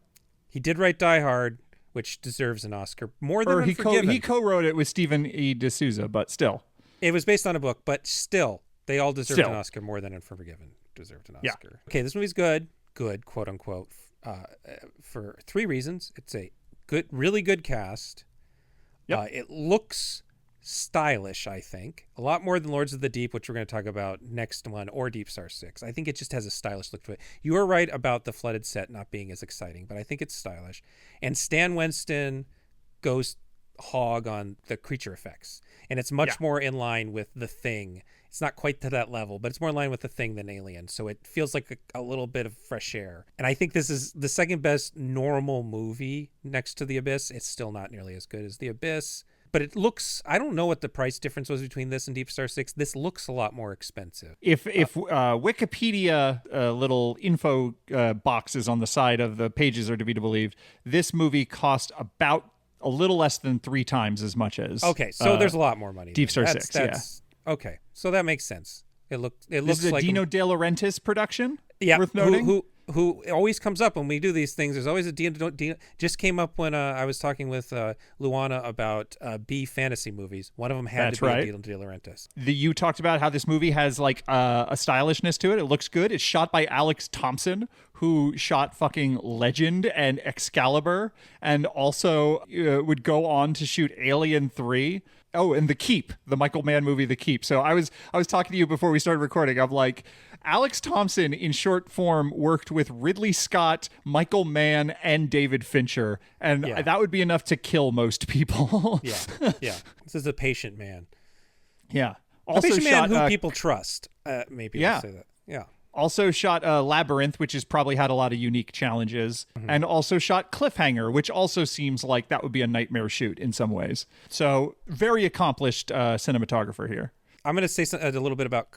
S1: He did write Die Hard, which deserves an Oscar more than Unforgiven.
S2: He co-wrote it with Stephen E. D'Souza, but still.
S1: It was based on a book, but still, they all deserved an Oscar more than Unforgiven deserved an Oscar. Yeah. Okay, this movie's good, quote unquote, for three reasons. It's a really good cast. Yep. It looks stylish, I think, a lot more than Lords of the Deep, which we're going to talk about next one, or DeepStar Six. I think it just has a stylish look to it. You are right about the flooded set not being as exciting, but I think it's stylish. And Stan Winston goes hog on the creature effects, and it's much more in line with The Thing. It's not quite to that level, but it's more in line with The Thing than Alien, so it feels like a little bit of fresh air. And I think this is the second best normal movie next to The Abyss. It's still not nearly as good as The Abyss, but it looks, I don't know what the price difference was between this and DeepStar Six. This looks a lot more expensive.
S2: If Wikipedia little info boxes on the side of the pages are to be believed, this movie cost about a little less than 3 times as much as.
S1: Okay, so there's a lot more money.
S2: DeepStar Six,
S1: Okay, so that makes sense. It looks
S2: This is a
S1: like
S2: Dino De Laurentiis production.
S1: yeah,
S2: worth noting.
S1: Who always comes up when we do these things. There's always a Dino just came up when I was talking with Luana about B fantasy movies. One of them had to be a Dino De Laurentiis.
S2: You talked about how this movie has like a stylishness to it. It looks good. It's shot by Alex Thompson, who shot fucking Legend and Excalibur, and also would go on to shoot Alien 3. Oh, and The Keep, the Michael Mann movie, The Keep. So I was talking to you before we started recording. I'm like, Alex Thompson in short form worked with Ridley Scott, Michael Mann, and David Fincher, and that would be enough to kill most people.
S1: yeah. This is a patient man.
S2: Yeah.
S1: Also a patient man who people trust. Maybe we'll say that. Yeah.
S2: Also shot Labyrinth, which has probably had a lot of unique challenges, and also shot Cliffhanger, which also seems like that would be a nightmare shoot in some ways. So very accomplished cinematographer here.
S1: I'm going to say a little bit about,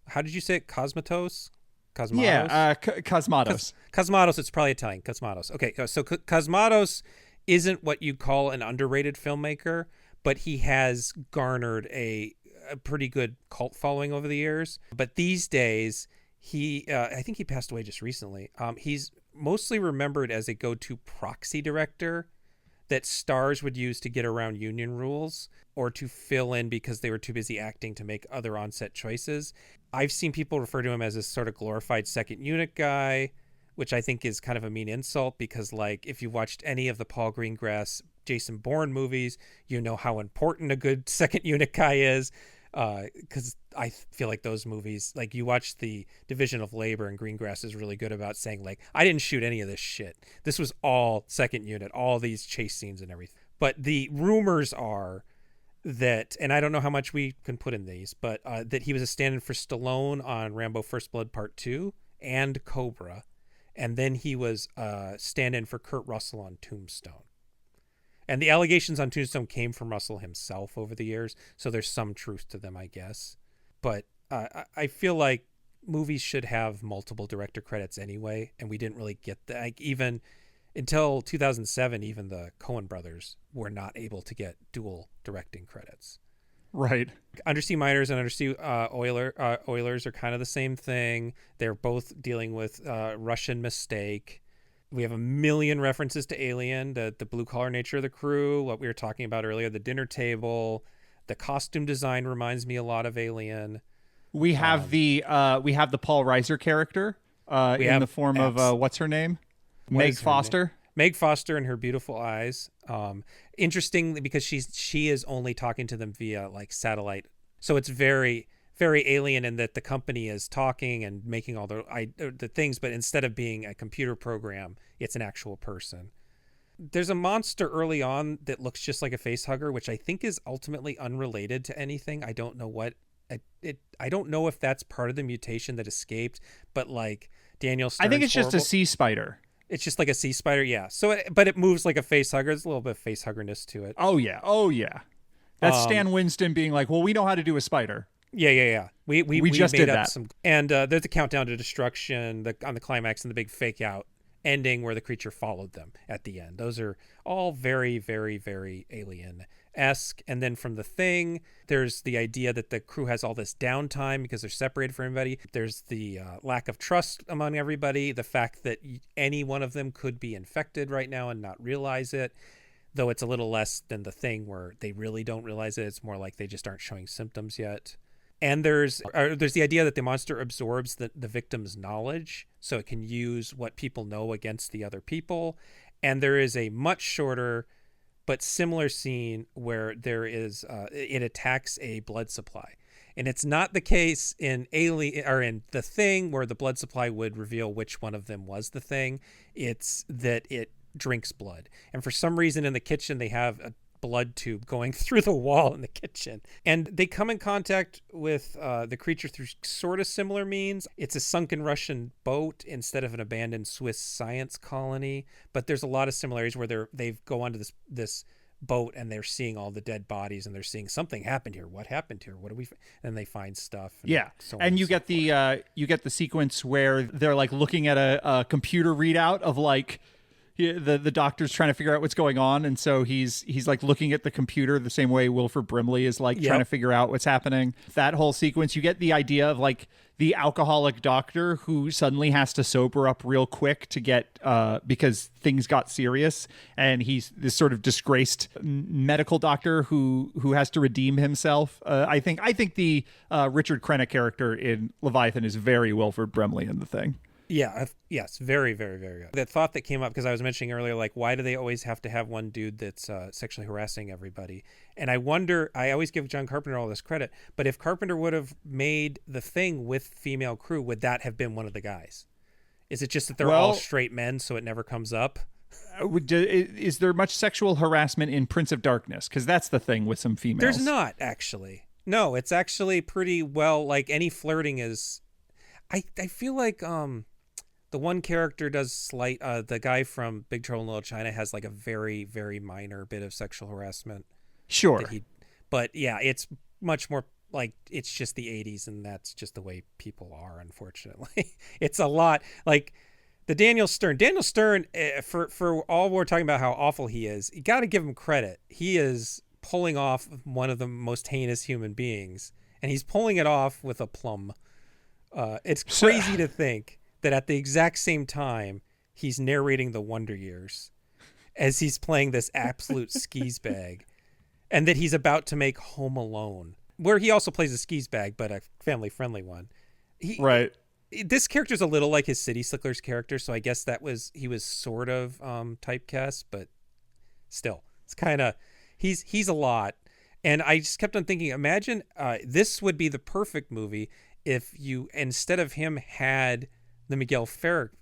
S1: how did you say it? Cosmatos? Cosmatos?
S2: Yeah, Cosmatos.
S1: Cosmatos, it's probably Italian. Cosmatos. Okay, so Cosmatos isn't what you'd call an underrated filmmaker, but he has garnered a pretty good cult following over the years. But these days, I think he passed away just recently. He's mostly remembered as a go-to proxy director that stars would use to get around union rules or to fill in because they were too busy acting to make other on-set choices. I've seen people refer to him as this sort of glorified second unit guy, which I think is kind of a mean insult because, like, if you watched any of the Paul Greengrass, Jason Bourne movies, you know how important a good second unit guy is. Because I feel like those movies, like you watch the Division of Labor and Greengrass is really good about saying, like, I didn't shoot any of this shit. This was all second unit, all these chase scenes and everything. But the rumors are that, and I don't know how much we can put in these, but that he was a stand-in for Stallone on Rambo First Blood Part 2 and Cobra. And then he was stand-in for Kurt Russell on Tombstone. And the allegations on Tombstone came from Russell himself over the years, so there's some truth to them, I guess. But I feel like movies should have multiple director credits anyway, and we didn't really get that. Like, even until 2007, even the Coen brothers were not able to get dual directing credits.
S2: Right.
S1: Undersea Miners and Undersea Oilers are kind of the same thing. They're both dealing with Russian mistake. We have a million references to Alien, the blue-collar nature of the crew, what we were talking about earlier, the dinner table. The costume design reminds me a lot of Alien.
S2: We have the Paul Reiser character in the form of, what's her name? Meg Foster.
S1: Meg Foster and her beautiful eyes. Interesting because she is only talking to them via, like, satellite. So it's very, very alien in that the company is talking and making all the things, but instead of being a computer program, it's an actual person. There's a monster early on that looks just like a face hugger, which I think is ultimately unrelated to anything. I don't know what I don't know if that's part of the mutation that escaped, but like Daniel Stern's
S2: I think it's just a sea spider.
S1: It's just like a sea spider, yeah. So, but it moves like a face hugger. There's a little bit of face huggerness to it.
S2: Oh yeah. That's Stan Winston being like, well, we know how to do a spider.
S1: Yeah. We
S2: just
S1: made
S2: did
S1: up
S2: that.
S1: And there's a countdown to destruction on the climax and the big fake out ending where the creature followed them at the end. Those are all very, very, very Alien-esque. And then from The Thing, there's the idea that the crew has all this downtime because they're separated from everybody. There's the lack of trust among everybody, the fact that any one of them could be infected right now and not realize it. Though it's a little less than The Thing where they really don't realize it. It's more like they just aren't showing symptoms yet. And there's the idea that the monster absorbs the victim's knowledge so it can use what people know against the other people. And there is a much shorter but similar scene where there is it attacks a blood supply. And it's not the case in Alien or in The Thing where the blood supply would reveal which one of them was the Thing. It's that it drinks blood. And for some reason in the kitchen they have a blood tube going through the wall in the kitchen, and they come in contact with the creature through sort of similar means. It's a sunken Russian boat instead of an abandoned Swiss science colony, but there's a lot of similarities where they go onto this boat and they're seeing all the dead bodies and they're seeing something happened here. What happened here? What do we? And they find stuff. And so
S2: and you get the sequence where they're like looking at a computer readout of like, the doctor's trying to figure out what's going on, and so he's like looking at the computer the same way Wilford Brimley is like trying to figure out what's happening. That whole sequence, you get the idea of like the alcoholic doctor who suddenly has to sober up real quick to get because things got serious, and he's this sort of disgraced medical doctor who has to redeem himself. I think the Richard Crenna character in Leviathan is very Wilford Brimley in the thing.
S1: Yeah, yes, very, very, very good. That thought that came up because I was mentioning earlier, like, why do they always have to have one dude that's sexually harassing everybody? And I wonder, I always give John Carpenter all this credit, but if Carpenter would have made The Thing with female crew, would that have been one of the guys? Is it just that they're all straight men, so it never comes up?
S2: Is there much sexual harassment in Prince of Darkness? Because that's the thing with some females.
S1: There's not, actually. No, it's actually pretty well, like, any flirting is... I feel like... the one character does slight, the guy from Big Trouble in Little China has like a very, very minor bit of sexual harassment.
S2: Sure.
S1: But yeah, it's much more like it's just the 80s, and that's just the way people are, unfortunately. It's a lot like the Daniel Stern, for all we're talking about how awful he is, you got to give him credit. He is pulling off one of the most heinous human beings, and he's pulling it off with aplomb. It's crazy to think that at the exact same time he's narrating The Wonder Years as he's playing this absolute skis bag, and that he's about to make Home Alone, where he also plays a skis bag, but a family-friendly one.
S2: Right.
S1: This character's a little like his City Slickers character, so I guess he was sort of typecast, but still, it's kind of he's a lot. And I just kept on thinking, imagine this would be the perfect movie if you, instead of him, had the Miguel Ferrer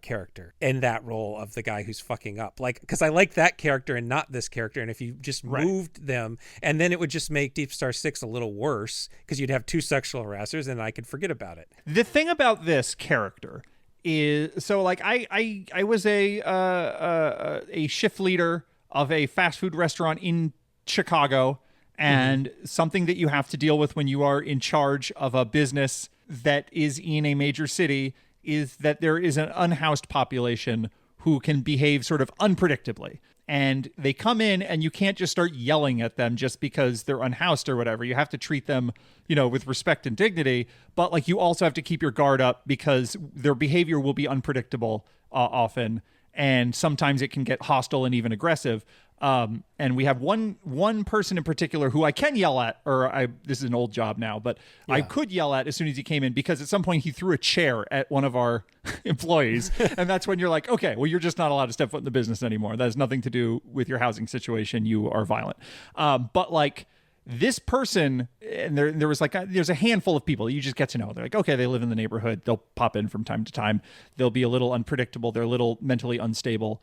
S1: character in that role of the guy who's fucking up, like, because I like that character and not this character. And if you just moved them, and then it would just make DeepStar 6 a little worse because you'd have two sexual harassers, and I could forget about it.
S2: The thing about this character is, so like I was a shift leader of a fast food restaurant in Chicago, and something that you have to deal with when you are in charge of a business that is in a major city is that there is an unhoused population who can behave sort of unpredictably. And they come in, and you can't just start yelling at them just because they're unhoused or whatever. You have to treat them, with respect and dignity. But like, you also have to keep your guard up because their behavior will be unpredictable often. And sometimes it can get hostile and even aggressive. And we have one person in particular who I can yell at, this is an old job now, but I could yell at as soon as he came in, because at some point he threw a chair at one of our employees. And that's when you're like, okay, well, you're just not allowed to step foot in the business anymore. That has nothing to do with your housing situation. You are violent. But like, this person, and there was like, there's a handful of people you just get to know. They're like, okay, they live in the neighborhood. They'll pop in from time to time. They'll be a little unpredictable. They're a little mentally unstable.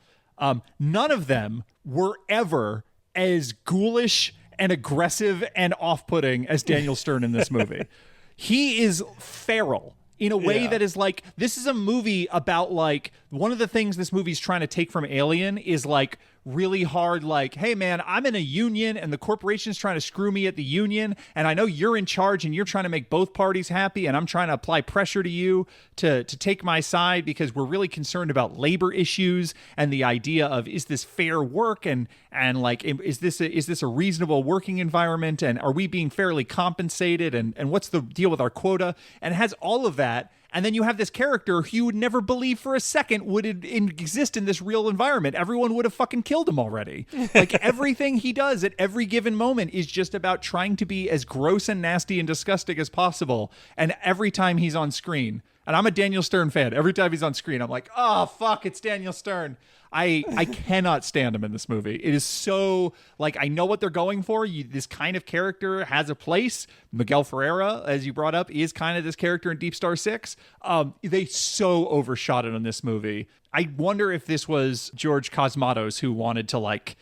S2: None of them were ever as ghoulish and aggressive and off-putting as Daniel Stern in this movie. He is feral in a way that is like, this is a movie about like, one of the things this movie's trying to take from Alien is like really hard, like, hey man, I'm in a union and the corporation's trying to screw me at the union, and I know you're in charge and you're trying to make both parties happy, and I'm trying to apply pressure to you to take my side because we're really concerned about labor issues and the idea of, is this fair work, and like, is this a reasonable working environment, and are we being fairly compensated, and what's the deal with our quota, and it has all of that. And then you have this character who you would never believe for a second would exist in this real environment. Everyone would have fucking killed him already. Like, everything he does at every given moment is just about trying to be as gross and nasty and disgusting as possible. And every time he's on screen, and I'm a Daniel Stern fan, every time he's on screen, I'm like, oh, fuck, it's Daniel Stern. I cannot stand him in this movie. It is so, like, I know what they're going for. This kind of character has a place. Miguel Ferreira, as you brought up, is kind of this character in Deep Star 6. They so overshot it in this movie. I wonder if this was George Cosmatos who wanted to, like,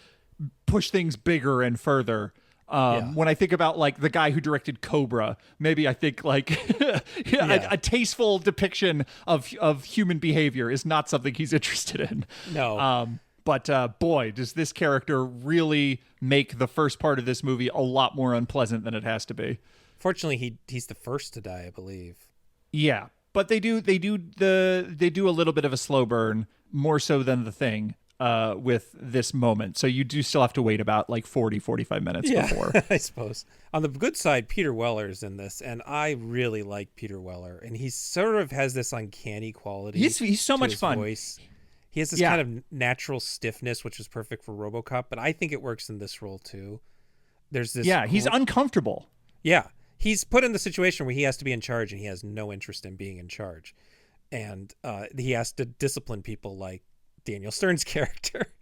S2: push things bigger and further. When I think about like the guy who directed Cobra, maybe I think like a tasteful depiction of human behavior is not something he's interested in.
S1: No.
S2: But boy, does this character really make the first part of this movie a lot more unpleasant than it has to be.
S1: Fortunately, he's the first to die, I believe.
S2: Yeah, but they do a little bit of a slow burn, more so than The Thing. with this moment. So you do still have to wait about like 45 minutes before.
S1: I suppose. On the good side, Peter Weller's in this, and I really like Peter Weller. And he sort of has this uncanny quality.
S2: He's so much fun.
S1: Voice. He has this kind of natural stiffness, which is perfect for RoboCop, but I think it works in this role too. There's this.
S2: Yeah, he's uncomfortable.
S1: Yeah. He's put in the situation where he has to be in charge, and he has no interest in being in charge. And he has to discipline people like Daniel Stern's character.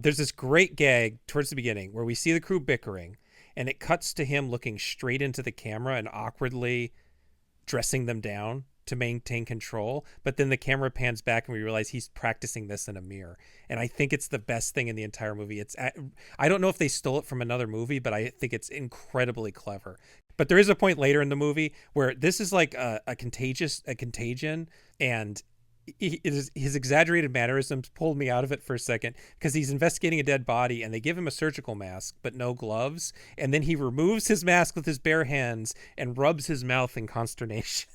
S1: There's this great gag towards the beginning where we see the crew bickering, and it cuts to him looking straight into the camera and awkwardly dressing them down to maintain control. But then the camera pans back and we realize he's practicing this in a mirror. And I think it's the best thing in the entire movie. I don't know if they stole it from another movie, but I think it's incredibly clever. But there is a point later in the movie where this is like a contagion, and his exaggerated mannerisms pulled me out of it for a second, because he's investigating a dead body and they give him a surgical mask but no gloves, and then he removes his mask with his bare hands and rubs his mouth in consternation.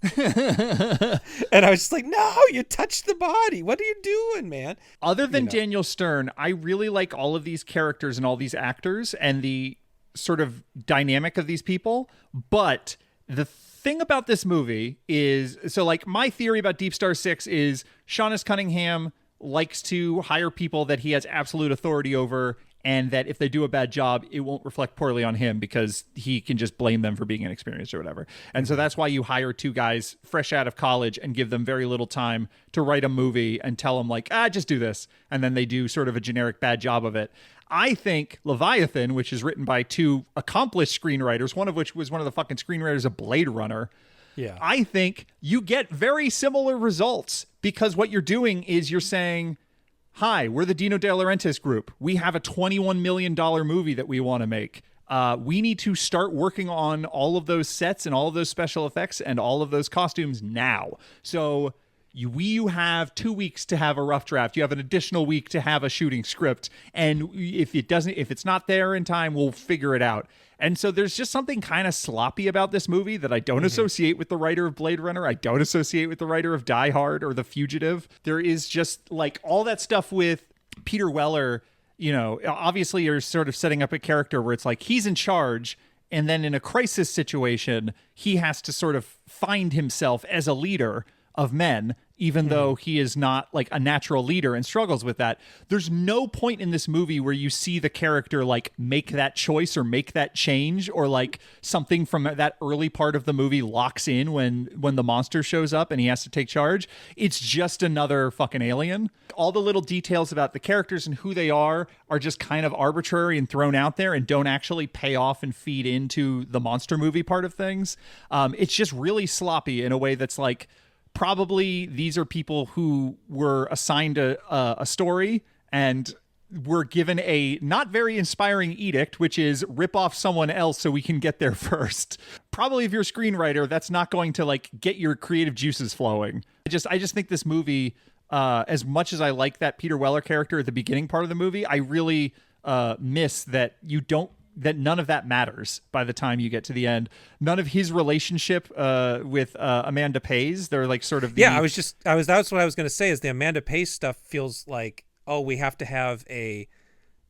S1: And I was just like, no, you touched the body. What are you doing, man?
S2: Other than Daniel Stern, I really like all of these characters and all these actors and the sort of dynamic of these people. But the thing about this movie is, so like my theory about DeepStar Six is Sean Cunningham likes to hire people that he has absolute authority over, and that if they do a bad job, it won't reflect poorly on him because he can just blame them for being inexperienced or whatever. And so that's why you hire two guys fresh out of college and give them very little time to write a movie and tell them like, just do this. And then they do sort of a generic bad job of it. I think Leviathan, which is written by two accomplished screenwriters, one of which was one of the fucking screenwriters of Blade Runner.
S1: Yeah.
S2: I think you get very similar results, because what you're doing is you're saying, hi, we're the Dino De Laurentiis group. We have a $21 million movie that we want to make. We need to start working on all of those sets and all of those special effects and all of those costumes now. So you have 2 weeks to have a rough draft. You have an additional week to have a shooting script. And if it's not there in time, we'll figure it out. And so there's just something kind of sloppy about this movie that I don't associate with the writer of Blade Runner. I don't associate with the writer of Die Hard or The Fugitive. There is just like all that stuff with Peter Weller. Obviously you're sort of setting up a character where it's like he's in charge, and then in a crisis situation, he has to sort of find himself as a leader of men, even though he is not like a natural leader and struggles with that. There's no point in this movie where you see the character like make that choice or make that change, or like something from that early part of the movie locks in when the monster shows up and he has to take charge. It's just another fucking alien. All the little details about the characters and who they are just kind of arbitrary and thrown out there and don't actually pay off and feed into the monster movie part of things. It's just really sloppy in a way that's like, probably these are people who were assigned a story and were given a not very inspiring edict, which is rip off someone else so we can get there first. Probably if you're a screenwriter, that's not going to like get your creative juices flowing. I just think this movie, as much as I like that Peter Weller character at the beginning part of the movie, I really miss that none of that matters by the time you get to the end. None of his relationship with Amanda Pays, they're like sort of
S1: that's what I was going to say, is the Amanda Pays stuff feels like, oh, we have to have a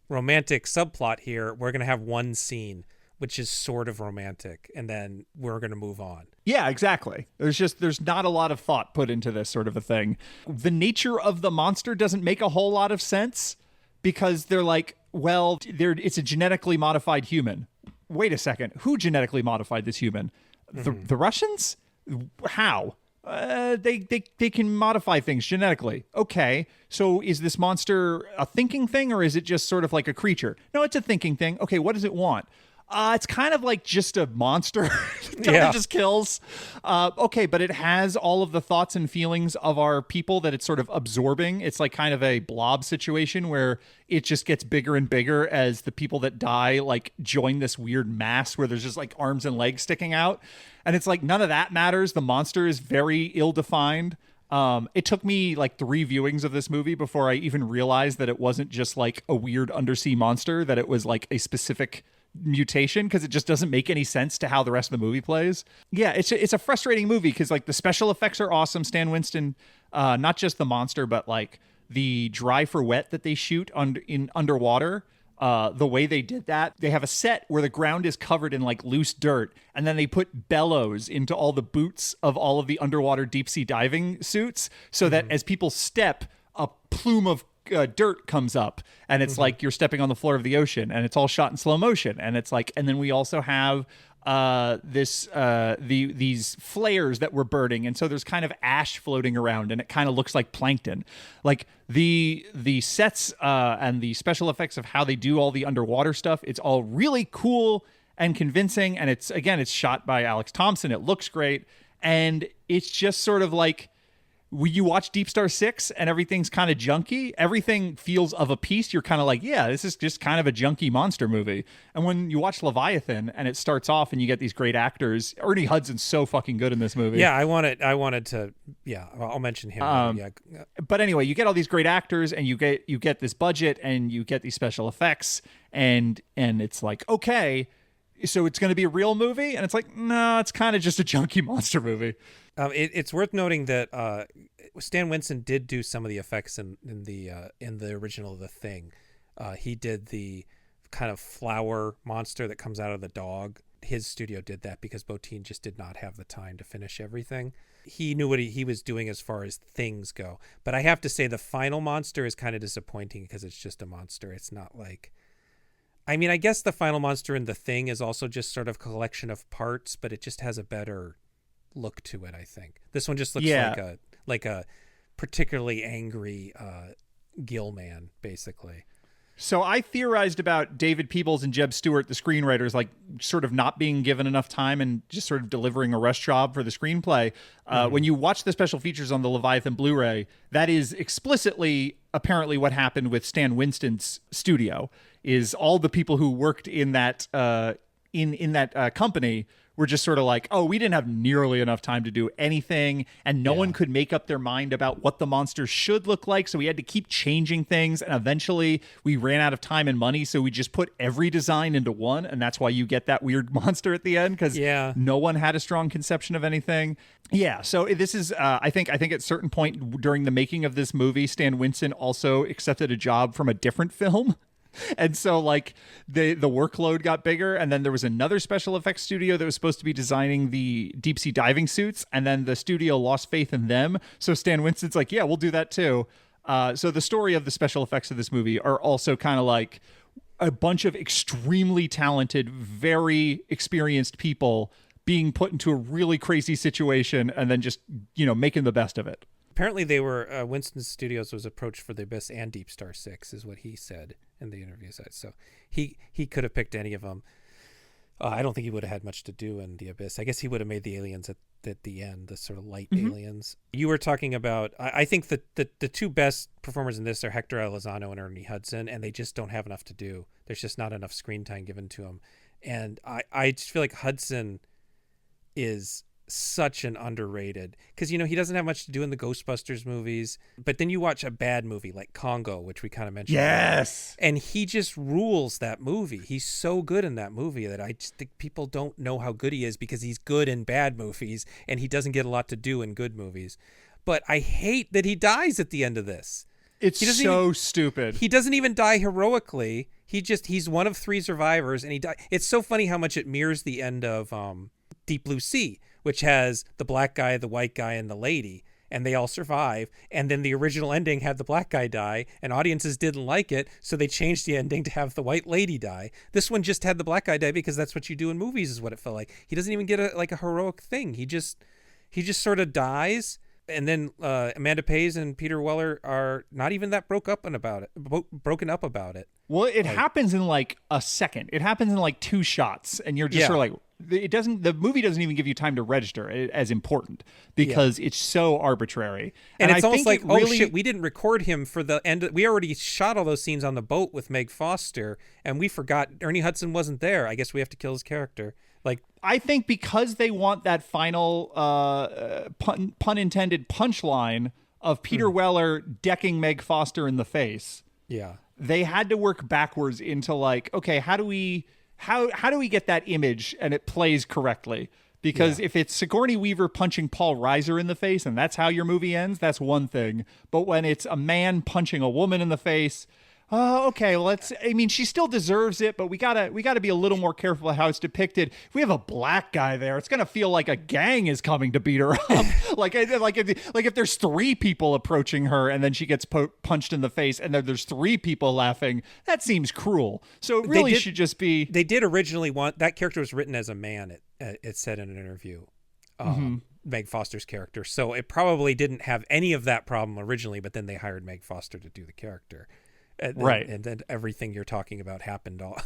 S1: romantic subplot here. We're going to have one scene which is sort of romantic, and then we're going to move on.
S2: Yeah, exactly. There's not a lot of thought put into this sort of a thing. The nature of the monster doesn't make a whole lot of sense, because they're like, well, it's a genetically modified human. Wait a second. Who genetically modified this human? The Russians? How? They can modify things genetically. Okay. So is this monster a thinking thing, or is it just sort of like a creature? No, it's a thinking thing. Okay, what does it want? It's kind of like just a monster. It kind of just kills. Okay, but it has all of the thoughts and feelings of our people that it's sort of absorbing. It's like kind of a blob situation where it just gets bigger and bigger as the people that die like join this weird mass where there's just like arms and legs sticking out. And it's like none of that matters. The monster is very ill-defined. It took me like 3 viewings of this movie before I even realized that it wasn't just like a weird undersea monster, that it was like a specific mutation, because it just doesn't make any sense to how the rest of the movie plays. Yeah, it's a frustrating movie because like the special effects are awesome. Stan Winston, not just the monster, but like the dry for wet that they shoot in underwater. The way they did that, they have a set where the ground is covered in like loose dirt, and then they put bellows into all the boots of all of the underwater deep sea diving suits, so that as people step, a plume of dirt comes up, and it's like you're stepping on the floor of the ocean, and it's all shot in slow motion, and it's like, and then we also have these flares that were burning, and so there's kind of ash floating around, and it kind of looks like plankton. Like the sets and the special effects of how they do all the underwater stuff, it's all really cool and convincing, and it's shot by Alex Thompson. It looks great, and it's just sort of like, when you watch DeepStar 6 and everything's kind of junky, everything feels of a piece. You're kind of like, yeah, this is just kind of a junky monster movie. And when you watch Leviathan and it starts off and you get these great actors, Ernie Hudson's so fucking good in this movie.
S1: Yeah, I wanted to. Yeah, I'll mention him. Yeah.
S2: But anyway, you get all these great actors, and you get this budget, and you get these special effects, and it's like, okay, so it's going to be a real movie, and it's like, no, it's kind of just a junky monster movie.
S1: It's worth noting that Stan Winston did do some of the effects in the original The Thing. He did the kind of flower monster that comes out of the dog. His studio did that because Bottin just did not have the time to finish everything. He knew what he was doing as far as things go. But I have to say the final monster is kind of disappointing because it's just a monster. It's not like... I mean, I guess the final monster in The Thing is also just sort of a collection of parts, but it just has a better look to it, I think. This one just looks like a particularly angry gill man, basically.
S2: So I theorized about David Peebles and Jeb Stewart, the screenwriters, like sort of not being given enough time and just sort of delivering a rush job for the screenplay. When you watch the special features on the Leviathan Blu-ray, that is explicitly apparently what happened with Stan Winston's studio. Is all the people who worked in that company were just sort of like, oh, we didn't have nearly enough time to do anything, and no one could make up their mind about what the monster should look like, so we had to keep changing things, and eventually we ran out of time and money, so we just put every design into one, and that's why you get that weird monster at the end, because no one had a strong conception of anything. Yeah, so this is, I think at a certain point during the making of this movie, Stan Winston also accepted a job from a different film. And so like the workload got bigger, and then there was another special effects studio that was supposed to be designing the deep sea diving suits, and then the studio lost faith in them. So Stan Winston's like, yeah, we'll do that too. So the story of the special effects of this movie are also kind of like a bunch of extremely talented, very experienced people being put into a really crazy situation and then just, making the best of it.
S1: Apparently they were, Winston Studios was approached for The Abyss and DeepStar 6 is what he said in the interview site. So he could have picked any of them. I don't think he would have had much to do in The Abyss. I guess he would have made the aliens at the end, the sort of light aliens. You were talking about, I think that the two best performers in this are Hector Elizondo and Ernie Hudson, and they just don't have enough to do. There's just not enough screen time given to them. And I just feel like Hudson is such an underrated, because he doesn't have much to do in the Ghostbusters movies, but then you watch a bad movie like Congo, which we kind of mentioned, and he just rules that movie. He's so good in that movie that I just think people don't know how good he is, because he's good in bad movies and he doesn't get a lot to do in good movies. But I hate that he dies at the end of this.
S2: It's so stupid.
S1: He doesn't even die heroically. He's one of 3 survivors, and he died. It's so funny how much it mirrors the end of Deep Blue Sea, which has the black guy, the white guy, and the lady, and they all survive. And then the original ending had the black guy die, and audiences didn't like it, so they changed the ending to have the white lady die. This one just had the black guy die because that's what you do in movies, is what it felt like. He doesn't even get a heroic thing. He just sort of dies. And then Amanda Pays and Peter Weller are not even that broken up about it.
S2: Well, it happens in like a second. It happens in like 2 shots, and you're just sort of like, the movie doesn't even give you time to register it as important, because it's so arbitrary.
S1: And it's almost like, oh shit, we didn't record him for the end. We already shot all those scenes on the boat with Meg Foster, and we forgot Ernie Hudson wasn't there. I guess we have to kill his character. Like,
S2: I think because they want that final pun intended punchline of Peter Weller decking Meg Foster in the face.
S1: Yeah.
S2: They had to work backwards into like, okay, how do we get that image and it plays correctly? Because if it's Sigourney Weaver punching Paul Reiser in the face and that's how your movie ends, that's one thing. But when it's a man punching a woman in the face, okay, well, she still deserves it, but we gotta be a little more careful of how it's depicted. If we have a black guy there, it's gonna feel like a gang is coming to beat her up. like if there's 3 people approaching her and then she gets punched in the face and then there's 3 people laughing, that seems cruel. So it really should just be.
S1: They did originally want that character was written as a man. It said in an interview. Meg Foster's character. So it probably didn't have any of that problem originally, but then they hired Meg Foster to do the character. And then everything you're talking about happened all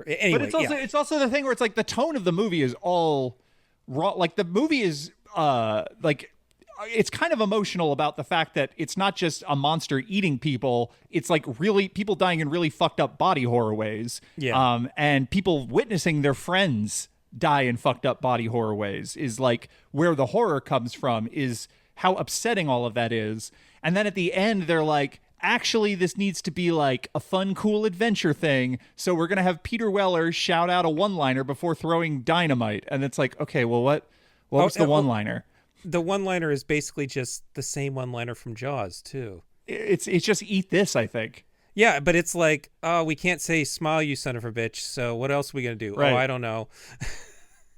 S1: anyway.
S2: But it's also the thing where it's like the tone of the movie is all wrong. Like the movie is it's kind of emotional about the fact that it's not just a monster eating people. It's like really people dying in really fucked up body horror ways. Yeah. And people witnessing their friends die in fucked up body horror ways is like where the horror comes from, is how upsetting all of that is. And then at the end, they're like, actually, this needs to be like a fun, cool adventure thing. So we're going to have Peter Weller shout out a one-liner before throwing dynamite. And it's like, okay, well, what was the one-liner?
S1: The one-liner is basically just the same one-liner from Jaws, too.
S2: It's just eat this, I think.
S1: Yeah, but it's like, we can't say smile, you son of a bitch. So what else are we going to do? Right. Oh, I don't know.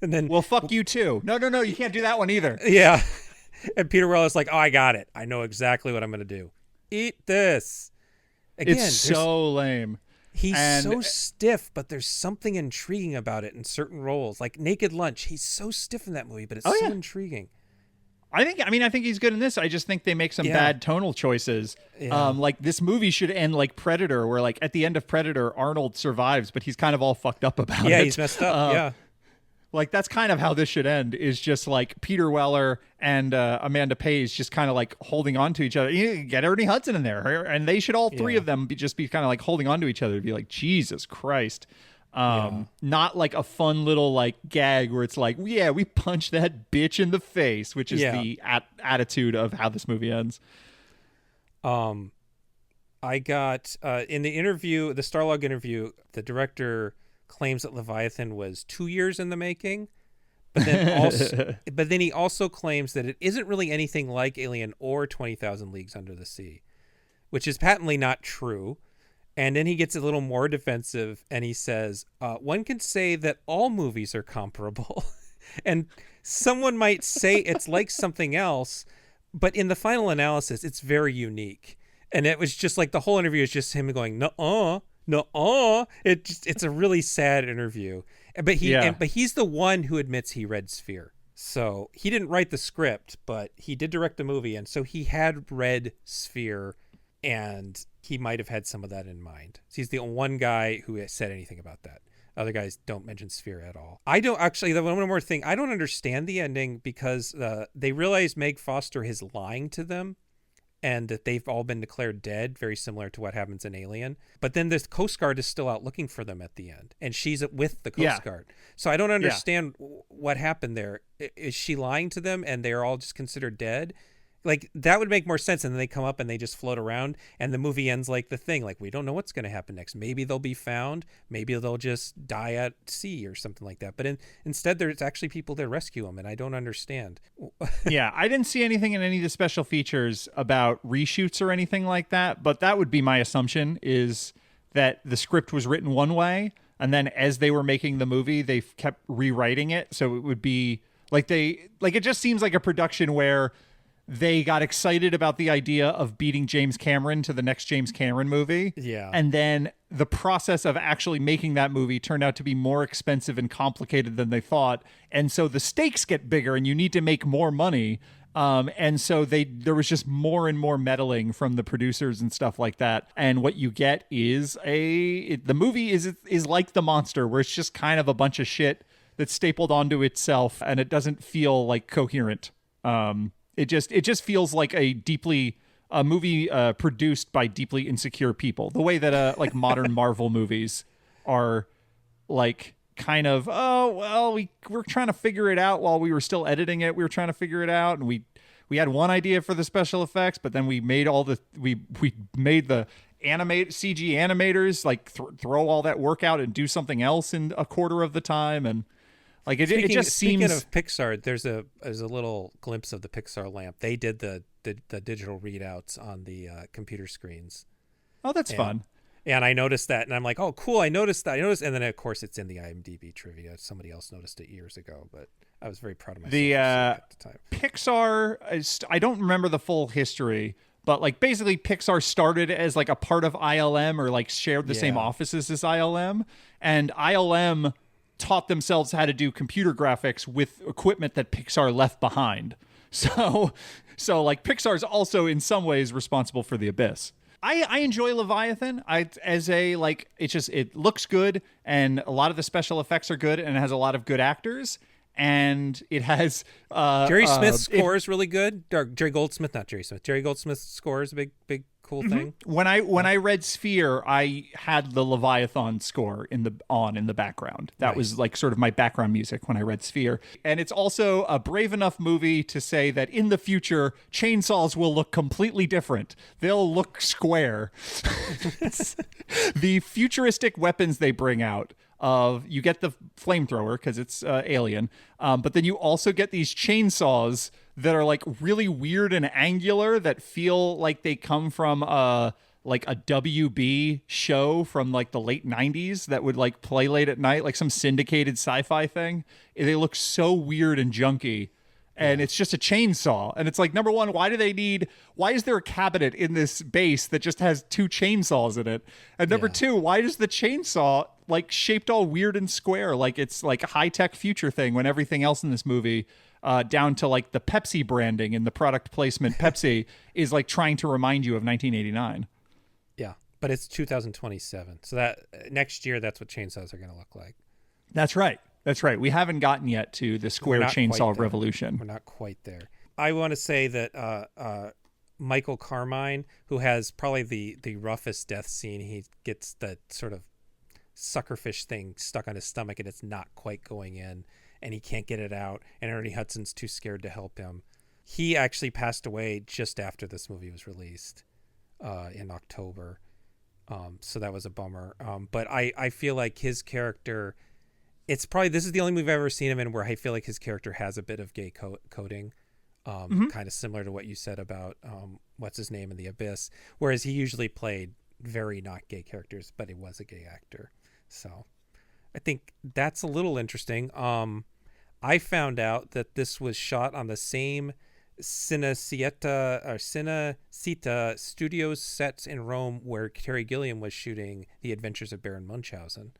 S1: And then,
S2: well, fuck you, too. No, you can't do that one either.
S1: Yeah. And Peter Weller's like, oh, I got it. I know exactly what I'm going to do. Eat this. Again,
S2: it's so lame.
S1: He's so stiff, but there's something intriguing about it in certain roles. Like Naked Lunch, he's so stiff in that movie, but it's so intriguing.
S2: I think he's good in this. I just think they make some bad tonal choices. Yeah. Like this movie should end like Predator, where like at the end of Predator, Arnold survives, but he's kind of all fucked up about it.
S1: Yeah, he's messed up.
S2: Like that's kind of how this should end, is just like Peter Weller and Amanda Pays just kind of like holding on to each other. You get Ernie Hudson in there, and they should all 3 of them be kind of like holding on to each other to be like, Jesus Christ. Not like a fun little like gag where it's like, yeah, we punched that bitch in the face, which is the attitude of how this movie ends.
S1: I got in the interview, the Starlog interview, the director claims that Leviathan was 2 years in the making, but then he also claims that it isn't really anything like Alien or 20,000 Leagues Under the Sea, which is patently not true. And then he gets a little more defensive and he says, one can say that all movies are comparable. And someone might say it's like something else, but in the final analysis, it's very unique. And it was just like the whole interview is just him going, nuh-uh. It's a really sad interview. But he's the one who admits he read Sphere. So he didn't write the script, but he did direct the movie. And so he had read Sphere, and he might have had some of that in mind. He's the one guy who has said anything about that. Other guys don't mention Sphere at all. I don't actually, one more thing. I don't understand the ending because they realize Meg Foster is lying to them, and that they've all been declared dead, very similar to what happens in Alien. But then the Coast Guard is still out looking for them at the end, and she's with the Coast Guard. So I don't understand what happened there. Is she lying to them, and they're all just considered dead? Like, that would make more sense, and then they come up and they just float around, and the movie ends like The Thing. Like, we don't know what's going to happen next. Maybe they'll be found. Maybe they'll just die at sea or something like that. But instead, there's actually people that rescue them, and I don't understand.
S2: Yeah, I didn't see anything in any of the special features about reshoots or anything like that, but that would be my assumption, is that the script was written one way, and then as they were making the movie, they kept rewriting it. So it would be like it just seems like a production where they got excited about the idea of beating James Cameron to the next James Cameron movie.
S1: Yeah.
S2: And then the process of actually making that movie turned out to be more expensive and complicated than they thought. And so the stakes get bigger and you need to make more money. And so there was just more and more meddling from the producers and stuff like that. And what you get is the movie is like The Monster, where it's just kind of a bunch of shit that's stapled onto itself and it doesn't feel like coherent. It just feels like a movie produced by deeply insecure people. The way that like modern Marvel movies are like kind of, we're trying to figure it out while we were still editing it. We were trying to figure it out, and we had one idea for the special effects, but then we made we made the CG animators like throw all that work out and do something else in a quarter of the time. And Like it just seems.
S1: Speaking of Pixar, there's a little glimpse of the Pixar lamp. They did the digital readouts on the computer screens.
S2: Oh, that's fun.
S1: And I noticed that, and I'm like, oh, cool, I noticed that. And then, of course, it's in the IMDb trivia. Somebody else noticed it years ago, but I was very proud of myself at the time.
S2: Pixar, I don't remember the full history, but like basically Pixar started as like a part of ILM or like shared the same offices as ILM. And ILM taught themselves how to do computer graphics with equipment that Pixar left behind. So like Pixar's also in some ways responsible for The Abyss. I enjoy Leviathan. It looks good, and a lot of the special effects are good, and it has a lot of good actors, and it has
S1: Jerry Smith's score is really good. Or Jerry Goldsmith, not Jerry Smith. Jerry Goldsmith's score is a big cool thing.
S2: When I read Sphere, I had the Leviathan score in the background. That was like sort of my background music when I read Sphere. And it's also a brave enough movie to say that in the future, chainsaws will look completely different. They'll look square. The futuristic weapons they bring out. You get the flamethrower because it's alien, but then you also get these chainsaws that are like really weird and angular that feel like they come from like a WB show from like the late 90s that would like play late at night, like some syndicated sci-fi thing. They look so weird and junky. And it's just a chainsaw. And it's like, number one, why is there a cabinet in this base that just has two chainsaws in it? And number two, why is the chainsaw like shaped all weird and square? Like it's like a high-tech future thing when everything else in this movie, down to like the Pepsi branding and the product placement Pepsi is like trying to remind you of 1989.
S1: Yeah, but it's 2027. So that next year, that's what chainsaws are going to look like.
S2: That's right. That's right. We haven't gotten yet to the square chainsaw revolution.
S1: We're not quite there. I want to say that Michael Carmine, who has probably the roughest death scene, he gets the sort of suckerfish thing stuck on his stomach and it's not quite going in and he can't get it out. And Ernie Hudson's too scared to help him. He actually passed away just after this movie was released in October. So that was a bummer. But I feel like his character... this is the only movie I've ever seen him in where I feel like his character has a bit of gay coding, kind of similar to what you said about what's his name in The Abyss, whereas he usually played very not gay characters, but he was a gay actor. So I think that's a little interesting. I found out that this was shot on the same Cinecittà Studios sets in Rome where Terry Gilliam was shooting The Adventures of Baron Munchausen.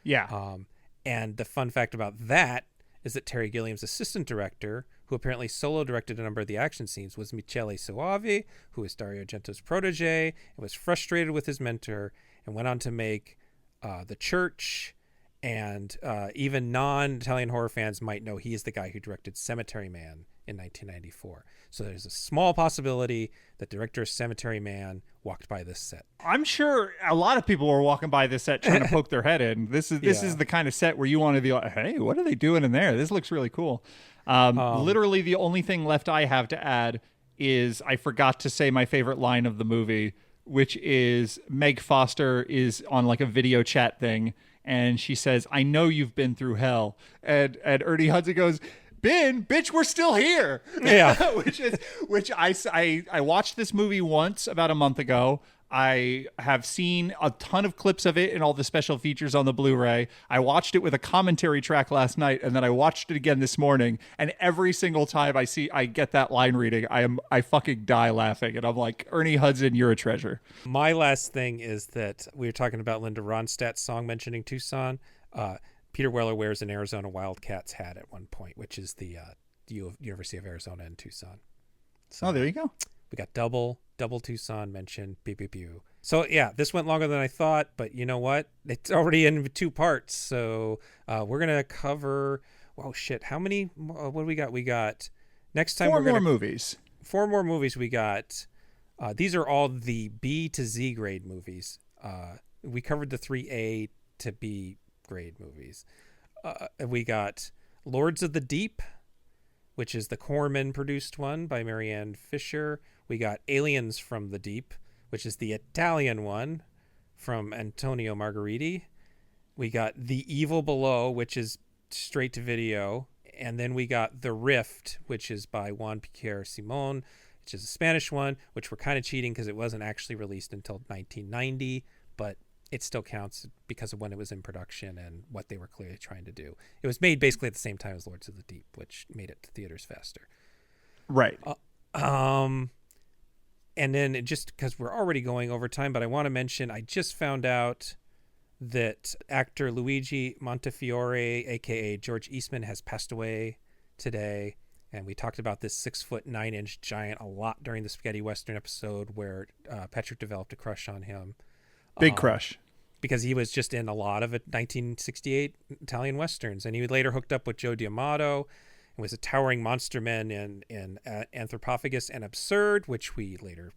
S2: Yeah.
S1: And the fun fact about that is that Terry Gilliam's assistant director, who apparently solo directed a number of the action scenes, was Michele Soavi, who is Dario Argento's protege, and was frustrated with his mentor, and went on to make The Church, and even non-Italian horror fans might know he is the guy who directed Cemetery Man in 1994. So there's a small possibility that director of Cemetery Man walked by this set.
S2: I'm sure a lot of people were walking by this set trying to poke their head in. This is the kind of set where you want to be like, hey, what are they doing in there? This looks really cool. Literally the only thing left I have to add is I forgot to say my favorite line of the movie, which is Meg Foster is on like a video chat thing, and she says, I know you've been through hell. And Ernie Hudson goes, bitch, we're still here.
S1: Yeah.
S2: which I watched this movie once about a month ago. I have seen a ton of clips of it and all the special features on the Blu-ray. I watched it with a commentary track last night, and then I watched it again this morning. And every single time I get that line reading, I fucking die laughing. And I'm like, Ernie Hudson, you're a treasure. My
S1: last thing is that we were talking about Linda Ronstadt's song mentioning Tucson. Peter Weller wears an Arizona Wildcats hat at one point, which is the University of Arizona in Tucson. So,
S2: there you go.
S1: We got double Tucson mentioned. Pew, pew, pew. So yeah, this went longer than I thought, but you know what? It's already in 2 parts. So we're gonna cover. Oh shit! How many? What do we got? We got next time.
S2: 4 more movies.
S1: 4 more movies. We got. These are all the B to Z grade movies. We covered the 3A to B grade movies. We got Lords of the Deep, which is the Corman produced one by Marianne Fisher. We got Aliens from the Deep, which is the Italian one from Antonio Margheriti. We got The Evil Below, which is straight to video. And then we got The Rift, which is by Juan Piquer Simón, which is a Spanish one, which we're kind of cheating because it wasn't actually released until 1990, but it still counts because of when it was in production and what they were clearly trying to do. It was made basically at the same time as Lords of the Deep, which made it to theaters faster.
S2: Right.
S1: And then just because we're already going over time, but I want to mention, I just found out that actor Luigi Montefiore, a.k.a. George Eastman, has passed away today. And we talked about this 6'9" giant a lot during the Spaghetti Western episode where Patrick developed a crush on him.
S2: Big crush.
S1: Because he was just in a lot of 1968 Italian Westerns. And he later hooked up with Joe D'Amato and was a towering monster man in Anthropophagus and Absurd, which we later,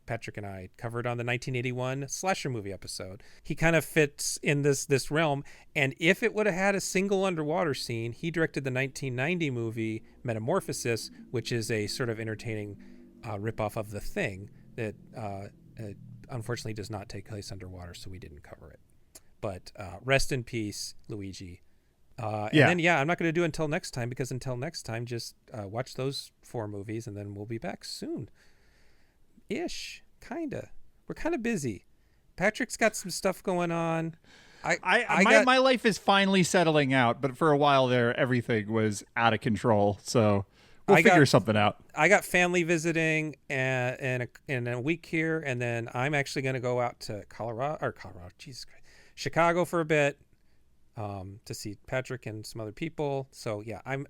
S1: Patrick and I covered on the 1981 slasher movie episode. He kind of fits in this realm. And if it would have had a single underwater scene, he directed the 1990 movie Metamorphosis, which is a sort of entertaining ripoff of The Thing that unfortunately does not take place underwater, so we didn't cover it. But rest in peace, Luigi. And then, I'm not going to do it until next time, because until next time, just watch those 4 movies, and then we'll be back soon. Kinda. We're kind of busy. Patrick's got some stuff going on.
S2: My life is finally settling out, but for a while there, everything was out of control. So we'll figure something out.
S1: I got family visiting in a week here, and then I'm actually going to go out to Jesus Christ, Chicago for a bit to see Patrick and some other people. So yeah, I'm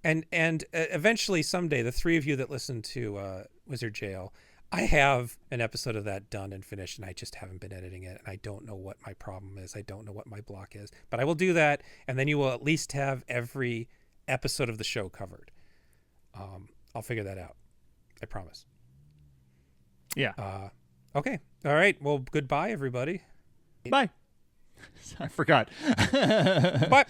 S1: and eventually someday, the 3 of you that listen to Wizard Jail, I have an episode of that done and finished, and I just haven't been editing it, and I don't know what my problem is. I don't know what my block is, but I will do that, and then you will at least have every episode of the show covered. I'll figure that out. I promise.
S2: Yeah.
S1: Okay. All right. Well, goodbye, everybody.
S2: Bye. I forgot.
S1: Bye.